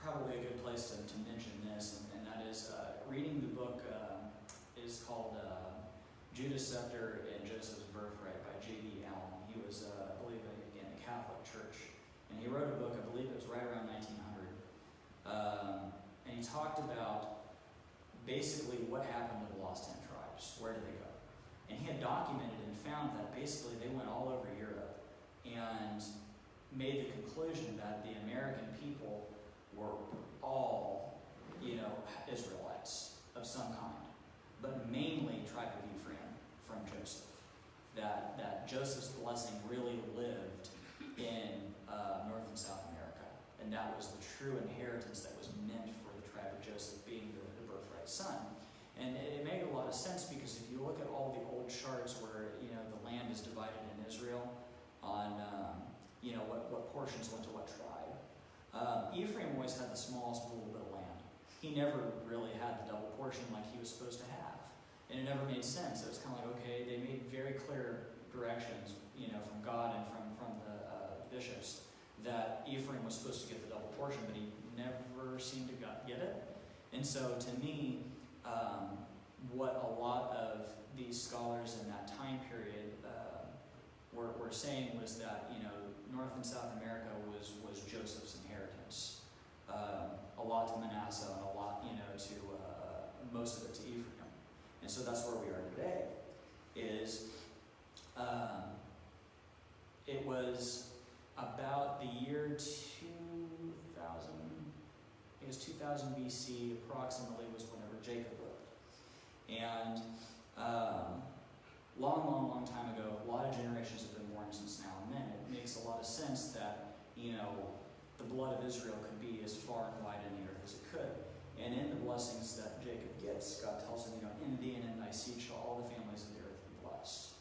Probably a good place to mention this, and that is reading the book is called Judah's Scepter and Joseph's Birthright by J.D. Allen. He was, I believe, in the Catholic Church, and he wrote a book, I believe it was right around 1900, and he talked about basically what happened to the lost 10 tribes. Where did they go? And he had documented and found that basically they went all over Europe and made the conclusion that the American people were all, Israelites of some kind, but mainly tribe of Ephraim from Joseph. That Joseph's blessing really lived in North and South America, and that was the true inheritance that was meant for the tribe of Joseph, being the birthright son. And it made a lot of sense, because if you look at all the old charts where the land is divided in Israel on what portions went to what tribe, Ephraim always had the smallest little bit of land. He never really had the double portion like he was supposed to have, and it never made sense. It was kind of like, okay, they made very clear directions, from God and from the bishops, that Ephraim was supposed to get the double portion, but he never seemed to get it. And so, to me, what a lot of these scholars in that time period were saying was that North and South America was Joseph's inheritance. A lot to Manasseh and a lot to most of it to Ephraim. And so that's where we are today. It was about the year 2000. It was 2000 BC approximately was whenever Jacob lived. And long time ago, a lot of generations have been born since now and then. It makes a lot of sense that, the blood of Israel could be as far and wide in the earth as it could. And in the blessings that Jacob gets, God tells him, in thee and in thy seed shall all the families of the earth be blessed.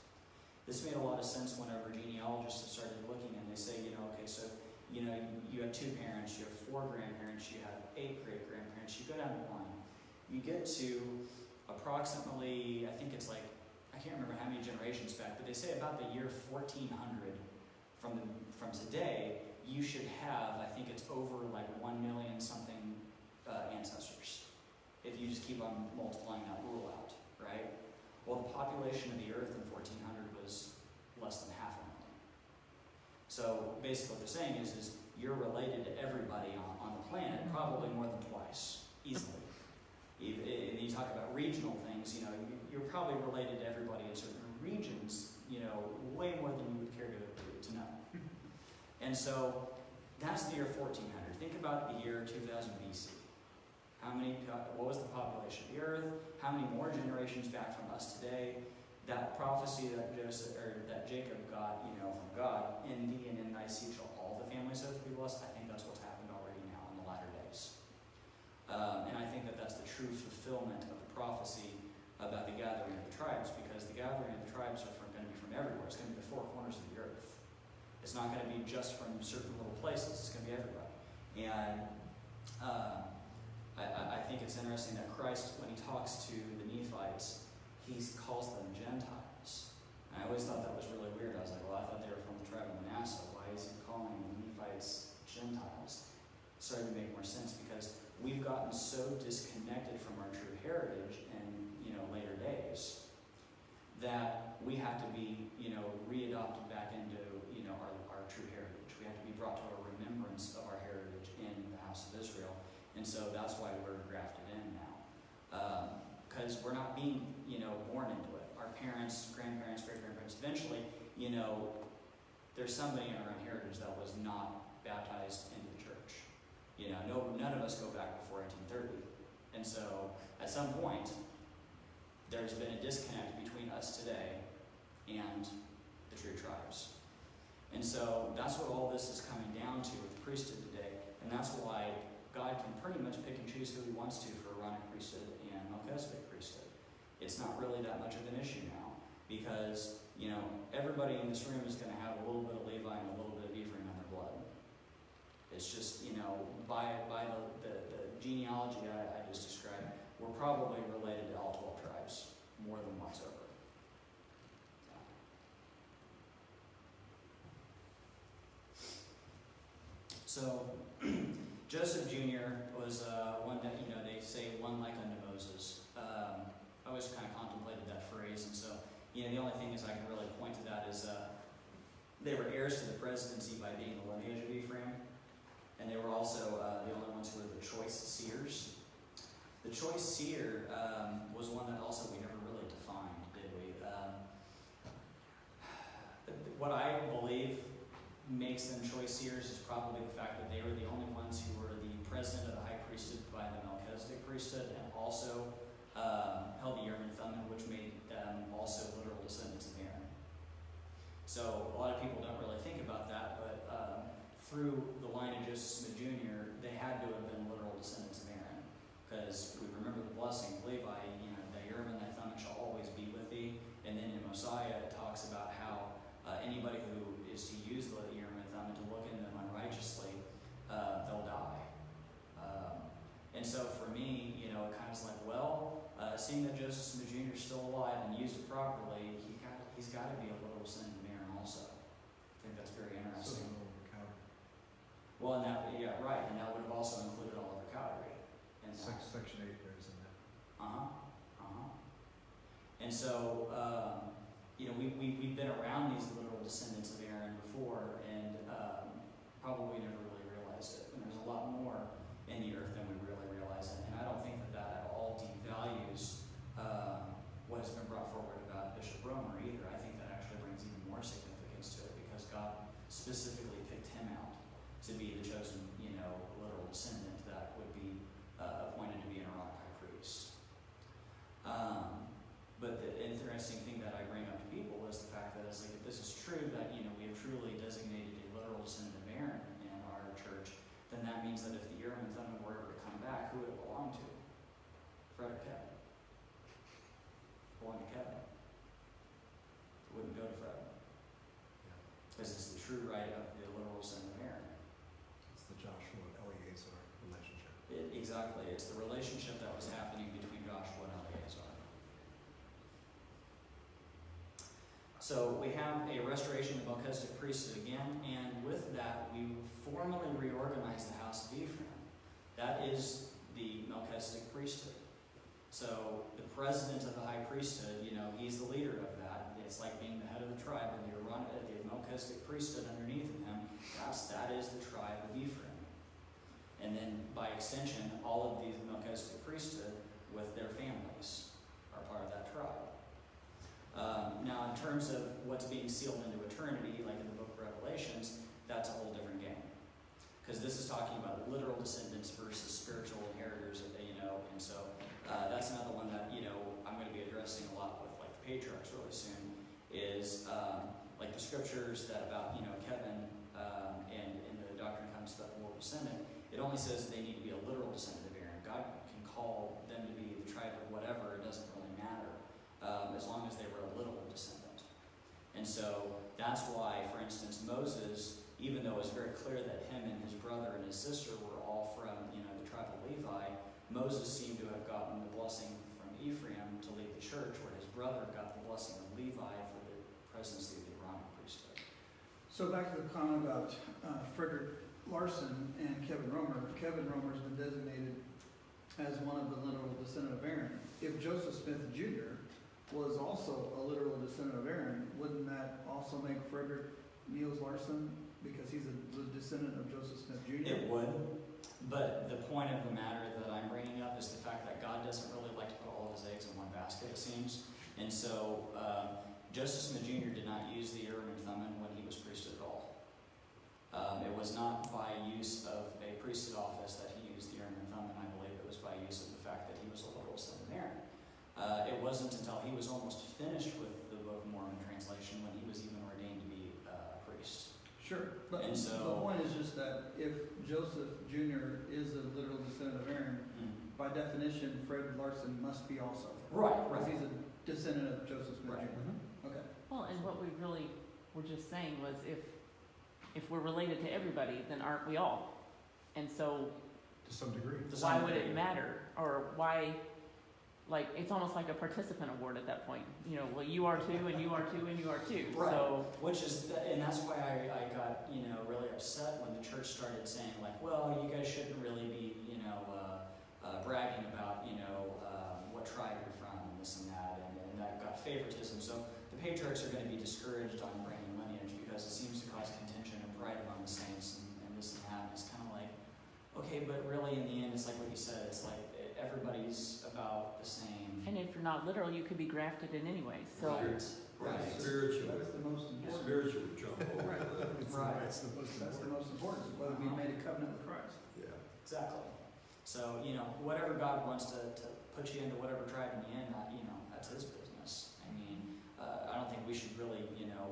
This made a lot of sense whenever genealogists have started looking, and they say, okay, so, you have 2 parents, you have 4 grandparents, you have 8 great-grandparents, you go down the line. You get to approximately, I think it's like, I can't remember how many generations back, but they say about the year 1400 from today, you should have, I think it's over like 1 million something ancestors, if you just keep on multiplying that rule out, right? Well, the population of the earth in 1400 was less than 500,000. So basically what they're saying is you're related to everybody on the planet, probably more than twice, easily. And you talk about regional things, you're probably related to everybody in certain regions, way more than you would care to know. And so that's the year 1400. Think about the year 2000 BC. What was the population of the earth? How many more generations back from us today? That prophecy that Jacob got, from God, in thee and in thy seed shall all the families of the people blessed. I think that's what's happened already now in the latter days. And I think that that's the true fulfillment of the prophecy about the gathering of the tribes, because the gathering of the tribes are going to be from everywhere. It's going to be the 4 corners of the earth. It's not going to be just from certain little places. It's going to be everybody. And I think it's interesting that Christ, when he talks to the Nephites, he calls them Gentiles. And I always thought that was really weird. I was like, well, I thought they were from the tribe of Manasseh. Why is he calling the Nephites Gentiles? It started to make more sense because we've gotten so disconnected from our true heritage in, later days that we have to be, readopted back into, our true heritage. We have to be brought to a remembrance of our heritage in the house of Israel. And so that's why we're grafted in now. Because we're not being, born into it. Our parents, grandparents, great-grandparents, eventually, there's somebody in our own heritage that was not baptized into the church. None of us go back before 1830. And so, at some point, there's been a disconnect between us today and the true tribes. And so, that's what all this is coming down to with the priesthood today. And that's why God can pretty much pick and choose who he wants to for Aaronic priesthood and Melchizedek priesthood. It's not really that much of an issue now because, everybody in this room is going to have a little bit of Levi and a little bit of Ephraim in their blood. It's just, by the genealogy I just described, we're probably related to all 12 tribes more than once over. So, Joseph Jr. was one that, they say one like unto Moses. I always kind of contemplated that phrase, and so, the only thing is I can really point to that is they were heirs to the presidency by being the lineage of Ephraim, and they were also the only ones who were the choice seers. The choice seer was one that also we never really defined, did we? What I believe makes them choice seers is probably the fact that they were the only ones who were the president of the high priesthood by the Melchizedek priesthood and also held the Urim and Thummim, which made them also literal descendants of Aaron. So a lot of people don't really think about that, but through the line of Joseph Smith Jr., they had to have been literal descendants of Aaron. Because we remember the blessing of Levi, the Urim and the Thummim shall always be with thee. And then in Mosiah, it talks about how anybody who is to use the Urim and Thummim to look in them unrighteously, they'll die. And so for me, it kind of is like, well, seeing that Joseph Smith Jr. is still alive and used it properly, he's got to be a literal descendant of Aaron also. I think that's very interesting. Well, and that, yeah, right, and that would have also included all of the Calvary. Section 8 there is in that. And so, we've been around these literal descendants of Aaron before, and probably never really realized it. And there's a lot more in the earth than we really realize it. And I don't think that at all devalues what has been brought forward about Bishop Romer either. I think that actually brings even more significance to it because God specifically picked him out to be the chosen, literal descendant that would be appointed to be an Aaronic high priest. But the interesting thing that I bring up to people is the fact that if this is true, that we have truly designated a literal descendant of Aaron in our church, then that means that if the Urim and Thummim were ever to come back, who would it belong to? Fred or Kevin? It belonged to Kevin. It wouldn't go to Fred. Because it's the true right of the literal descendant of Aaron. It's the Joshua and Eleazar relationship. Exactly. It's the relationship that was happening between Joshua and Eleazar. So we have a restoration of Melchizedek priesthood again, and with that we formally reorganize the house of Ephraim. That is the Melchizedek priesthood. So the president of the high priesthood, he's the leader of that. It's like being the head of the tribe, and the Melchizedek priesthood underneath of him. That is the tribe of Ephraim. And then by extension, all of these Melchizedek priesthood with their families are part of that tribe. Now, in terms of what's being sealed into eternity, like in the book of Revelations, that's a whole different game. Because this is talking about literal descendants versus spiritual inheritors, and so that's another one that, I'm going to be addressing a lot with, like, the patriarchs really soon, is, like the scriptures that about, Kevin, and in the doctrine comes about the literal descendant, it only says that they need to be a literal descendant of Aaron. God can call them to be the tribe of whatever, it doesn't really matter. As long as they were a literal descendant. And so that's why, for instance, Moses, even though it was very clear that him and his brother and his sister were all from, the tribe of Levi, Moses seemed to have gotten the blessing from Ephraim to lead the church, where his brother got the blessing of Levi presidency of the Aaronic priesthood. So back to the comment about Frederick Larson and Kevin Romer. Kevin Romer's been designated as one of the literal descendant of Aaron. If Joseph Smith Jr. was also a literal descendant of Aaron, wouldn't that also make Frederick Niels Larson, because he's a descendant of Joseph Smith Jr.? It would, but the point of the matter that I'm bringing up is the fact that God doesn't really like to put all of his eggs in one basket, it seems. And so Joseph Smith Jr. did not use the Urim and Thummim when he was priesthood at all. It was not by use of a priesthood office that he used the Urim and Thummim. I believe it was by use of the fact that he was a literal son of Aaron. It wasn't until he was almost finished with the Book of Mormon translation when he was even ordained to be a priest. Sure, but And so- the point is just that if Joseph Jr. is a literal descendant of Aaron, by definition, Fred Larson must be also. Right, Because right. he's a descendant of Joseph Smith Right. Jr. Okay. Well, and what we really were just saying was if we're related to everybody, then aren't we all? And so To some degree. To some why would degree. it matter? Or why, like, it's almost like a participant award at that point. You know, well, you are too, and you are too, and you are too. Right. So, Which is, and that's why I got, really upset when the church started saying, like, well, you guys shouldn't really be, bragging about, what tribe you're from and this and that, and that got favoritism. So the patriarchs are going to be discouraged on bringing lineage because it seems to cause contention and pride among the saints and this and that. And it's kind of like, okay, but really in the end, it's like what you said, it's like everybody's about the same. and if you're not literal, you could be grafted in anyway. So, Right. Spiritual. That's the most important. Spiritual jump over. Right. Right. That's the most That's the important. most important, is whether we made a covenant with Christ. Yeah. Exactly. So, whatever God wants to put you into whatever tribe in the end, that's his business. I mean, I don't think we should really,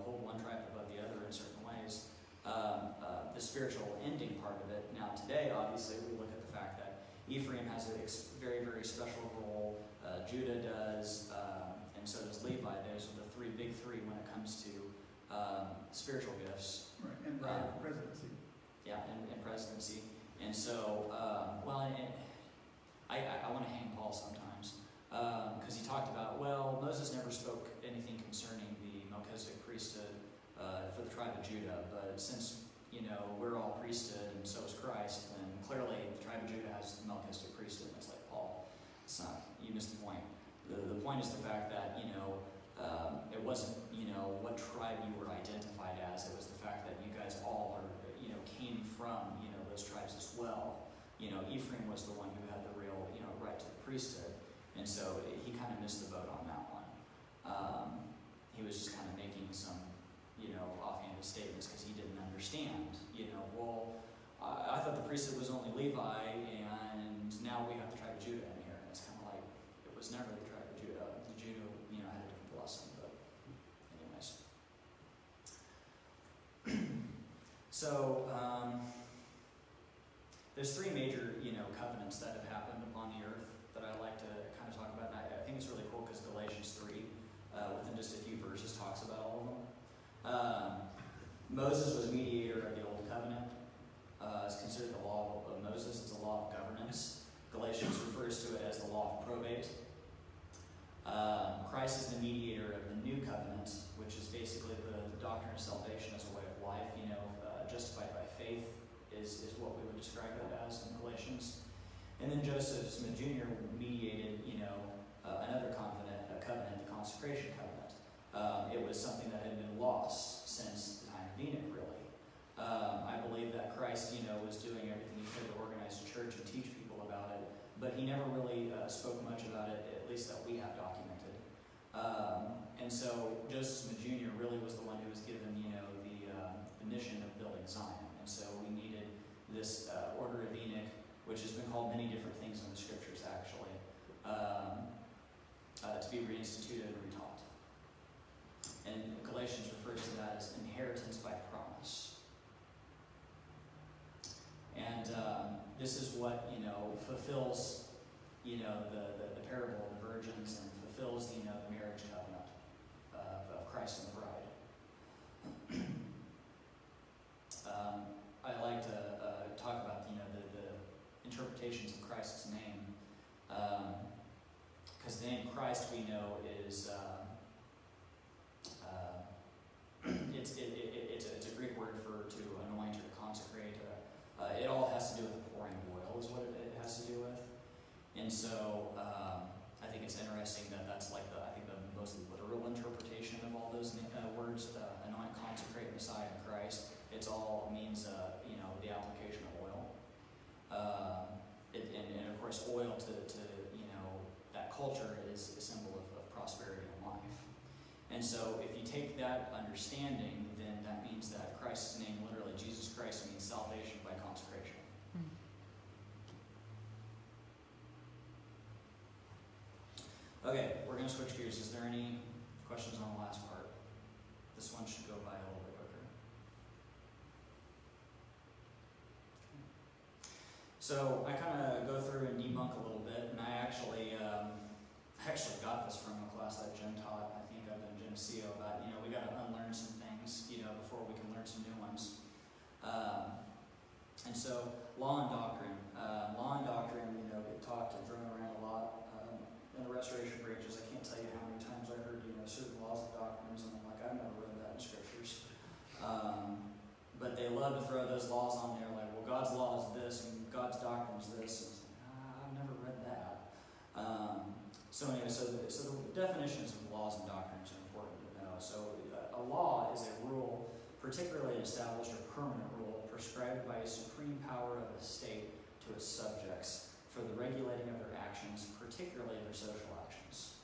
hold one tribe above the other in certain ways. The spiritual ending part of it. Now, today, obviously, we look at the fact that Ephraim has a very, very special role. Judah does, and so does Levi. Those are the big three when it comes to spiritual gifts. Right, and presidency. Yeah, and presidency. And so, I want to hang Paul sometimes because he talked about, Moses never spoke anything concerning the Melchizedek priesthood for the tribe of Judah, but since, we're all priesthood and so is Christ, then clearly the tribe of Judah has the Melchizedek priesthood. And it's like, Paul, it's not, you missed the point. The point is the fact that, it wasn't, what tribe you were identified as. It was the fact that you guys all are, came from, those tribes as well. Ephraim was the one who had the real, right to the priesthood. And so he kind of missed the boat on that one. He was just kind of making some, offhanded statements because he didn't understand, I thought the priesthood was only Levi, and now we have the tribe of Judah in here. And it's kind of like, it was never the tribe of Judah. The Judah, had a different blessing, but anyways. So, there's three major, covenants that have happened upon the earth that I like to kind of talk about. And I think it's really cool because Galatians 3, within just a few verses, talks about all of them. Moses was mediator of the Old Covenant. It's considered the law of Moses. It's a law of governance. Galatians refers to it as the law of probate. Christ is the mediator of the New Covenant, which is basically the doctrine of salvation as a way of life. Justified by faith is what we would describe it as in Galatians. And then Joseph Smith Jr. mediated, another covenant, the consecration covenant. It was something that had been lost since the time of Enoch, really. I believe that Christ, was doing everything he could to organize a church and teach people about it, but he never really spoke much about it, at least that we have documented. And so Joseph Smith Jr. really was the one who was given, the mission of building Zion. And so we needed this order of Enoch, which has been called many different things in the scriptures, actually, to be reinstituted and retaught. And Galatians refers to that as inheritance by promise. And this is what, fulfills, the parable of the virgins and fulfills, the marriage covenant of Christ and the bride. I like to talk about, the interpretations of Christ's name. Because the name Christ, we know, is it's a Greek word for to anoint or consecrate. It all has to do with pouring oil is what it has to do with. And so I think it's interesting that that's like the most literal interpretation of all those words: anoint, consecrate, Messiah, and Christ. It's all means the application of oil. And of course, oil to that culture is a symbol of prosperity and life. And so if you take that understanding, then that means that Christ's name, literally Jesus Christ, means salvation by consecration. Okay, we're going to switch gears. Is there any questions on the last part? This one should go by a little bit quicker. So I kind of go through and debunk a little bit, and I actually got this from a class that Jim taught. I think up in Geneseo about we got to unlearn some things before we can learn some new ones. And so law and doctrine, get talked and thrown around a lot in the restoration branches. I can't tell you how many times I heard certain laws and doctrines, and I'm like, I've never read that in scriptures. But they love to throw those laws on there, like, well, God's law is this and God's doctrine is this. And it's like, I've never read that. So the definitions of laws and doctrines are important to know. So a law is a rule, particularly an established or permanent rule, prescribed by a supreme power of a state to its subjects for the regulating of their actions, particularly their social actions.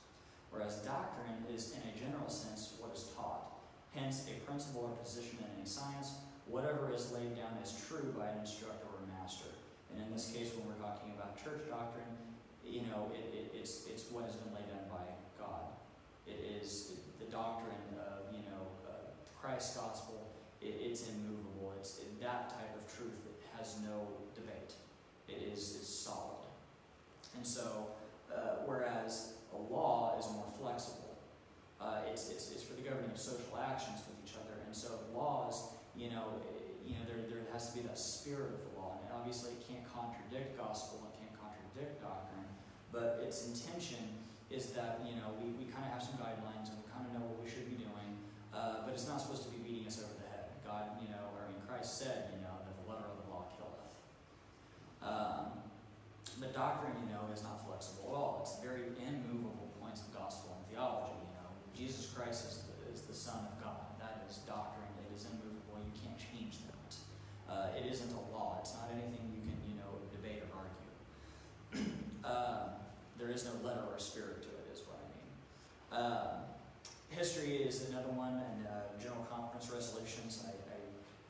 Whereas doctrine is, in a general sense, what is taught. Hence, a principle or position in any science, whatever is laid down as true by an instructor or master. And in this case, when we're talking about church doctrine, it's what has been laid down by God. It is the doctrine of Christ's gospel. It's immovable. It's that type of truth that has no debate. It's solid. And so, whereas a law is more flexible, it's for the governing of social actions with each other. And so laws, there has to be that spirit of the law, and obviously it can't contradict gospel, it can't contradict doctrine, but its intention is that we kind of have some guidelines and we kind of know what we should be doing, but it's not supposed to be beating us over the head. God, Christ said, that the letter of the law killeth. But doctrine, is not flexible at all. It's very immovable points of gospel and theology. Jesus Christ is the Son of God. That is doctrine. It is immovable. You can't change that. It isn't a law. It's not anything you can, debate or argue. There is no letter or spirit to it, is what I mean. History is another one, and General Conference resolutions. I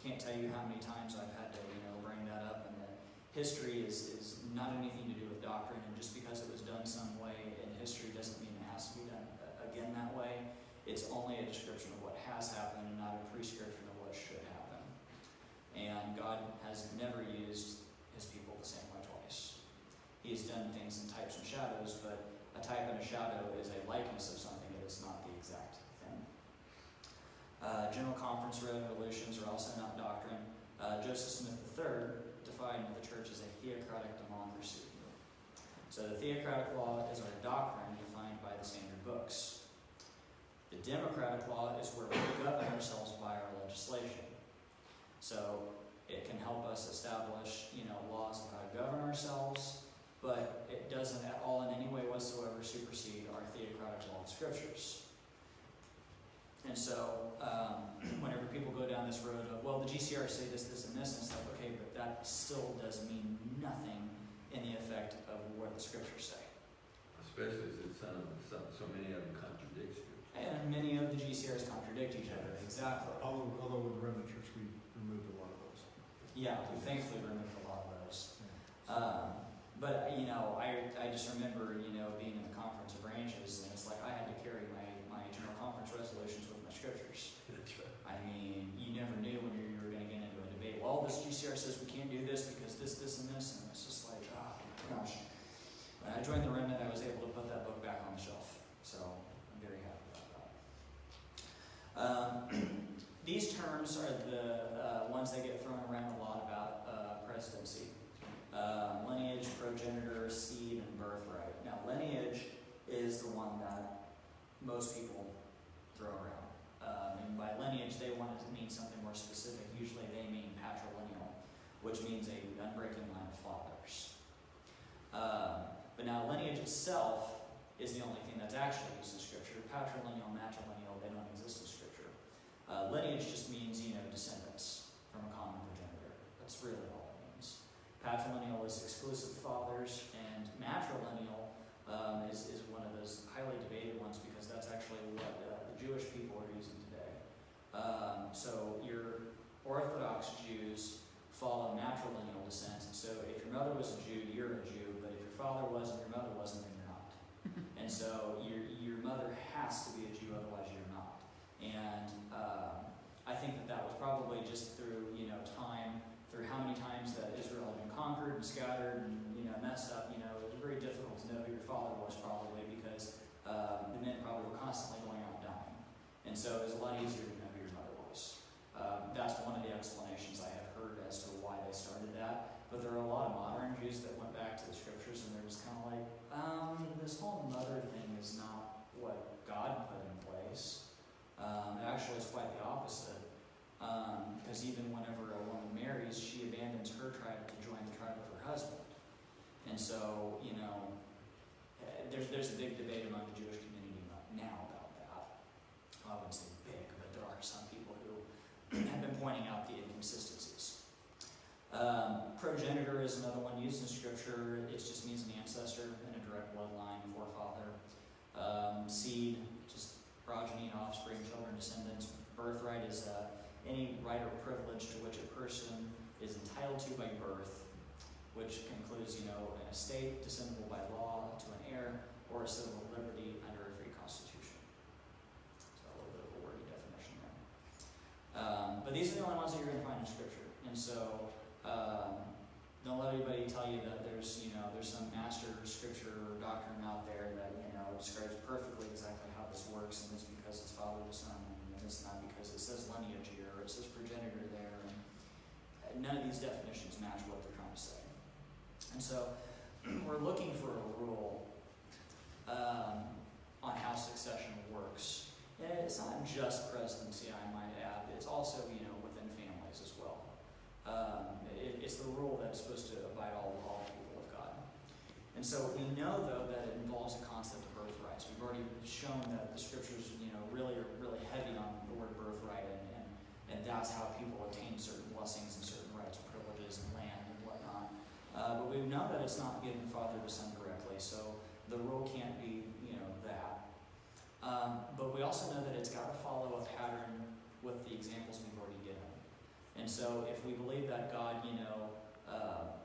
can't tell you how many times I've had to, bring that up, and that history is not anything to do with doctrine, and just because it was done some way in history doesn't mean it has to be done again that way. It's only a description of what has happened, and not a prescription of what should happen. And God has never used his people the same way twice. He has done things in types and shadows, but a type and a shadow is a likeness of something. It is not the exact thing. General Conference resolutions are also not doctrine. Joseph Smith III defined the church as a theocratic democracy. So the theocratic law is our doctrine defined by the standard books. The democratic law is where we govern ourselves by our legislation. So it can help us establish, laws of how to govern ourselves, but it doesn't at all in any way whatsoever supersede our theocratic law of scriptures. And so whenever people go down this road of, well, the GCR say this, this, and this, and it's like, okay, but that still does mean nothing in the effect of what the scriptures say. Especially since so many of them contradict scripture. And many of the GCRs contradict each other, exactly. Although with the Remnant Church, we removed a lot of those. Yeah, we thankfully removed a lot of those. But I just remember, being in the conference of branches, and it's like I had to carry my general conference resolutions with my scriptures. That's right. I mean, you never knew when you were going to get into a debate. Well, this GCR says we can't do this because this, and this, and it's just like, oh my gosh. When I joined the Remnant, I was able to put that book back on the shelf, so I'm very happy about that. These terms are the ones that get thrown around a lot about presidency. Lineage, progenitor, seed, and birthright. Now, lineage is the one that most people throw around. And by lineage, they want to mean something more specific, usually they mean patrilineal, which means a unbreaking line of fathers. But now lineage itself is the only thing that's actually used in Scripture. Patrilineal, matrilineal, they don't exist in Scripture. Lineage just means, descendants from a common progenitor. That's really all it means. Patrilineal is exclusive fathers, and matrilineal is one of those highly debated ones because that's actually what the Jewish people are using today. So your Orthodox Jews follow matrilineal descent. So if your mother was a Jew, you're a Jew, but if your father wasn't, your mother wasn't, then you're not. And so your mother has to be a Jew, otherwise you're not. And I think that was probably just through time, through how many times that Israel had been conquered and scattered and messed up. It was very difficult to know who your father was probably because the men probably were constantly going out and dying. And so it was a lot easier to know who your mother was. That's one of the explanations I have heard as to why they started that. But there are a lot of modern Jews that went back to the Scriptures and they're just kind of like, this whole mother thing is not what God put in place. Actually, it's quite the opposite. Because even whenever a woman marries, she abandons her tribe to join the tribe of her husband. And so, there's a big debate among the Jewish community now about that. I wouldn't say big, but there are some people who have been pointing out the inconsistencies. Progenitor is another one used in Scripture. It just means an ancestor in a direct bloodline, forefather. Seed, just progeny, offspring, children, descendants. Birthright is any right or privilege to which a person is entitled to by birth, which concludes, an estate descendable by law to an heir, or a civil liberty under a free constitution. So a little bit of a wordy definition there. But these are the only ones that you're going to find in Scripture. And so don't let anybody tell you that there's some master Scripture or doctrine out there that, describes perfectly exactly how this works, and it's because it's father to son, and it's not because it says lineage here, or it says progenitor there, and none of these definitions match what they're trying to say. And so we're looking for a rule on how succession works. And it's not just presidency, I might add. It's also, within families as well. It's the rule that's supposed to abide all people of God. And so we know, though, that it involves a concept of birthrights. We've already shown that the Scriptures, really are really heavy on the word birthright, and that's how people obtain certain blessings and certain rights and privileges and land and whatnot. But we know that it's not given father to son directly, so the rule can't be, that. But we also know that it's got to follow a pattern with the examples we've already given. And so if we believe that God,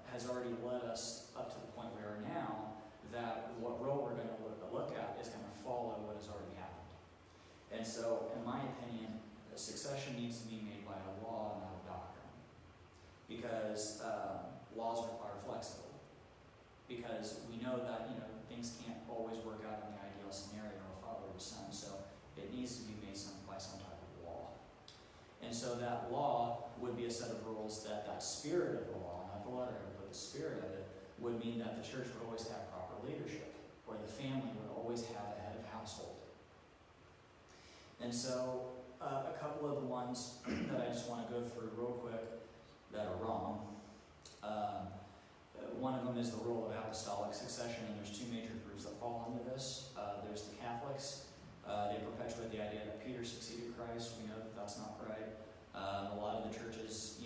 has already led us up to the point we are now, that what role we're going to look at is going to follow what has already happened. And so, in my opinion, succession needs to be made by a law, not a doctrine. Because laws are flexible. Because we know that, things can't always work out in the ideal scenario of father to son, so it needs to be made by some type of law. And so that law would be a set of rules that spirit of the law, not the letter of it, but the spirit of it, would mean that the church would always have proper leadership, or the family would always have a head of household. And so a couple of the ones that I just want to go through real quick that are wrong. One of them is the rule of apostolic succession, and there's two major groups that fall into this. There's the Catholics. They perpetuate the idea that Peter succeeded Christ. We know that that's not right. A lot of the churches,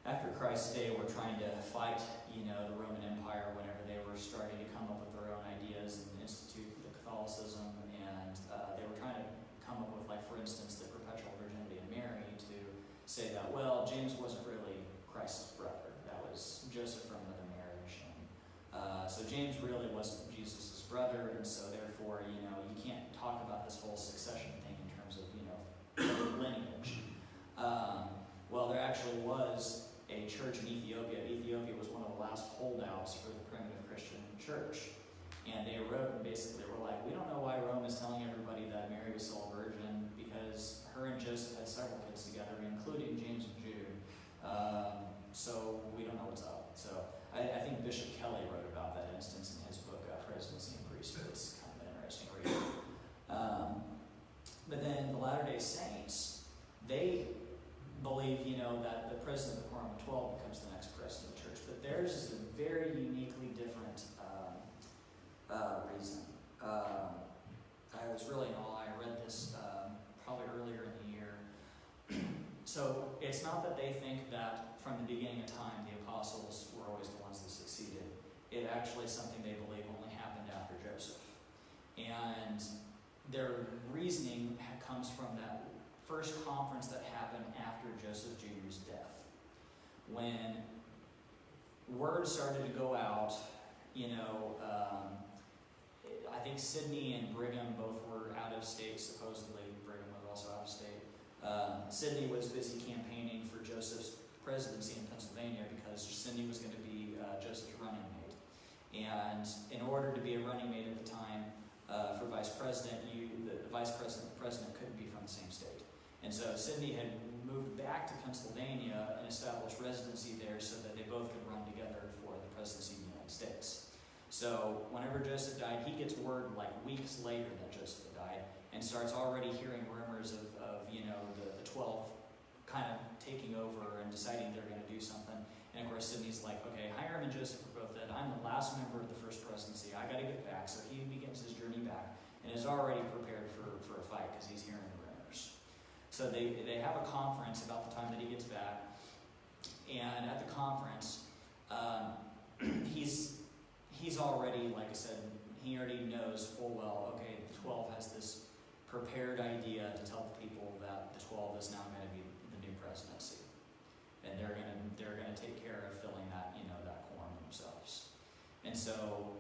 after Christ's day, were trying to fight, the Roman Empire whenever they were starting to come up with their own ideas and institute the Catholicism, and they were trying to come up with, like, for instance, the perpetual virginity of Mary, to say that, well, James wasn't really Christ's brother. That was Joseph from another marriage. And so James really wasn't Jesus' brother, and so therefore, you can't talk about this whole succession thing in terms of, lineage. Well, there actually was a church in Ethiopia. Ethiopia was one of the last holdouts for the primitive Christian church. And they wrote and basically were like, we don't know why Rome is telling everybody that Mary was still a virgin, because her and Joseph had several kids together, including James and Jude. So we don't know what's up. So I think Bishop Kelly wrote about that instance in his book, Presidency and Priesthood. It's kind of an interesting read. But then the Latter-day Saint it's not that they think that from the beginning of time the apostles were always the ones that succeeded. It actually is something they believe only happened after Joseph. And their reasoning comes from that first conference that happened after Joseph Jr.'s death. When word started to go out, I think Sidney and Brigham both were out of state, supposedly. Brigham was also out of state. Sidney was busy campaigning for Joseph's presidency in Pennsylvania because Sidney was going to be Joseph's running mate. And in order to be a running mate at the time for vice president, the vice president and the president couldn't be from the same state. And so Sidney had moved back to Pennsylvania and established residency there so that they both could run together for the presidency of the United States. So whenever Joseph died, he gets word like weeks later that Joseph had died and starts already hearing rumors of the 12 kind of taking over and deciding they're going to do something. And of course Sidney's like, okay, Hiram and Joseph are both dead. I'm the last member of the first presidency. I got to get back. So he begins his journey back and is already prepared for a fight because he's hearing the rumors. So they have a conference about the time that he gets back. And at the conference, he's already, like I said, he already knows full well, okay, the 12 has this prepared idea to tell the people that the 12 is now going to be the new presidency. And they're going to take care of filling that, that quorum themselves. And so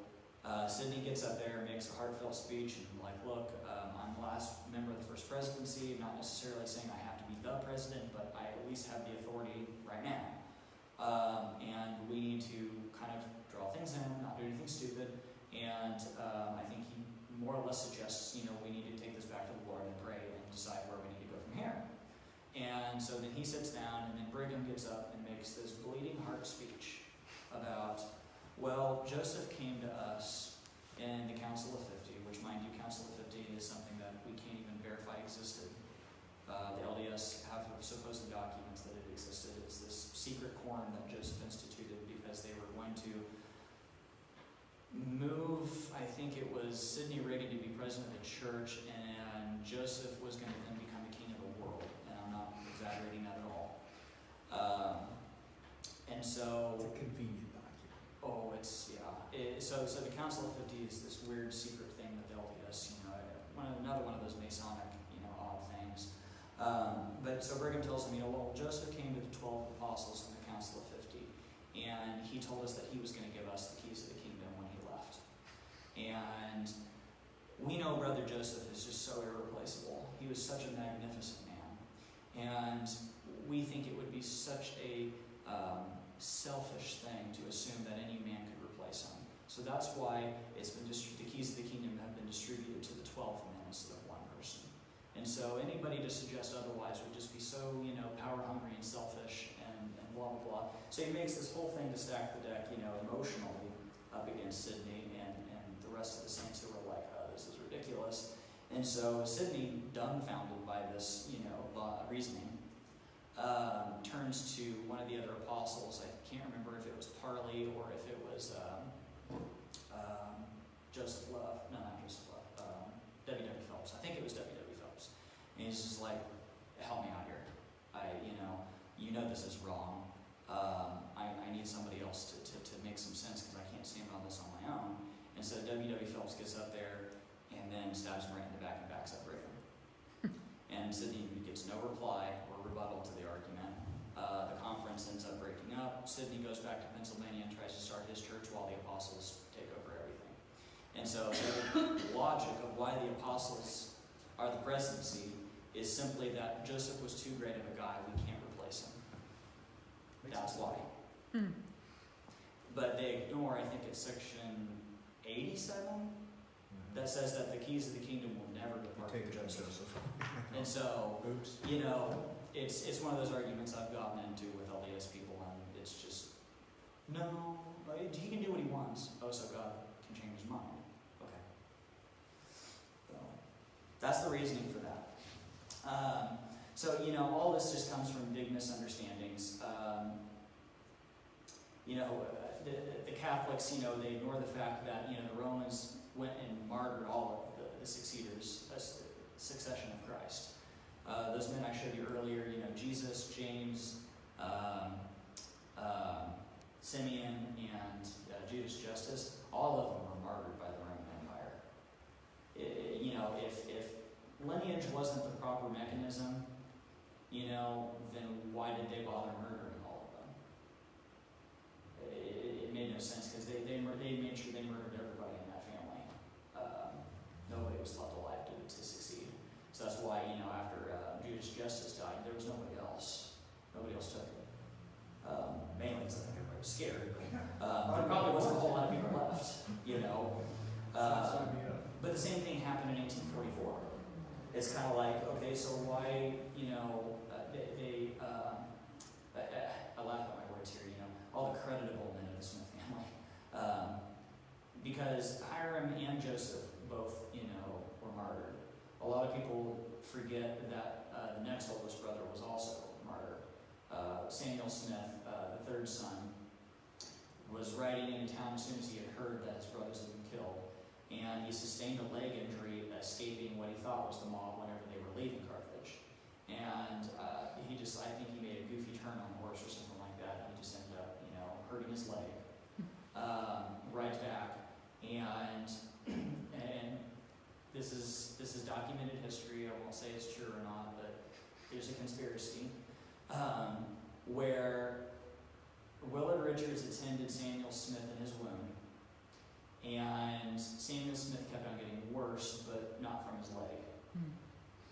Sidney gets up there and makes a heartfelt speech and like, look, I'm the last member of the first presidency, not necessarily saying I have to be the president, but I at least have the authority right now. And we need to kind of draw things in, not do anything stupid. And I think he more or less suggests, we need to take this back to the Lord and pray and decide where we need to go from here. And so then he sits down, and then Brigham gets up and makes this bleeding heart speech about, well, Joseph came to us in the Council of 50, which, mind you, Council of 50 is something that we can't even verify existed. The LDS have supposed documents that it existed. It's this secret quorum that Joseph instituted because they were going to move, I think it was Sidney Reagan to be president of the church, and Joseph was going to then become the king of the world. And I'm not exaggerating that at all. And so... It's a convenient document. Oh, it's, yeah. So the Council of 50 is this weird secret thing that the LDS, another one of those Masonic, odd things. But so Brigham tells him, well, Joseph came to the 12 apostles in the Council of 50, and he told us that he was going to give us the keys of the kingdom when he left. And we know Brother Joseph is just so irreplaceable. He was such a magnificent man. And we think it would be such a selfish thing to assume that any man could replace him. So that's why it's been the keys of the kingdom have been distributed to the 12 men instead of one person. And so anybody to suggest otherwise would just be so, power hungry and selfish and blah, blah, blah. So he makes this whole thing to stack the deck, emotionally up against Sidney and the rest of the saints who were like, oh, this is ridiculous. And so Sidney, dumbfounded by this, reasoning, turns to one of the other apostles. I can't remember if it was Parley or if it was Joseph Love. No, not Joseph Love. W.W. Phelps. I think it was W.W. Phelps. And he's just like, help me out here. This is wrong. I need somebody else to make some sense because I can't stand on this on my own. And so W.W. Phelps gets up there and then stabs him right in the back and backs up Brigham. And Sidney gets no reply or rebuttal to the argument. The conference ends up breaking up. Sidney goes back to Pennsylvania and tries to start his church while the apostles take over everything. And so the logic of why the apostles are the presidency is simply that Joseph was too great of a guy, we can't replace him. That's why. But they ignore, I think it's section 87, that says that the keys of the kingdom will never depart from Joseph. And so, Oops. it's one of those arguments I've gotten into with LDS people, and it's just, no, he can do what he wants. Oh, so God can change his mind. Okay. So, that's the reasoning for that. All this just comes from big misunderstandings. The Catholics, they ignore the fact that, the Romans went and martyred all of the successors, succession of Christ. Those men I showed you earlier, Jesus, James, Simeon, and Judas Justus, all of them were martyred by the Roman Empire. If lineage wasn't the proper mechanism, then why did they bother murdering all of them? It made no sense, because they made sure they murdered everybody in that family. Nobody was left alive to succeed. So that's why, after Judas Justus died, there was nobody else. Nobody else took it. Mainly because I think everybody was scared. There probably wasn't a whole lot of people left, But the same thing happened in 1844. It's kind of like, okay, so why, I laugh at my words here, all the creditable men of the Smith family. Because Hiram and Joseph both, were martyred. A lot of people forget that the next oldest brother was also martyred. Samuel Smith, the third son, was riding into town as soon as he had heard that his brothers had been killed, and he sustained a leg injury escaping what he thought was the mob whenever they were leaving Carthage. And I think he made a goofy turn on the horse or something like that, and he just ended up, hurting his leg. Rides back, and this is documented history. I won't say it's true or not, but there's a conspiracy where Willard Richards attended Samuel Smith in his wound, and Samuel Smith kept on getting worse, but not from his leg.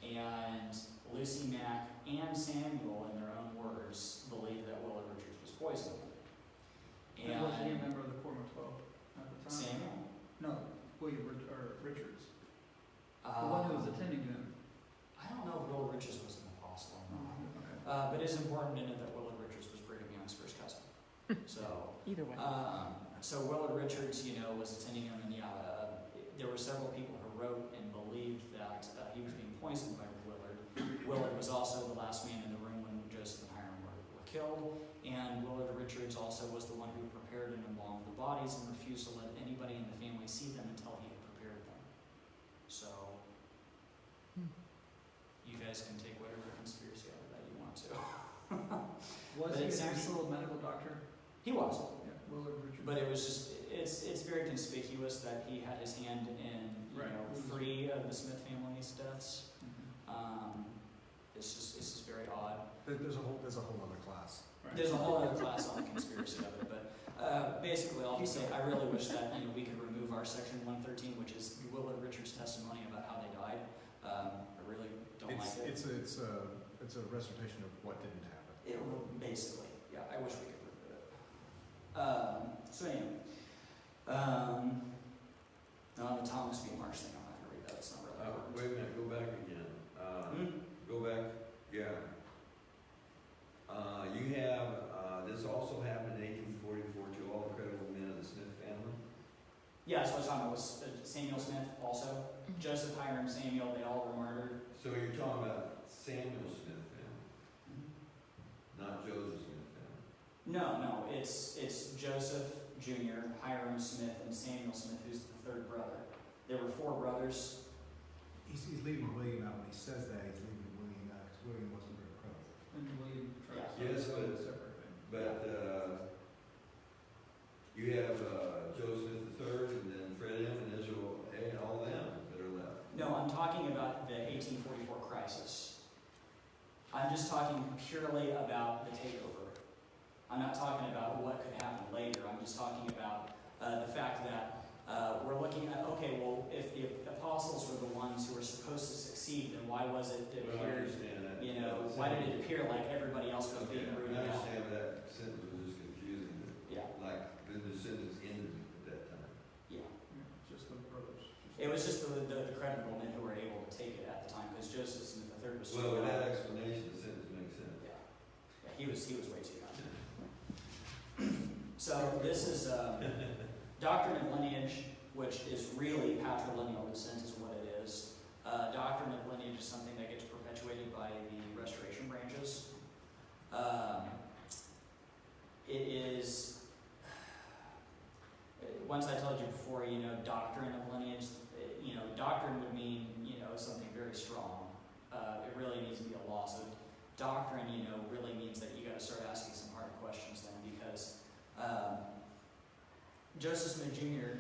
And Lucy Mack and Samuel, in their own words, believed that Willard Richards was poisoned. And was he a member of the Quorum of 12 at the time? Samuel? No, Richards. The one who was attending to him. I don't know if Willard Richards was an apostle or not. Okay. But it's important to know that Willard Richards was Brigham Young's first cousin. So Either way. So Willard Richards, was attending him, and there were several people who wrote and believed that he was being poisoned by Willard. Willard was also the last man in the room when Joseph and Hiram were killed, and Willard Richards also was the one who prepared and embalmed the bodies and refused to let anybody in the family see them until he had prepared them. So, you guys can take whatever conspiracy out of that you want to. Was But he it's an actual medical doctor? He was. Yeah, Willard Richards. But it was just, it's very conspicuous that he had his hand in, Right. 3 of the Smith family's deaths. It's just very odd. There's a whole other class. Right. There's a whole other class on the conspiracy of it, but basically I'll just say, I really wish that, we could remove our section 113, which is Willard Richards' testimony about how they died. I really don't like it. It's a recitation of what didn't happen. Basically, yeah, I wish we could remove it. So anyway, no, the Thomas B. Marsh thing, I'm not going to read that, it's not really important. Wait a minute, go back again. Go back, yeah. You have, this also happened in 1844 to all the credible men of the Smith family? Yeah, that's what I was talking about, was Samuel Smith also. Joseph, Hiram, Samuel, they all were martyred. So you're talking about Samuel Smith family, not Joseph Smith family? No, it's Joseph Jr., Hiram Smith, and Samuel Smith, who's the third brother. There were 4 brothers. He's leaving William out. When he says that, he's leaving William out because William wasn't very proud. And William Trice. Yeah. Yes, So but- it's a separate thing. But you have Joseph III, and then Fred M. and Israel A. and all them that are left. No, I'm talking about the 1844 crisis. I'm just talking purely about the takeover. I'm not talking about what could happen later. I'm just talking about the fact that we're looking at, okay, well, if the apostles were the ones who were supposed to succeed, then why was it that Well, I appeared, understand that. why did it appear like everybody else was Okay, being I rooted out? understand that sentence was just confusing. Yeah, Like, the sentence ended at that time. yeah. Yeah, just the brothers. It was just the credible men who were able to take it at the time, because Joseph Smith III was Well, with young. that explanation, the sentence makes sense. Yeah, he was way too young. So this is doctrine of lineage, which is really patrilineal descent, is what it is. Doctrine of lineage is something that gets perpetuated by the Restoration branches. It is, once I told you before, doctrine of lineage, doctrine would mean, something very strong. it really needs to be a law. So doctrine, really means that you got to start asking some hard questions then, because Joseph Smith Jr.,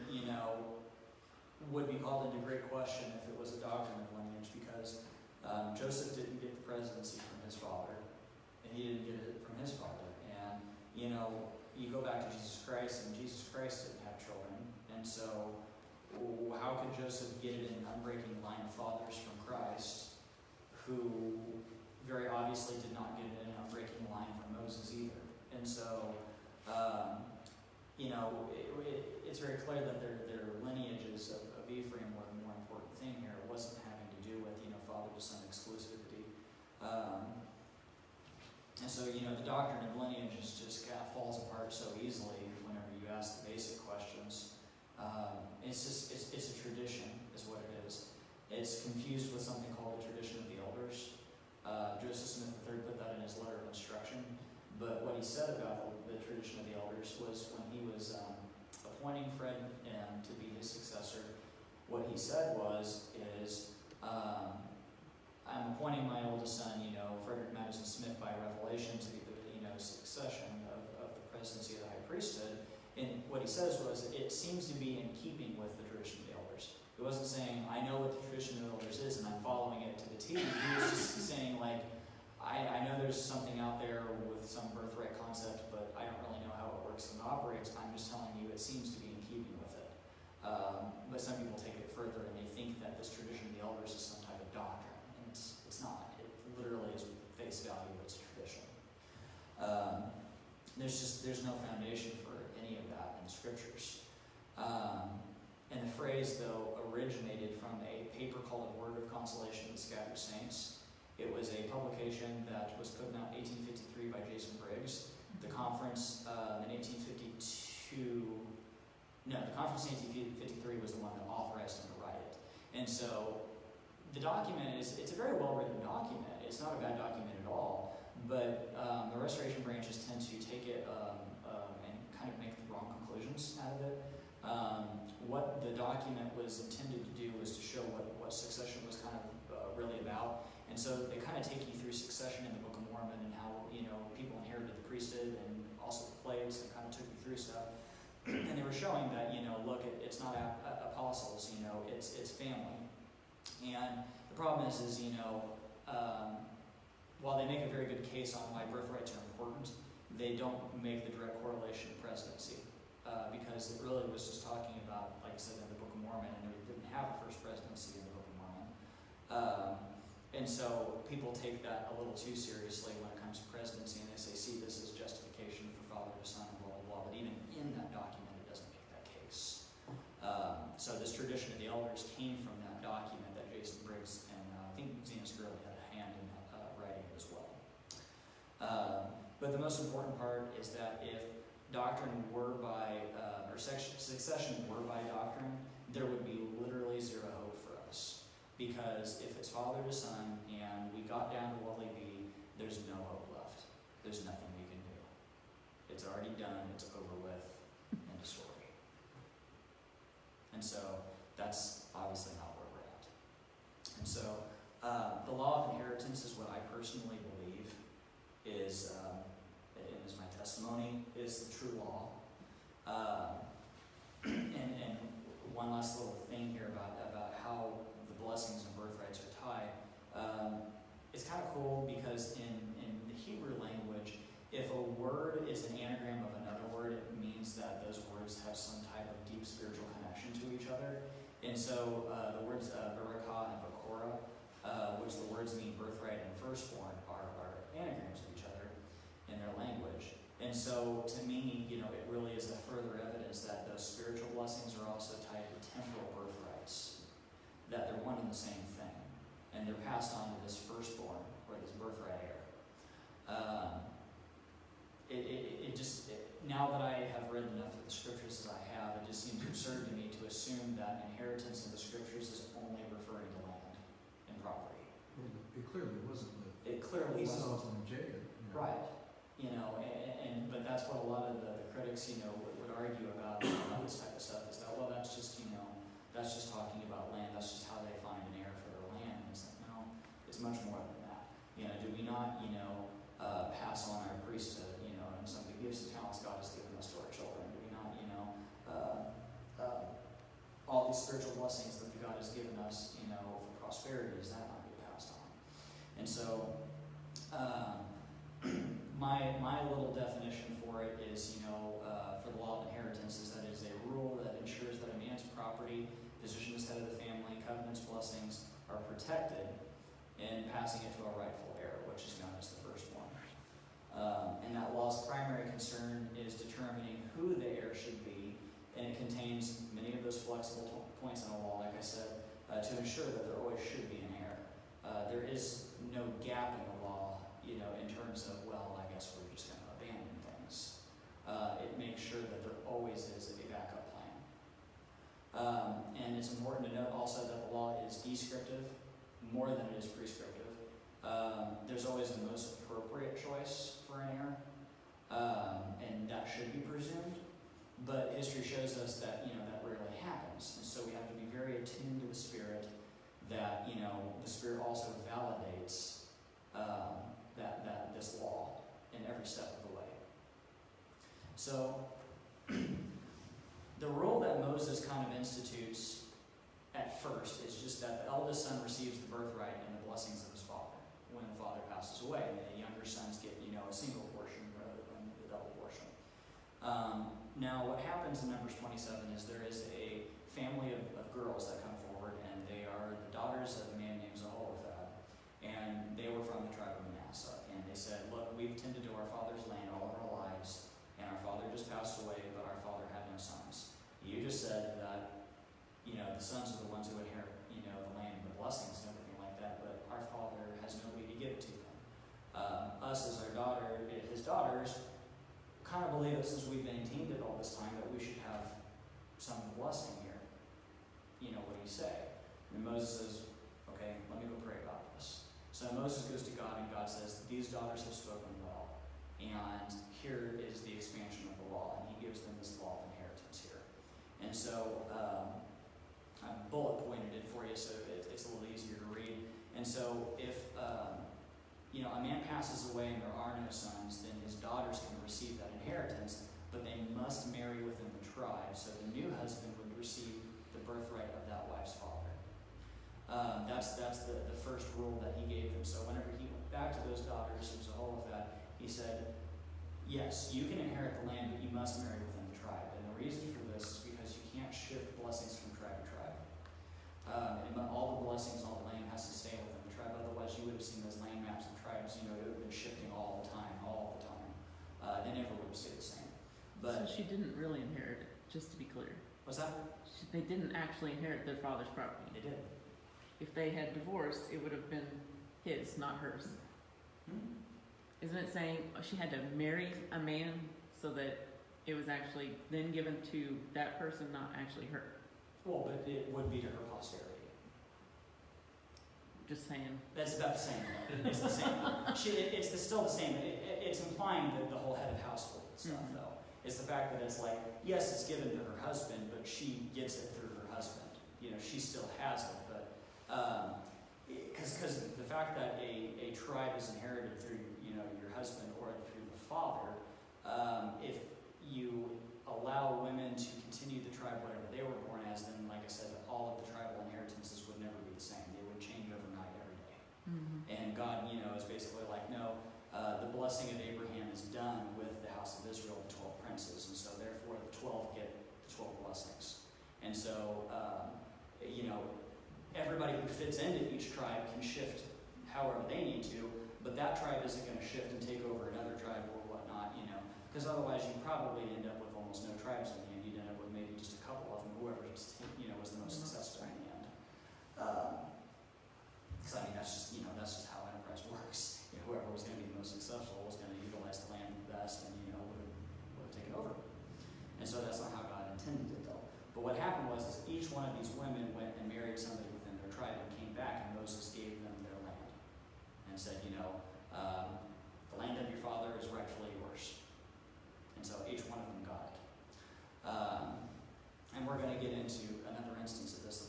would be called into great question if it was a doctrine of lineage, because Joseph didn't get the presidency from his father, and he didn't get it from his father. And, you go back to Jesus Christ, and Jesus Christ didn't have children. And so, how could Joseph get it in an unbreaking line of fathers from Christ, who very obviously did not get it in an unbreaking line from Moses either? And so, it's very clear that their lineages of Ephraim were the more important thing here. It wasn't having to do with, father to son exclusivity. And so, the doctrine of lineages just kind of falls apart so easily whenever you ask the basic questions. It's a tradition, is what it is. It's confused with something called the tradition of the elders. Joseph Smith III put that in his letter of instruction. But what he said about the tradition of the elders was when he was appointing Fred to be his successor, what he said is, I'm appointing my oldest son, Frederick Madison Smith, by revelation to be the, succession of the presidency of the high priesthood. And what he says was, it seems to be in keeping with the tradition of the elders. He wasn't saying, I know what the tradition of the elders is and I'm following it to the T. He was just saying, I know there's something out there with some birthright concept, but I don't really know how it works and operates. I'm just telling you it seems to be in keeping with it. But some people take it further and they think that this tradition of the elders is some type of doctrine. And it's not. It literally is face value, it's a tradition. There's no foundation for any of that in the scriptures. And the phrase, though, originated from a paper called A Word of Consolation to the Scattered Saints. It was a publication that was put out in 1853 by Jason Briggs. The conference in 1853 was the one that authorized him to write it. And so the document it's a very well-written document. It's not a bad document at all, but the restoration branches tend to take it and kind of make the wrong conclusions out of it. What the document was intended to do was to show what succession was kind of really about. And so they kind of take you through succession in the Book of Mormon and how, people inherited the priesthood and also the plagues, and kind of took you through stuff. And they were showing that, look, it's not apostles, it's family. And the problem is while they make a very good case on why birthrights are important, they don't make the direct correlation to presidency. Because it really was just talking about, like I said, in the Book of Mormon, and they didn't have a first presidency in the Book of Mormon. And so people take that a little too seriously when it comes to presidency, and they say, see, this is justification for father to son, blah, blah, blah. But even in that document, it doesn't make that case. So this tradition of the elders came from that document that Jason Briggs and I think Zenas Gurley had a hand in writing it as well. But the most important part is that if doctrine were by, or succession were by doctrine, there would be literally zero hope for us. Because if it's father to son, and we got down to Wally B, there's no hope left. There's nothing we can do. It's already done, it's over with, end of story. And so, that's obviously not where we're at. And so, the law of inheritance is what I personally believe is, and is my testimony, is the true law. And one last little thing here about how the blessings and birthrights are tied. It's kind of cool because in the Hebrew language, if a word is an anagram of another word, it means that those words have some type of deep spiritual connection to each other. And so the words Barakah and Bakora, which the words mean birthright and firstborn, are anagrams of each other in their language. And so to me, it really is a further evidence that those spiritual blessings are also tied to temporal birthrights, that they're one and the same thing. And they're passed on to this firstborn, or this birthright heir. Now that I have read enough of the scriptures as I have, it just seems absurd to me to assume that inheritance in the scriptures is only referring to land and property. It clearly wasn't. It clearly Esau wasn't. and Jacob. Right. But that's what a lot of the critics, would argue about this type of stuff, is that, well, that's just talking about land, that's just how they find an heir for their land. And it's like, no, it's much more not, pass on our priesthood, and some of the gifts and talents God has given us to our children? Do we not, all these spiritual blessings that God has given us, for prosperity, is that not being passed on? And so, my little definition for it is, for the law of inheritance, is that it is a rule that ensures that a man's property, position as head of the family, covenants, blessings, are protected in passing it to a rightful heir, which is known as the firstborn. And that law's primary concern is determining who the heir should be, and it contains many of those flexible points in the law, like I said, to ensure that there always should be an heir. There is no gap in the law, in terms of, well, I guess we're just going to abandon things. It makes sure that there always is a backup plan. And it's important to note also that the law is descriptive more than it is prescriptive. There's always the most appropriate choice for an heir, and that should be presumed. But history shows us that that rarely happens, and so we have to be very attuned to the Spirit. That the Spirit also validates that this law in every step of the way. So the rule that Moses kind of institutes at first is just that the eldest son receives the birthright and the blessings of his father when the father passes away, and the younger sons get a single portion rather than the double portion. Now what happens in Numbers 27 is there is a family of girls that come forward, and they are the daughters of a man named Zehoshaphat, and they were from the tribe of Manasseh, and they said, look, we've tended to our father's land all of our lives, and our father just passed away, but our father had no sons. You just said that the sons are the ones who inherit, the land and the blessings and everything like that, but our father has nobody to give it to them. Us as his daughters, kind of believe that since we've maintained it all this time, that we should have some blessing here. What do you say? And Moses says, okay, let me go pray about this. So Moses goes to God, and God says, these daughters have spoken well, and here is the expansion of the law, and he gives them this law of inheritance here. And so, I bullet pointed it for you so it's a little easier to read. And so if a man passes away and there are no sons, then his daughters can receive that inheritance, but they must marry within the tribe. So the new husband would receive the birthright of that wife's father. That's the first rule that he gave them. So whenever he went back to those daughters, it was a whole of that, he said, yes, you can inherit the land, but you must marry within the tribe. And the reason for this is because you can't shift blessings from tribe to tribe. And all the blessings, all the land has to stay within the tribe. Otherwise, you would have seen those land maps of tribes, it would have been shifting all the time. They never would have stayed the same. But so she didn't really inherit it, just to be clear. what's that? They didn't actually inherit their father's property. They did. If they had divorced, it would have been his, not hers. Isn't it saying she had to marry a man so that it was actually then given to that person, not actually her? Well, but it would be to her posterity. Just saying. That's about the same. It's the same. It's still the same. It's implying that the whole head of household stuff, though. It's the fact that it's like, yes, it's given to her husband, but she gets it through her husband. She still has it, but because the fact that a tribe is inherited through your husband or through the father, if you allow women to continue the tribe whatever they were born as, then like I said, all of the tribal inheritances would never be the same. They would change overnight every day. And God, is basically like, no, the blessing of Abraham is done with the house of Israel, the 12 princes, and so therefore the 12 get the 12 blessings. And so, everybody who fits into each tribe can shift however they need to, but that tribe isn't going to shift and take over another tribe or whatnot, because otherwise you probably end up with almost no tribes in the end. You'd end up with maybe just a couple of them, whoever was the most successful in the end. Because that's just how enterprise works. Whoever was going to be the most successful was going to utilize the land the best, and would have taken over. And so that's not how God intended it, though. But what happened was is each one of these women went and married somebody within their tribe and came back, and Moses gave them their land and said, the land of your father is rightfully yours. And so each one of them got it. And we're going to get into another instance of this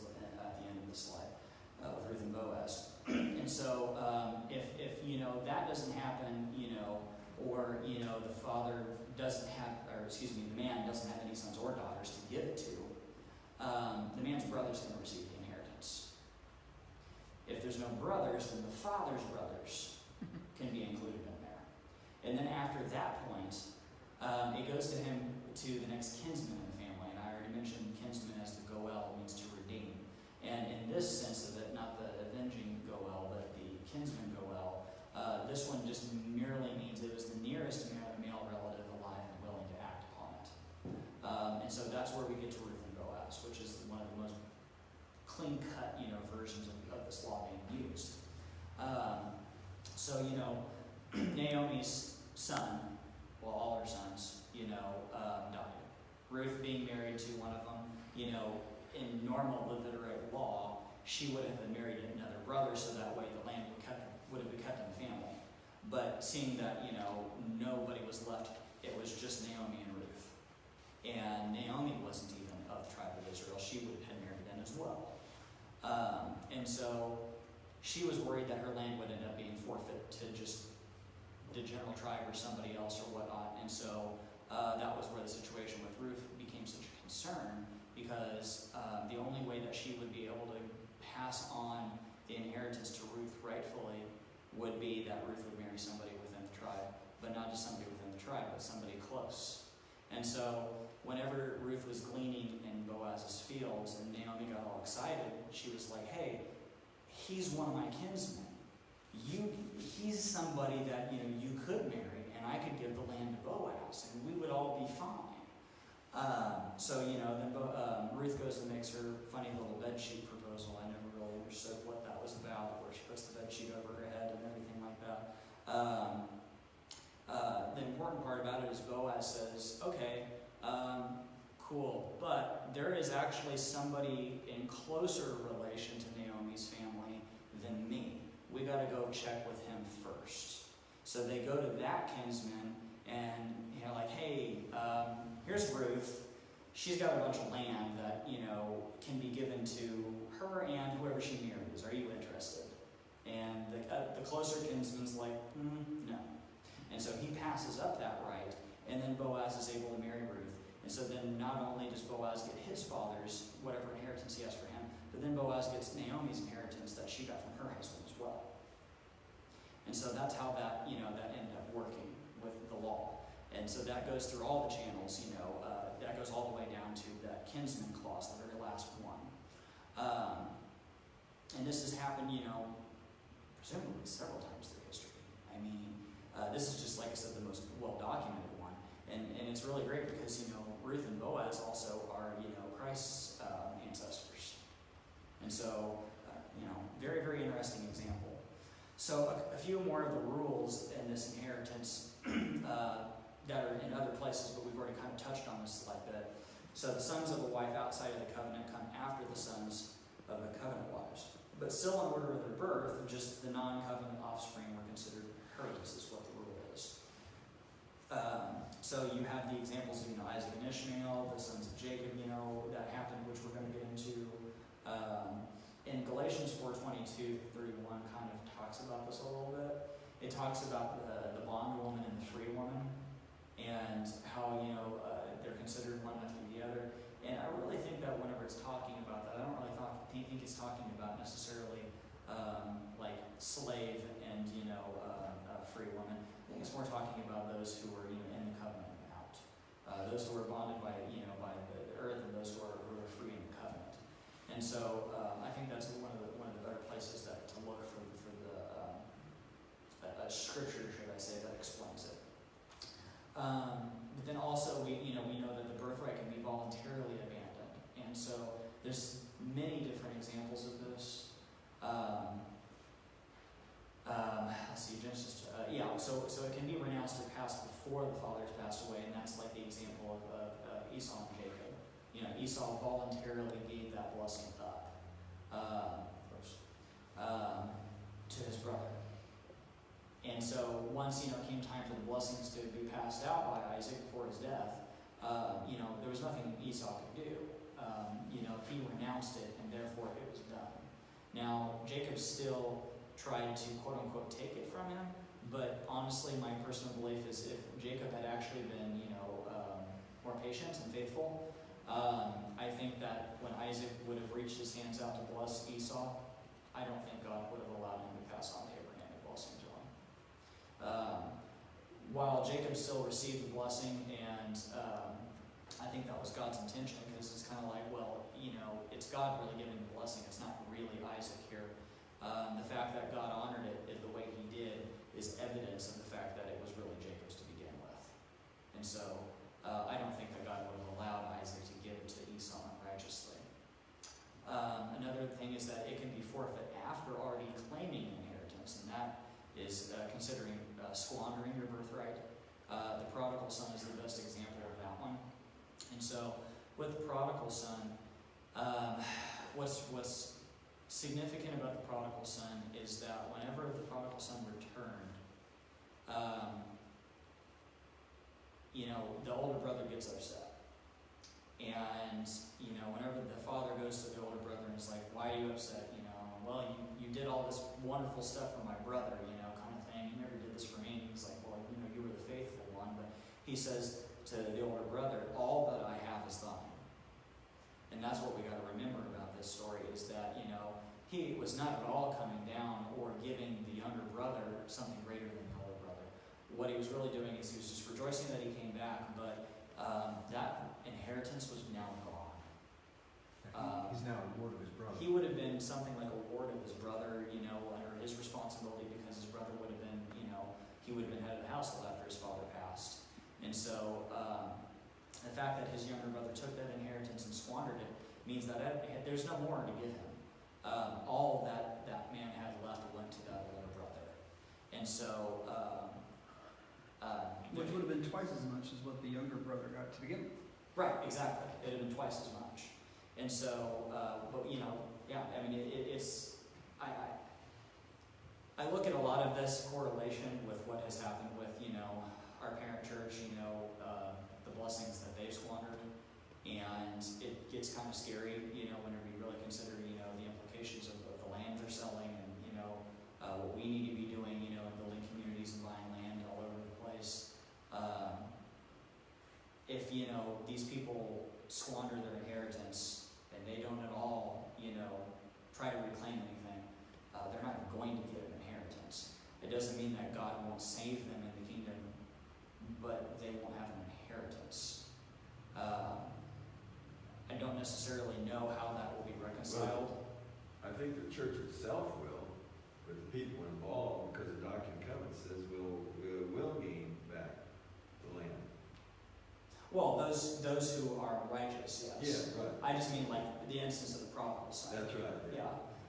give it to, the man's brother's going to receive the inheritance. If there's no brothers, then the father's brothers can be included in there. And then after that point, it goes to him to the next kinsman in the family. And I already mentioned kinsman as the goel, means to redeem. And in this sense of it, not the avenging goel, but the kinsman goel, this one just merely means it was the nearest male relative alive and willing to act upon it. And so that's where we get to Ruth and Boaz, which is one of the most clean-cut, versions of this law being used. So, Naomi's son, well, all her sons, died. Ruth being married to one of them, in normal Levitic law, she would have been married to another brother, so that way the land would have been kept in the family. But seeing that, nobody was left, it was just Naomi and Ruth. And Naomi wasn't even of the tribe of Israel. She would have been married then as well. And so she was worried that her land would end up being forfeit to just the general tribe or somebody else or whatnot. And so that was where the situation with Ruth became such a concern, because the only way that she would be able to pass on the inheritance to Ruth rightfully would be that Ruth would marry somebody within the tribe, but not just somebody within the tribe, but somebody close. And so whenever Ruth was gleaning in Boaz's fields and Naomi got all excited, she was like, hey, he's one of my kinsmen. He's somebody that you could marry, and I could give the land to Boaz, and we would all be fine. So then Ruth goes and makes her funny little bedsheet proposal. I never really understood what that was about, where she puts the bedsheet over her head and everything like that. The important part about it is Boaz says, okay, cool, but there is actually somebody in closer relation to Naomi's family than me. We got to go check with him first. So they go to that kinsman and like, hey, here's Ruth. She's got a bunch of land that can be given to her and whoever she marries. Are you interested? And the closer kinsman's like, no. And so he passes up that right, and then Boaz is able to marry Ruth. And so then not only does Boaz get his father's whatever inheritance he has for him, but then Boaz gets Naomi's inheritance that she got from her husband as well. And so that's how that that ended up working with the law. And so that goes through all the channels. That goes all the way down to that kinsman clause, the very last one. And this has happened, presumably several times through history. I mean, this is just, like I said, the most well-documented one. And it's really great because, Ruth and Boaz also are, Christ's ancestors. And so, very, very interesting example. So a few more of the rules in this inheritance that are in other places, but we've already kind of touched on this a slight bit. So the sons of a wife outside of the covenant come after the sons of the covenant wives. But still in order of their birth, just the non-covenant offspring were considered hers, is what the rule is. So you have the examples of Isaac and Ishmael, the sons of Jacob, that happened, which we're going to get into. In Galatians 4:22-31 kind of talks about this a little bit. It talks about the bondwoman and the free woman, and how they're considered one after the other. And I really think that whenever it's talking about that, I don't really think it's talking about necessarily like slave and free woman. I think it's more talking about those who are in the covenant and out, those who are bonded by by the earth, and those who are free in the covenant. And so I think that's one of the better places to look for the scripture, should I say, that explains it. But then also we know that the birthright can be voluntarily abandoned, and so there's many different examples of this. Let's see, Genesis. So it can be renounced or passed before the fathers passed away, and that's like the example of Esau and Jacob. Esau voluntarily gave that blessing up to his brother. And so once came time for the blessings to be passed out by Isaac before his death, there was nothing Esau could do. He renounced it, and therefore it was done. Now Jacob still tried to quote unquote take it from him, but honestly, my personal belief is if Jacob had actually been more patient and faithful, I think that when Isaac would have reached his hands out to bless Esau, I don't think God would have allowed him to pass on the Abrahamic blessing to him. While Jacob still received the blessing, and I think that was God's intention, because it's kind of like, well, it's God really giving the blessing. It's not really Isaac here. The fact that God honored it the way he did is evidence of the fact that it was really Jacob's to begin with. And so I don't think that God would have allowed Isaac to give it to Esau unrighteously. Another thing is that it can be forfeit after already claiming inheritance, and that is considering squandering your birthright. The prodigal son is the best example of that one. And so with the prodigal son, what's significant about the prodigal son is that whenever the prodigal son returned, the older brother gets upset. And, whenever the father goes to the older brother and is like, why are you upset? Well, you did all this wonderful stuff for my brother, kind of thing. You never did this for me. And he's like, well, you were the faithful one. But he says to the older brother, all that I have is thine. And that's what we got to remember about this story, is that, he was not at all coming down or giving the younger brother something greater than the older brother. What he was really doing is he was just rejoicing that he came back, but that inheritance was now gone. He's now a ward of his brother. He would have been something like a ward of his brother, under his responsibility, because his brother would have been, he would have been head of the household after his father passed. And so the fact that his younger brother took that inheritance and squandered it means that there's no more to give him. All that man had left went to that older brother. And so Which would have been twice as much as what the younger brother got to begin with. right, exactly. It had been twice as much. And so, it's, I look at a lot of this correlation with what has happened with, our parent church, the blessings that they've squandered. And it gets kind of scary, whenever you really consider, the implications of the land they're selling, and, what we need to be doing, building communities and buying land all over the place. If, these people squander their inheritance and they don't at all, try to reclaim anything, they're not going to get an inheritance. It doesn't mean that God won't save them in the kingdom, but they won't have an inheritance. I don't necessarily know how that will be reconciled. I think the church itself will, but the people involved, because the Doctrine and Covenants says will gain back the land. Well, those who are righteous, yes. Yeah, right. I just mean like the instance of the prodigal son. That's right. Yeah,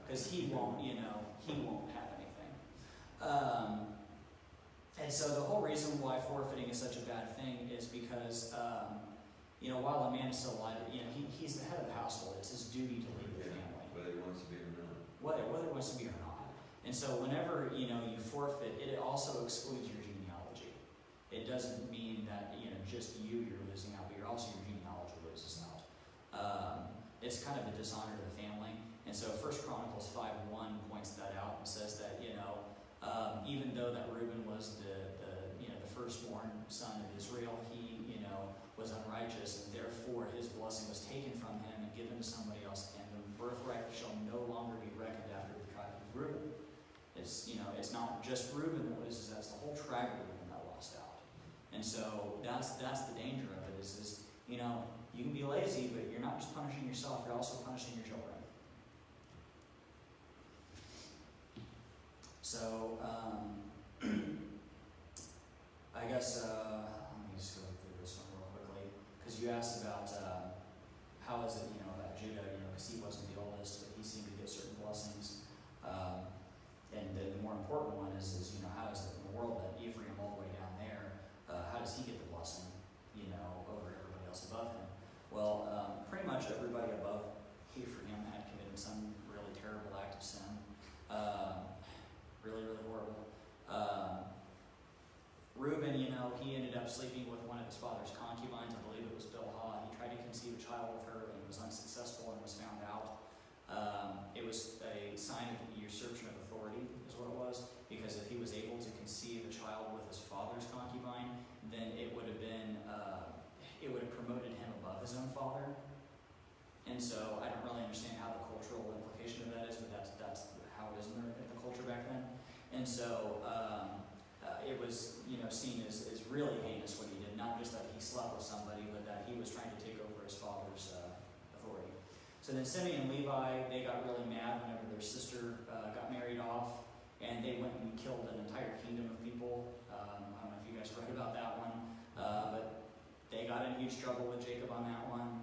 because he won't have anything. And so the whole reason why forfeiting is such a bad thing is because, while a man is still alive, he's the head of the household. It's his duty to lead the family. Whether he wants to be or not. Whether it wants to be or not. And so whenever, you forfeit, it also excludes your genealogy. It doesn't mean that, just you're losing out, but your genealogy loses out. It's kind of a dishonor to the family. And so 1 Chronicles 5:1 points that out and says that, even though that Reuben was the firstborn son of Israel, he, was unrighteous, and therefore his blessing was taken from him and given to somebody else, and the birthright shall no longer be reckoned after the tribe of Reuben. It's not just Reuben that loses, that's the whole tribe of Reuben that lost out. And so that's the danger of it, is you can be lazy, but you're not just punishing yourself, you're also punishing your children. So, I guess, let me just go through this one real quickly, because you asked about how is it, about Judah, because he wasn't the oldest, but he seemed to get certain blessings. And the more important one is how is it in the world that Ephraim all the way down there, how does he get the blessing, over everybody else above him? Well, pretty much everybody above Ephraim had committed some really terrible act of sin. Really, really horrible. Reuben, he ended up sleeping with one of his father's concubines. I believe it was Bilhah. He tried to conceive a child with her and was unsuccessful and was found out. It was a sign of usurpation of authority, is what it was, because if he was able to conceive a child with his father's concubine, then it would have promoted him above his own father, And so I don't really understand how the cultural implication of that is, but that's how it is in the culture back then. And so it was, seen as really heinous what he did. Not just that he slept with somebody, but that he was trying to take over his father's authority. So then Simeon and Levi, they got really mad whenever their sister got married off, and they went and killed an entire kingdom of people. I don't know if you guys read about that one, but they got in huge trouble with Jacob on that one.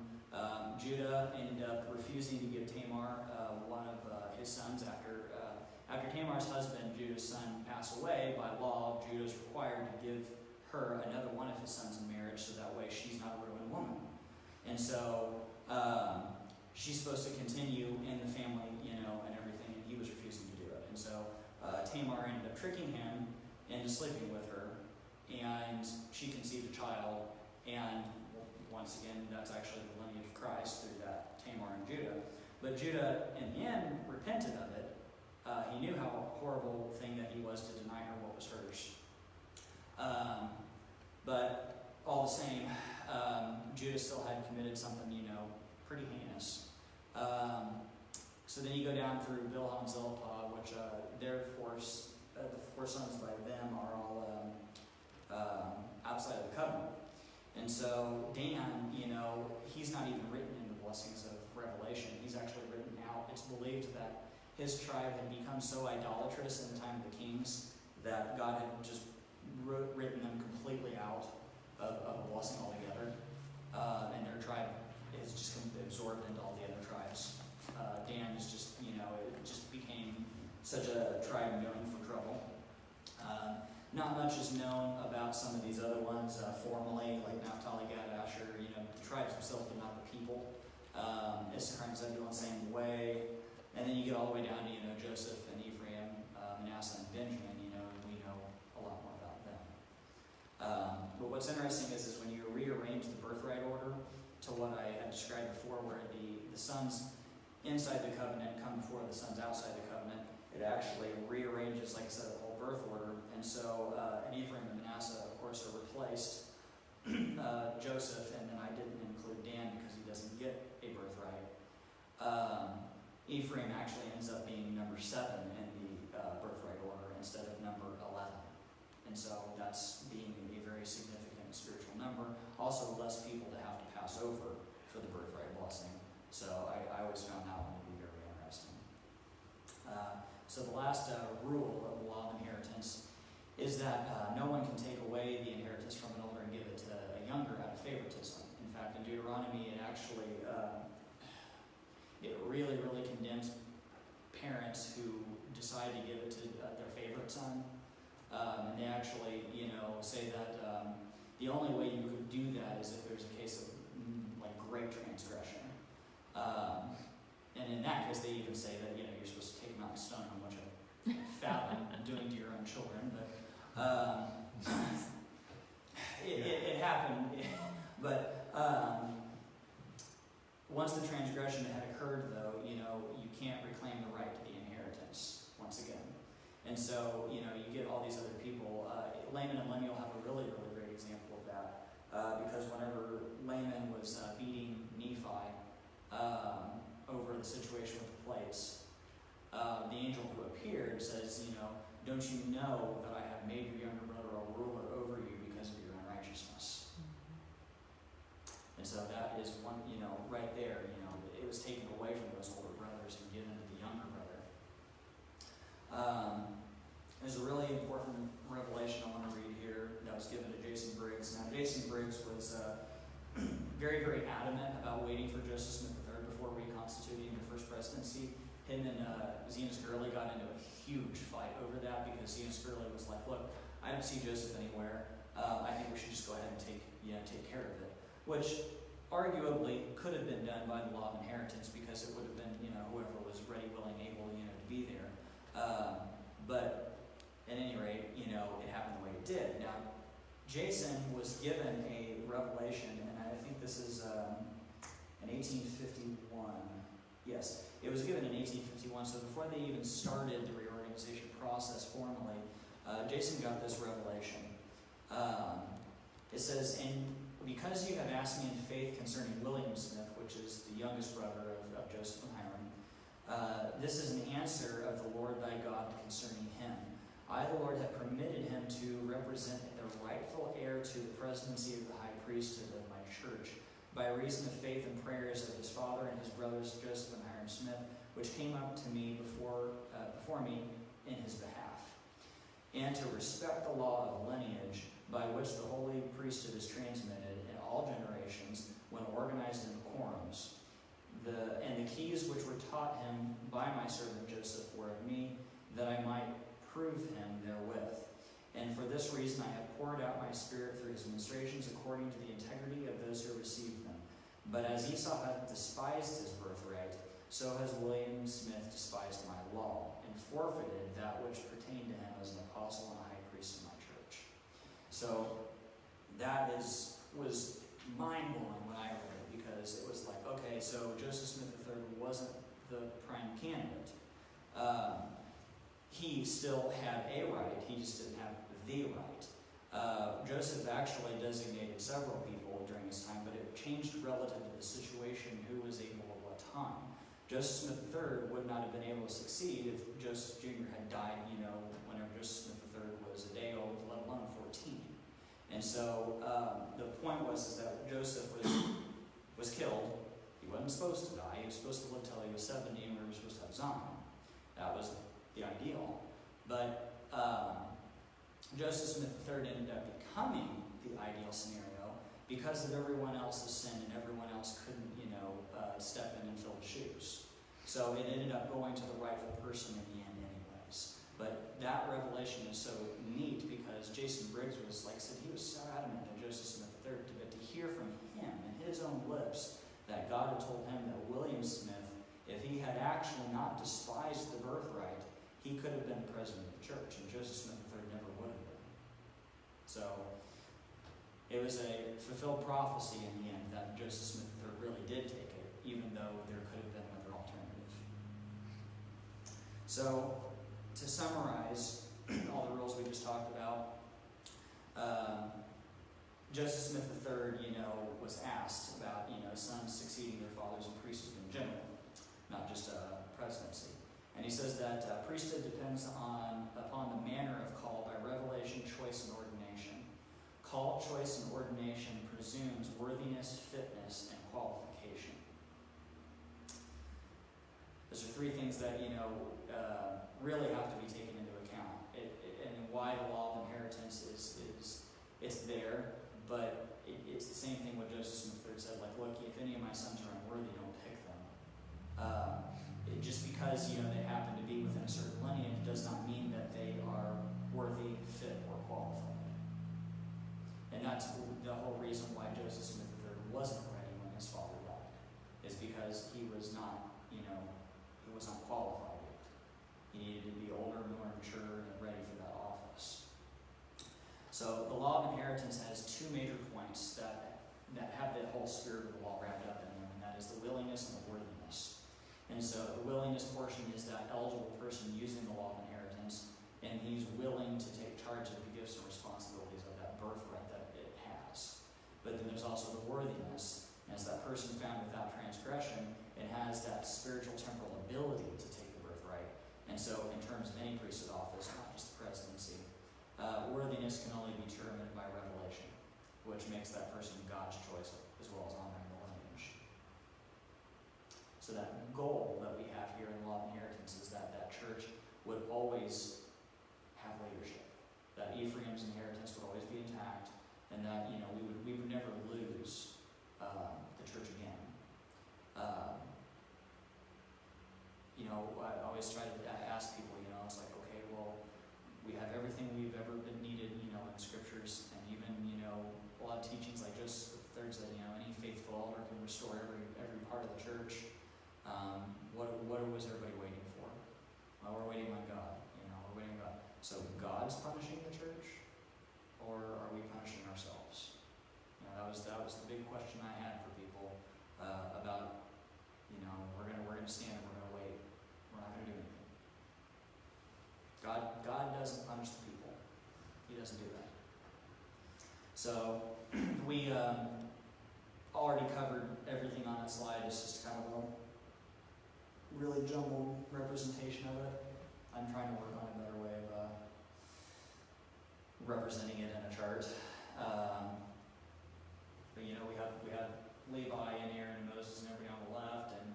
Judah ended up refusing to give Tamar one of his sons after Tamar's husband, Judah's son, passed away. By law, Judah is required to give her another one of his sons in marriage, so that way she's not a ruined woman. And so she's supposed to continue in the family, and everything, and he was refusing to do it. And so Tamar ended up tricking him into sleeping with her, and she conceived a child, and once again, that's actually the lineage of Christ through that Tamar and Judah. But Judah, in the end, repented of it. He knew how horrible thing that he was to deny her what was hers. But all the same, Judah still had committed something, pretty heinous. So then you go down through Bilhah and Zilpah, which the four sons by them are all outside of the covenant. And so Dan, he's not even written in the blessings of Revelation. He's actually written out. It's believed that his tribe had become so idolatrous in the time of the kings that God had just written them completely out of a blessing altogether. And their tribe is just absorbed into all the other tribes. Dan is just, it just became such a tribe known for trouble. Not much is known about some of these other ones formally, like Naphtali, Gad, Asher. The tribes themselves, but not the people. Issachar and Zebulun, same way. And then you get all the way down to, Joseph and Ephraim, Manasseh and Benjamin, and we know a lot more about them. But what's interesting is when you rearrange the birthright order to what I had described before, where the sons inside the covenant come before the sons outside the covenant, it actually rearranges, like I said, the whole birth order. And so Ephraim and Manasseh, of course, are replaced. Joseph, and then I didn't include Dan because he doesn't get a birthright. Ephraim actually ends up being number 7 in the birthright order instead of number 11. And so that's being a very significant spiritual number. Also, less people to have to pass over for the birthright blessing. So I always found that one to be very interesting. So the last rule of the law of inheritance is that no one can take away the inheritance from an older and give it to a younger out of favoritism. In fact, in Deuteronomy, it actually it really, really condemns parents who decide to give it to their favorite son. And they actually, say that the only way you could do that is if there's a case of great transgression. And in that case, they even say that you're supposed to take them out and stone them, which I fathom doing to your own children. But it happened. But once the transgression had occurred, though, you can't reclaim the right to the inheritance once again. And so, you get all these other people. Laman and Lemuel have a really, really great example of that. Because whenever Laman was beating Nephi over the situation with the plates, the angel who appeared says, don't you know that I have made your younger brother a ruler over you because of your unrighteousness? And so that is one, right there, it was taken away from those older brothers and given to the younger brother. There's a really important revelation I want to read here that was given to Jason Briggs. Now, Jason Briggs was very, very adamant about waiting for Joseph Smith III before reconstituting the first presidency. Him and Zenas Gurley got into a huge fight over that because Zenas Gurley was like, look, I don't see Joseph anywhere. I think we should just go ahead and take care of it. Which arguably could have been done by the law of inheritance because it would have been, whoever was ready, willing, able, to be there. But at any rate, it happened the way it did. Now, Jason was given a revelation, and I think this is in 1851. Yes, it was given in 1851, so before they even started the reorganization process formally, Jason got this revelation. It says, and because you have asked me in faith concerning William Smith, which is the youngest brother of Joseph and Hiram, this is an answer of the Lord thy God concerning him. I, the Lord, have permitted him to represent the rightful heir to the presidency of the high priesthood of my church, by reason of faith and prayers of his father and his brothers Joseph and Hiram Smith, which came up to me before me in his behalf, and to respect the law of lineage by which the holy priesthood is transmitted in all generations when organized in quorums. And the keys which were taught him by my servant Joseph were of me, that I might prove him therewith. And for this reason I have poured out my spirit through his ministrations according to the integrity of those who received them. But as Esau hath despised his birthright, so has William Smith despised my law, and forfeited that which pertained to him as an apostle and a high priest in my church. So that was mind-blowing when I read it, because it was like, okay, so Joseph Smith III wasn't the prime candidate. He still had a right, he just didn't have the right. Joseph actually designated several people during his time, but it changed relative to the situation, who was able at what time. Joseph Smith III would not have been able to succeed if Joseph Jr. had died, whenever Joseph Smith III was a day old, let alone 14. And so the point was that Joseph was killed. He wasn't supposed to die. He was supposed to live till he was 70, and we were supposed to have Zion. That was the ideal. But Joseph Smith III ended up becoming the ideal scenario because of everyone else's sin, and everyone else couldn't, step in and fill the shoes. So it ended up going to the rightful person in the end anyways. But that revelation is so neat because Jason Briggs was, like I said, he was so adamant that Joseph Smith III, but to hear from him and his own lips that God had told him that William Smith, if he had actually not despised the birthright, he could have been president of the church, and Joseph Smith III never would have been. So it was a fulfilled prophecy in the end that Joseph Smith III really did take it, even though there could have been another alternative. So, to summarize all the rules we just talked about, Joseph Smith III, was asked about, sons succeeding their fathers in priesthood in general, not just presidency. And he says that priesthood depends upon the manner of call by revelation, choice, and ordination. Call, choice, and ordination presumes worthiness, fitness, and qualification. Those are three things that, really have to be taken into account. And why the law of inheritance it's there, but it's the same thing what Joseph Smith III said, like, look, if any of my sons are unworthy, don't pick them. Just because, they happen to be within a certain lineage does not mean that they are worthy, fit, or qualified. And that's the whole reason why Joseph Smith III wasn't ready when his father died, is because he was not, he was not qualified yet. He needed to be older, more mature, and ready for that office. So the law of inheritance has two major points that have the whole spirit of the law wrapped up in them, and that is the willingness and the worthiness. And so the willingness portion is that eligible person using the law of inheritance, and he's willing to take charge of the gifts and responsibilities of that birthright that it has. But then there's also the worthiness, and as that person found without transgression, it has that spiritual temporal ability to take the birthright. And so in terms of any priesthood office, not just the presidency, worthiness can only be determined by revelation, which makes that person God's choice as well as honoring the lineage. So that goal that we have here in the law of inheritance is that that church would always have leadership, that Ephraim's inheritance would always be intact, and that we would never lose the church again. I always try to ask people, it's like, okay, well, we have everything we've ever been needed, in scriptures, and even, a lot of teachings like Joseph III said, any faithful elder can restore every part of the church. What was everybody waiting for? Well, we're waiting on God, we're waiting on God. So God's punishing the church, or are we punishing ourselves? That was the big question I had for people about, we're gonna stand and we're gonna wait. We're not gonna do anything. God doesn't punish the people. He doesn't do that. So we already covered everything on that slide. It's just kind of a really jumbled representation of it. I'm trying to work on a better way of representing it in a chart. But you know, we have Levi in here and Moses and everybody on the left, and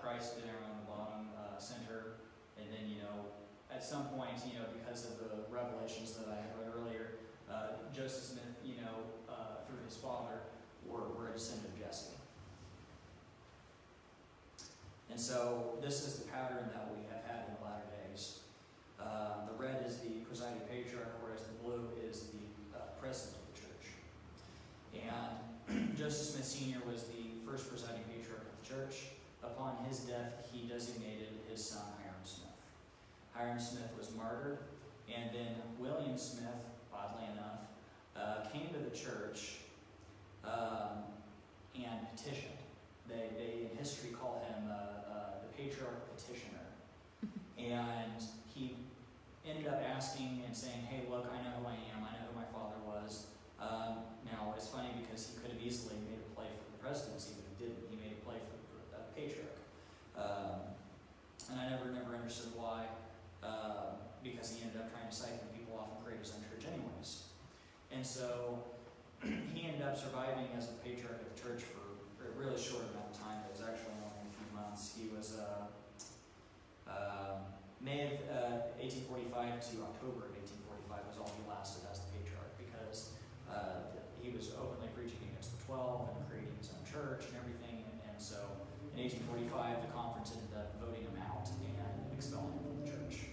Christ in there on the bottom center. And then, you know, at some point, you know, because of the revelations that I had read earlier, Joseph Smith, you know, through his father, were a descendant of Jesse. And so this is the pattern that we have had in the latter days. The red is the presiding patriarch, whereas the blue is the president of the church. And Joseph Smith Sr. was the first presiding patriarch of the church. Upon his death, he designated his son Hiram Smith. Hiram Smith was martyred, and then William Smith, oddly enough, came to the church and petitioned. They in history call him the patriarch petitioner. And he ended up asking and saying, hey, look, I know who I am. I know who my father was. Now, it's funny because he could have easily made a play for the presidency, but he didn't. He made a play for the patriarch. And I never understood why, because he ended up trying to siphon people off and create his own church anyways. And so he ended up surviving as a patriarch of the church for a really short amount of time. It was actually only a few months. He was May of 1845 to October of 1845 was all he lasted as the patriarch, because he was openly preaching against the 12 and creating his own church and everything. And so in 1845, the conference ended up voting him out and expelling him from the church.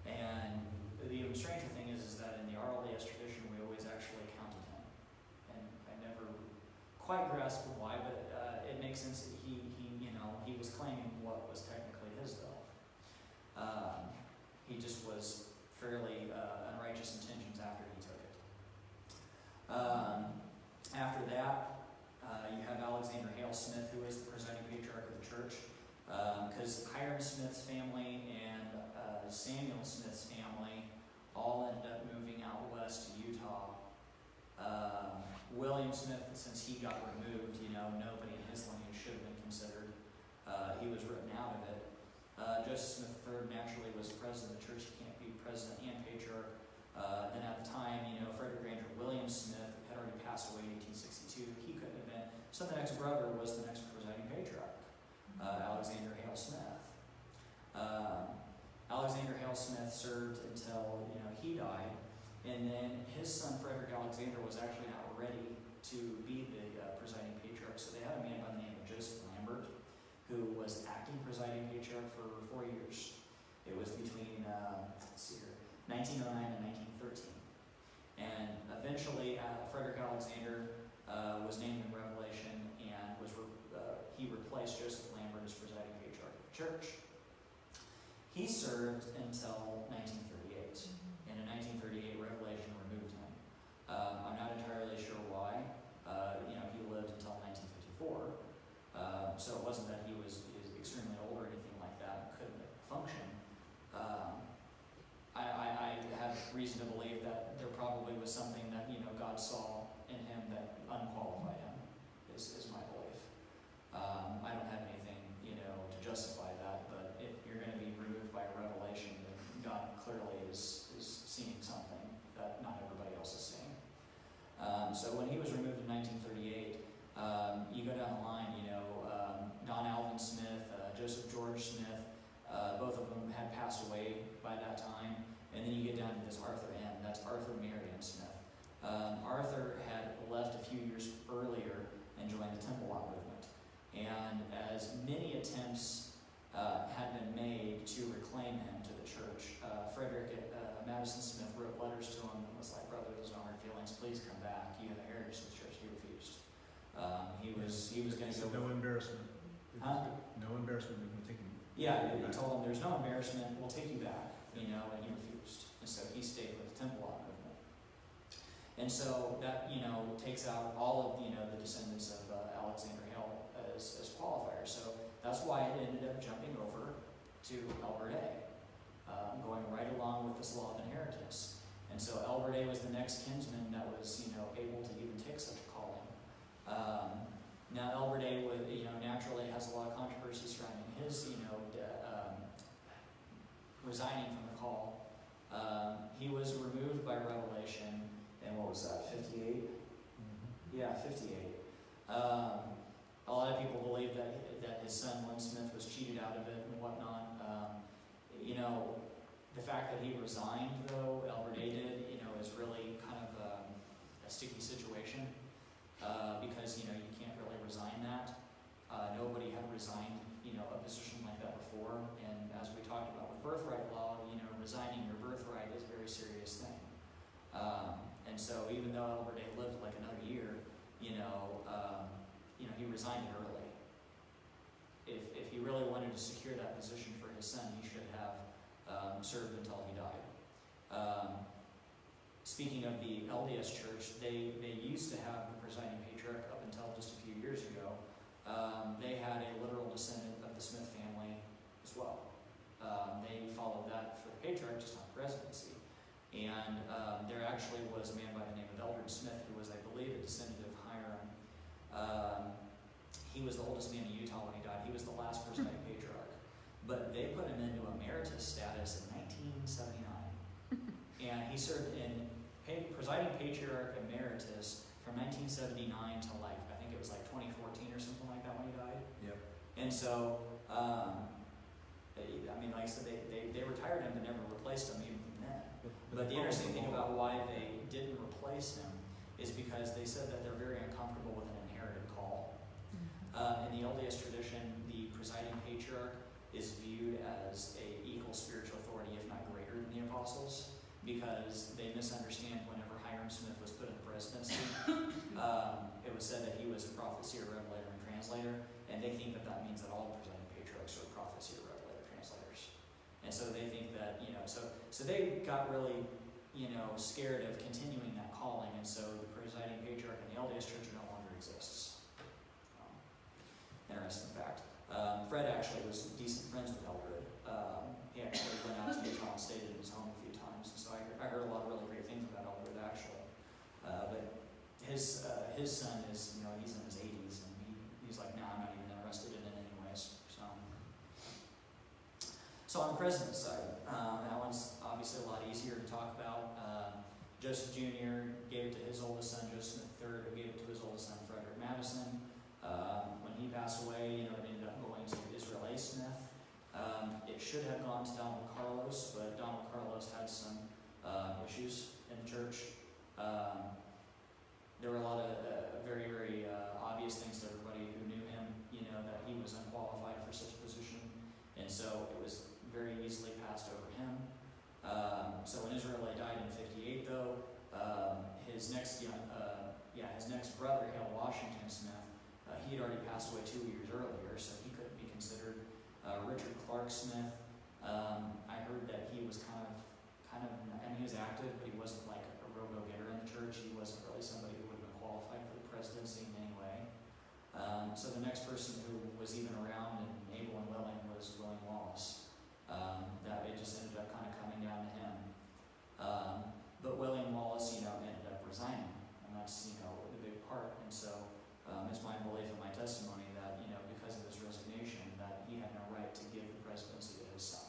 And the even stranger thing is that in the RLDS tradition, we always actually counted him. And I never quite grasped why, but it makes sense that he was claiming what was technically his, though. He just was fairly unrighteous intentions after he took it. After that, you have Alexander Hale Smith, who is the presiding patriarch of the church, because Hiram Smith's family and Samuel Smith's family all ended up moving out west to Utah. William Smith, since he got removed, nobody in his lineage should have been considered. He was written out of it. Joseph Smith III naturally was president of the church. He can't be president and patriarch. Then at the time, Frederick Granger William Smith had already passed away in 1862. He couldn't have been. So the next brother was the next presiding patriarch, Alexander Hale Smith. Alexander Hale Smith served until he died, and then his son Frederick Alexander was actually not ready to be the presiding patriarch. So they had a man by the name of Joseph Lambert, who was acting presiding patriarch for 4 years. It was between 1909 and 1913. And eventually, Frederick Alexander was named in Revelation, and he replaced Joseph Lambert as presiding patriarch of the church. He served until 1938, and in 1938, Revelation removed him. I'm not entirely sure why. He lived until 1954, so it wasn't that he was extremely old or anything like that and couldn't function. I have reason to believe that there probably was something that God saw in him that unqualified him. Is my belief. I don't have anything to justify that, but if you're going to be removed by a revelation, then God clearly is seeing something that not everybody else is seeing. So when he was removed in 1938, you go down the line. Don Alvin Smith, Joseph George Smith, both of them had passed away by that time. And then you get down to this Arthur M. That's Arthur Marion Smith. Arthur had left a few years earlier and joined the Temple Law movement. And as many attempts had been made to reclaim him to the church, Frederick Madison Smith wrote letters to him and was like, brother, there's no hard feelings, please come back. You have a heritage of the church. He refused. He was going to go. No embarrassment. Huh? No embarrassment. We can take him. Yeah, he told him there's no embarrassment. We'll take you back. And he refused. And so he stayed with the Temple Law movement. And so that takes out all of the descendants of Alexander Hale as qualifiers. So that's why it ended up jumping over to Albert A, going right along with this law of inheritance. And so Albert A was the next kinsman that was able to even take such a calling. Now, Elbert A. would, naturally has a lot of controversy surrounding his, resigning from the call. He was removed by revelation, and what was that, 58? Yeah, 58. A lot of people believe that his son, Lynn Smith, was cheated out of it and whatnot. The fact that he resigned, though, Albert A. did, is really kind of a sticky situation because, you can't really resign that. Nobody had resigned, a position like that before. And as we talked about with birthright law, resigning your birthright is a very serious thing. And so even though Albert A. lived like another year, he resigned it early. If he really wanted to secure that position for his son, he should have served until he died. Speaking of the LDS Church, they used to have the presiding patriarch up until just a few years ago. They had a literal descendant of the Smith family as well. They followed that for the patriarch, just not the presidency. And there actually was a man by the name of Eldred Smith who was, I believe, a descendant of Hiram. He was the oldest man in Utah when he died. He was the last presiding patriarch. But they put him into emeritus status in 1979. And he served in presiding patriarch emeritus from 1979 to I think it was 2014 or something like that when he died. Yep. And so, like I said, they retired him but never replaced him even from then. But the interesting thing about why they didn't replace him is because they said that they're very uncomfortable with an inherited call. In the LDS tradition, the presiding patriarch is viewed as an equal spiritual authority, if not greater than the apostles, because they misunderstand whenever Hiram Smith was put in the presidency. It was said that he was a prophet, seer, revelator, and translator, and they think that means that all the presiding patriarchs are prophet, seer, revelator, translators. And so they think that, so they got really, scared of continuing that calling, and so the presiding patriarch in the LDS Church no longer exists. Interesting fact. Fred actually was decent friends with Eldred. He actually went out to Utah and stayed in his home a few times, and so I heard a lot of really great things about Eldred actually. But his son is, he's in his 80s, and he's like, no, I'm not even interested in it anyways. So on the president's side, that one's obviously a lot easier to talk about. Joseph Jr. gave it to his oldest son, Joseph III, who gave it to his oldest son, Frederick Madison. When he passed away, it ended up going to Israel A. Smith. It should have gone to Donald Carlos, but Donald Carlos had some issues in the church. There were a lot of very, very obvious things to everybody who knew him, that he was unqualified for such a position. And so it was very easily passed over him. So when Israel A. died in 58, though, his next brother, Hale Washington Smith, he had already passed away 2 years earlier, so he couldn't be considered. Richard Clark Smith, I heard that he was kind of, he was active, but he wasn't like a go-getter in the church. He wasn't really somebody who would have been qualified for the presidency in any way. So the next person who was even around and able and willing was William Wallace. That it just ended up kind of coming down to him. But William Wallace, ended up resigning, and that's, the big part. And so it's my belief in my testimony that, because of his resignation, that he had no right to give the presidency to his son.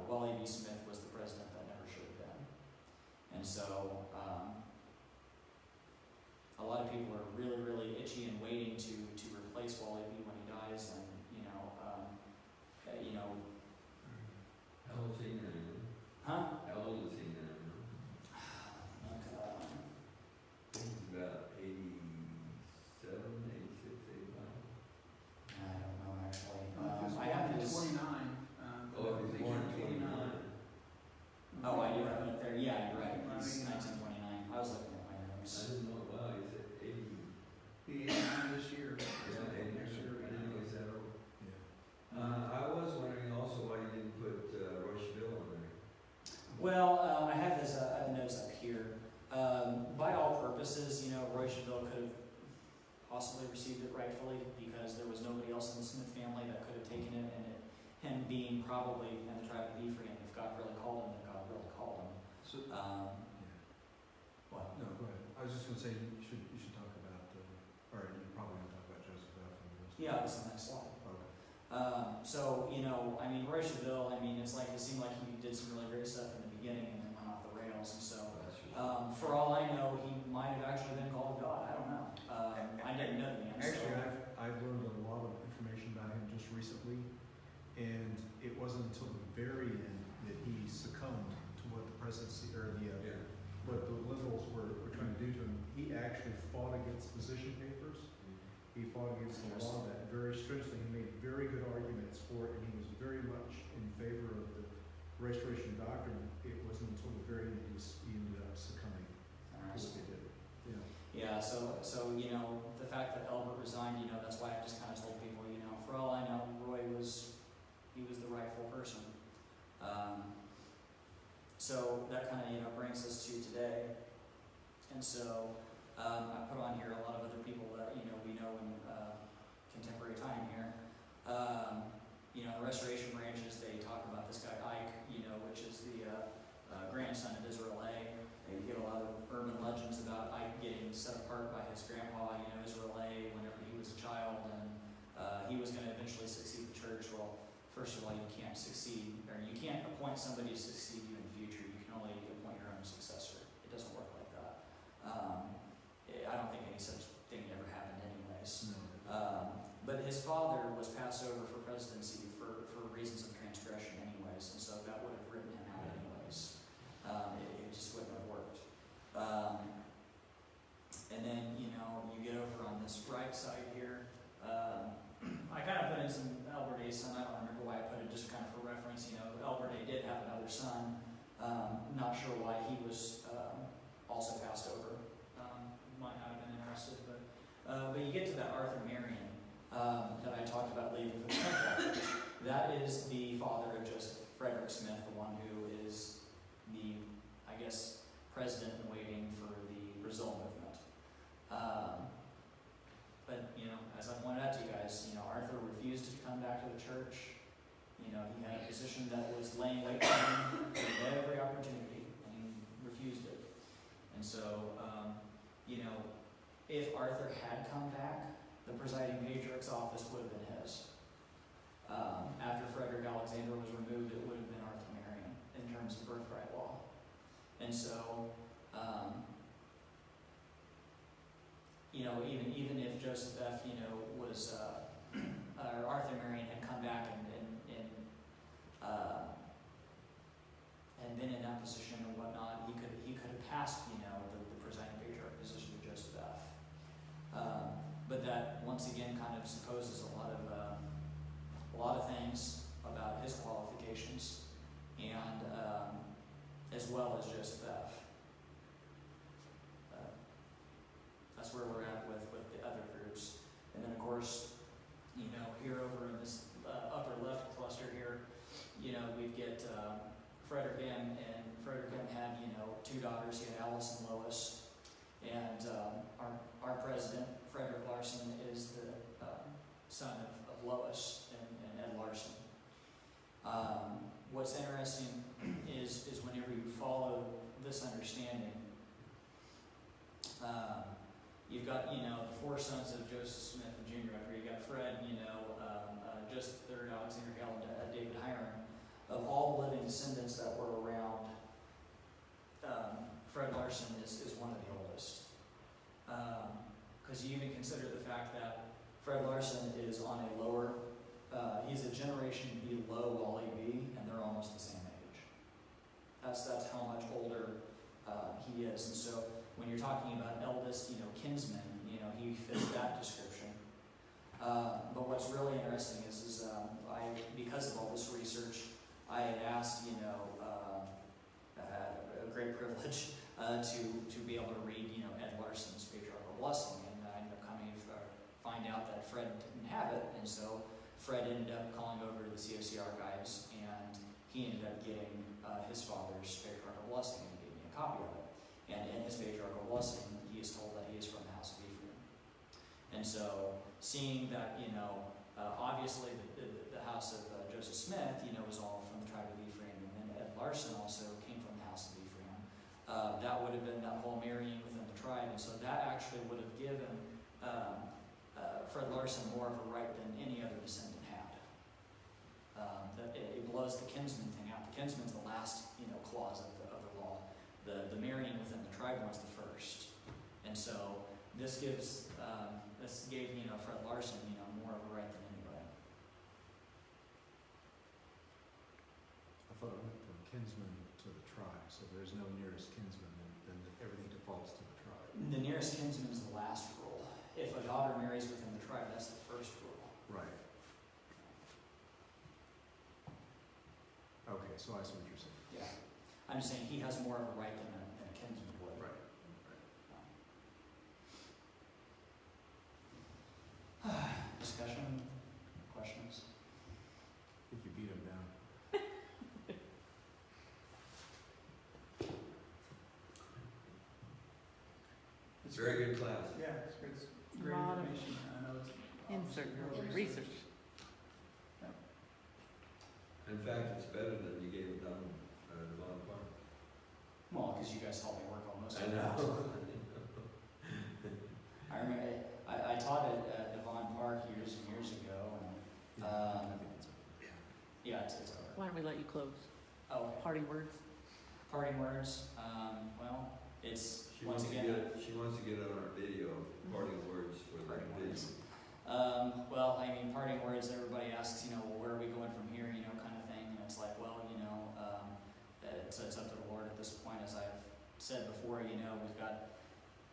Wally B. Smith was the president that never should have been. And so a lot of people are really, really itchy and waiting to replace Wally B. when he dies, and How old is he now? Huh? How old is he now? He's about 87, 86, 85. I don't know actually. If I have he's his. 29. Oh, if he's born in 29. Oh, I do have it up there. Yeah, you're right. He's 1929. I was looking at my I notes. didn't know, wow, he's at 80. He's 89 this year. Yeah, 80. Next year. I didn't know he's that old. Yeah. I was wondering also why you didn't put Rocheville on there. Well, I have his notes up here. By all purposes, Rocheville could have possibly received it rightfully because there was nobody else in the Smith family that could have taken it, and him being probably in the tribe of Ephraim, if God really called him, then God really called him. So, What? no, go ahead. I was just going to say you should talk about Yeah, it's the next slide. Okay. So, you know, I mean, Roy Chaville, I mean, it's like, it seemed like he did some really great stuff in the beginning and then went off the rails. And so, for all I know, he might have actually been called God. I don't know. I didn't know the man. Actually, I've learned a lot of information about him just recently, and it wasn't until the very end that he succumbed to what the presidency, or what the liberals were trying to do to him. He actually fought against position papers. He fought against the law that very stringently. He made very good arguments for it, and he was very much in favor of the restoration doctrine. It wasn't until the very end he ended up succumbing to what they did. Yeah. Yeah, so you know, the fact that Albert resigned, you know, that's why I just kind of told people, you know, for all I know, Roy was the rightful person. So that kind of, you know, brings us to today. And so I put on here a lot of other people that, you know, we know in contemporary time here. You know, the Restoration branches, they talk about this guy Ike, you know, which is the grandson of Israel A. They get a lot of urban legends about Ike getting set apart by his grandpa, you know, Israel A. whenever he was a child, and he was going to eventually succeed the church. Well, first of all, you can't succeed, or you can't appoint somebody to succeed you in the future. You can only appoint your own successor. It doesn't work like that. I don't think any such thing ever happened anyways. But his father was passed over for presidency for reasons of transgression anyways, and so that would have written him out anyways. It just wouldn't have worked. And then, you know, you get over on this right side here. I kind of put in some Albert A's son. I don't remember why I put it, just kind of for reference. You know, Albert A did have another son. Not sure why he was also passed over. Might not have been interested, but you get to that Arthur Marion that I talked about leaving for the temple. That is the father of Joseph Frederick Smith, the one who is the, I guess, president in waiting for the Brazil movement. But, you know, as I pointed out to you guys, you know, Arthur refused to come back to the church. You know, he had a position that was laying wait for him at every opportunity, and he refused it. And so, you know, if Arthur had come back, the presiding patriarch's office would have been his. After Frederick Alexander was removed, it would have been Arthur Marion in terms of birthright law. And so, you know, even if Joseph F., you know, was, or Arthur Marion had come back and been in that position or whatnot, he could have passed, you know, the presiding patriarch position to Joseph F. But that once again kind of supposes a lot of things about his qualifications, and as well as Joseph F. That's where we're at with the other groups. And then of course, you know, here over in this upper left cluster here, you know, we get Frederick M. And Frederick M. had, you know, two daughters. He had Alice and Lois. And our president, Frederick Larson, is the son of Lois and Ed Larson. What's interesting is whenever you follow this understanding, you've got, you know, the four sons of Joseph Smith and Jr. up here. You got Fred, you know, Joseph III, Alexander Hale, and David Hiram. Of all the living descendants that were around, Fred Larson is one of the oldest. Because you even consider the fact that Fred Larson is on a lower, he's a generation below Wally B, and they're almost the same age. That's how much older he is. And so when you're talking about eldest, you know, kinsman, you know, he fits that description. But what's really interesting is because of all this research, I had asked, you know, a great privilege to be able to read, you know, Ed Larson's Patriarchal Blessing, and I ended up coming to find out that Fred didn't have it, and so Fred ended up calling over to the COC archives, and he ended up getting his father's Patriarchal Blessing, and he gave me a copy of it. And in his Patriarchal Blessing, he is told that he is from the house of Ephraim. And so, seeing that, you know, obviously the house of Joseph Smith, you know, was all from the tribe of Ephraim, and then Ed Larson also came from the house of Ephraim. That would have been that whole marrying within the tribe, and so that actually would have given Fred Larson more of a right than any other descendant had. It blows the kinsman thing out. The kinsman's the last, clause of the law. The marrying within the tribe was the first. And so this gave Fred Larson, more of a right than anybody. I thought it went from kinsman to the tribe, so there's no nearest kinsman, then everything defaults to the tribe. The nearest kinsman is the last rule. If a daughter marries within the tribe, that's the first rule. Right. Okay, so I see what you're saying. Yeah. I'm just saying he has more of a right than a kinsman would. Right. Discussion? Questions? I think you beat him down. It's a very good class. Yeah, it's good. It's great Lot of information. I know it's Insert obviously research. In fact, it's better than you gave it down Devon Park. Well, because you guys helped me work on most of I it. know. I remember I taught at Devon Park years and years ago, and I think it's yeah, it's over. Why don't we let you close? Oh, okay. Parting words? Parting words. Well, it's She once wants to again. get on our video, parting words for the Parting video. words. Parting words. Everybody asks, well, where are we going from here? Kind of thing. And it's like, well, it's up to the Lord at this point. As I've said before, we've got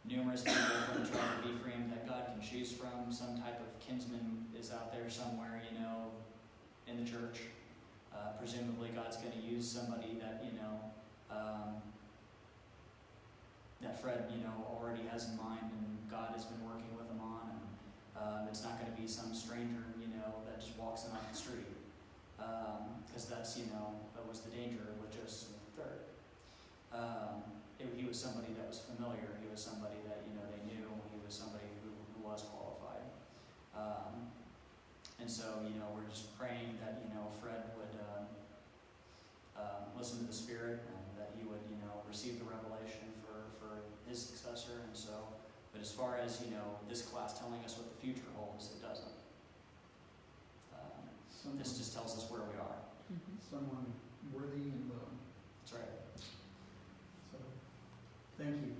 numerous people from the tribe of Ephraim that God can choose from. Some type of kinsman is out there somewhere, in the church. Presumably, God's going to use somebody that that Fred, already has in mind, and God has been working with him on. And it's not going to be some stranger, that just walks in off the street. Because that's, that was the danger with Joseph III. He was somebody that was familiar. He was somebody that, they knew. He was somebody who was qualified. And so, we're just praying that, Fred would listen to the Spirit, and that he would, receive the revelation for his successor. And so, but as far as, this class telling us what the future holds, it doesn't. This just tells us where we are. someone worthy and willing. That's right. So, thank you.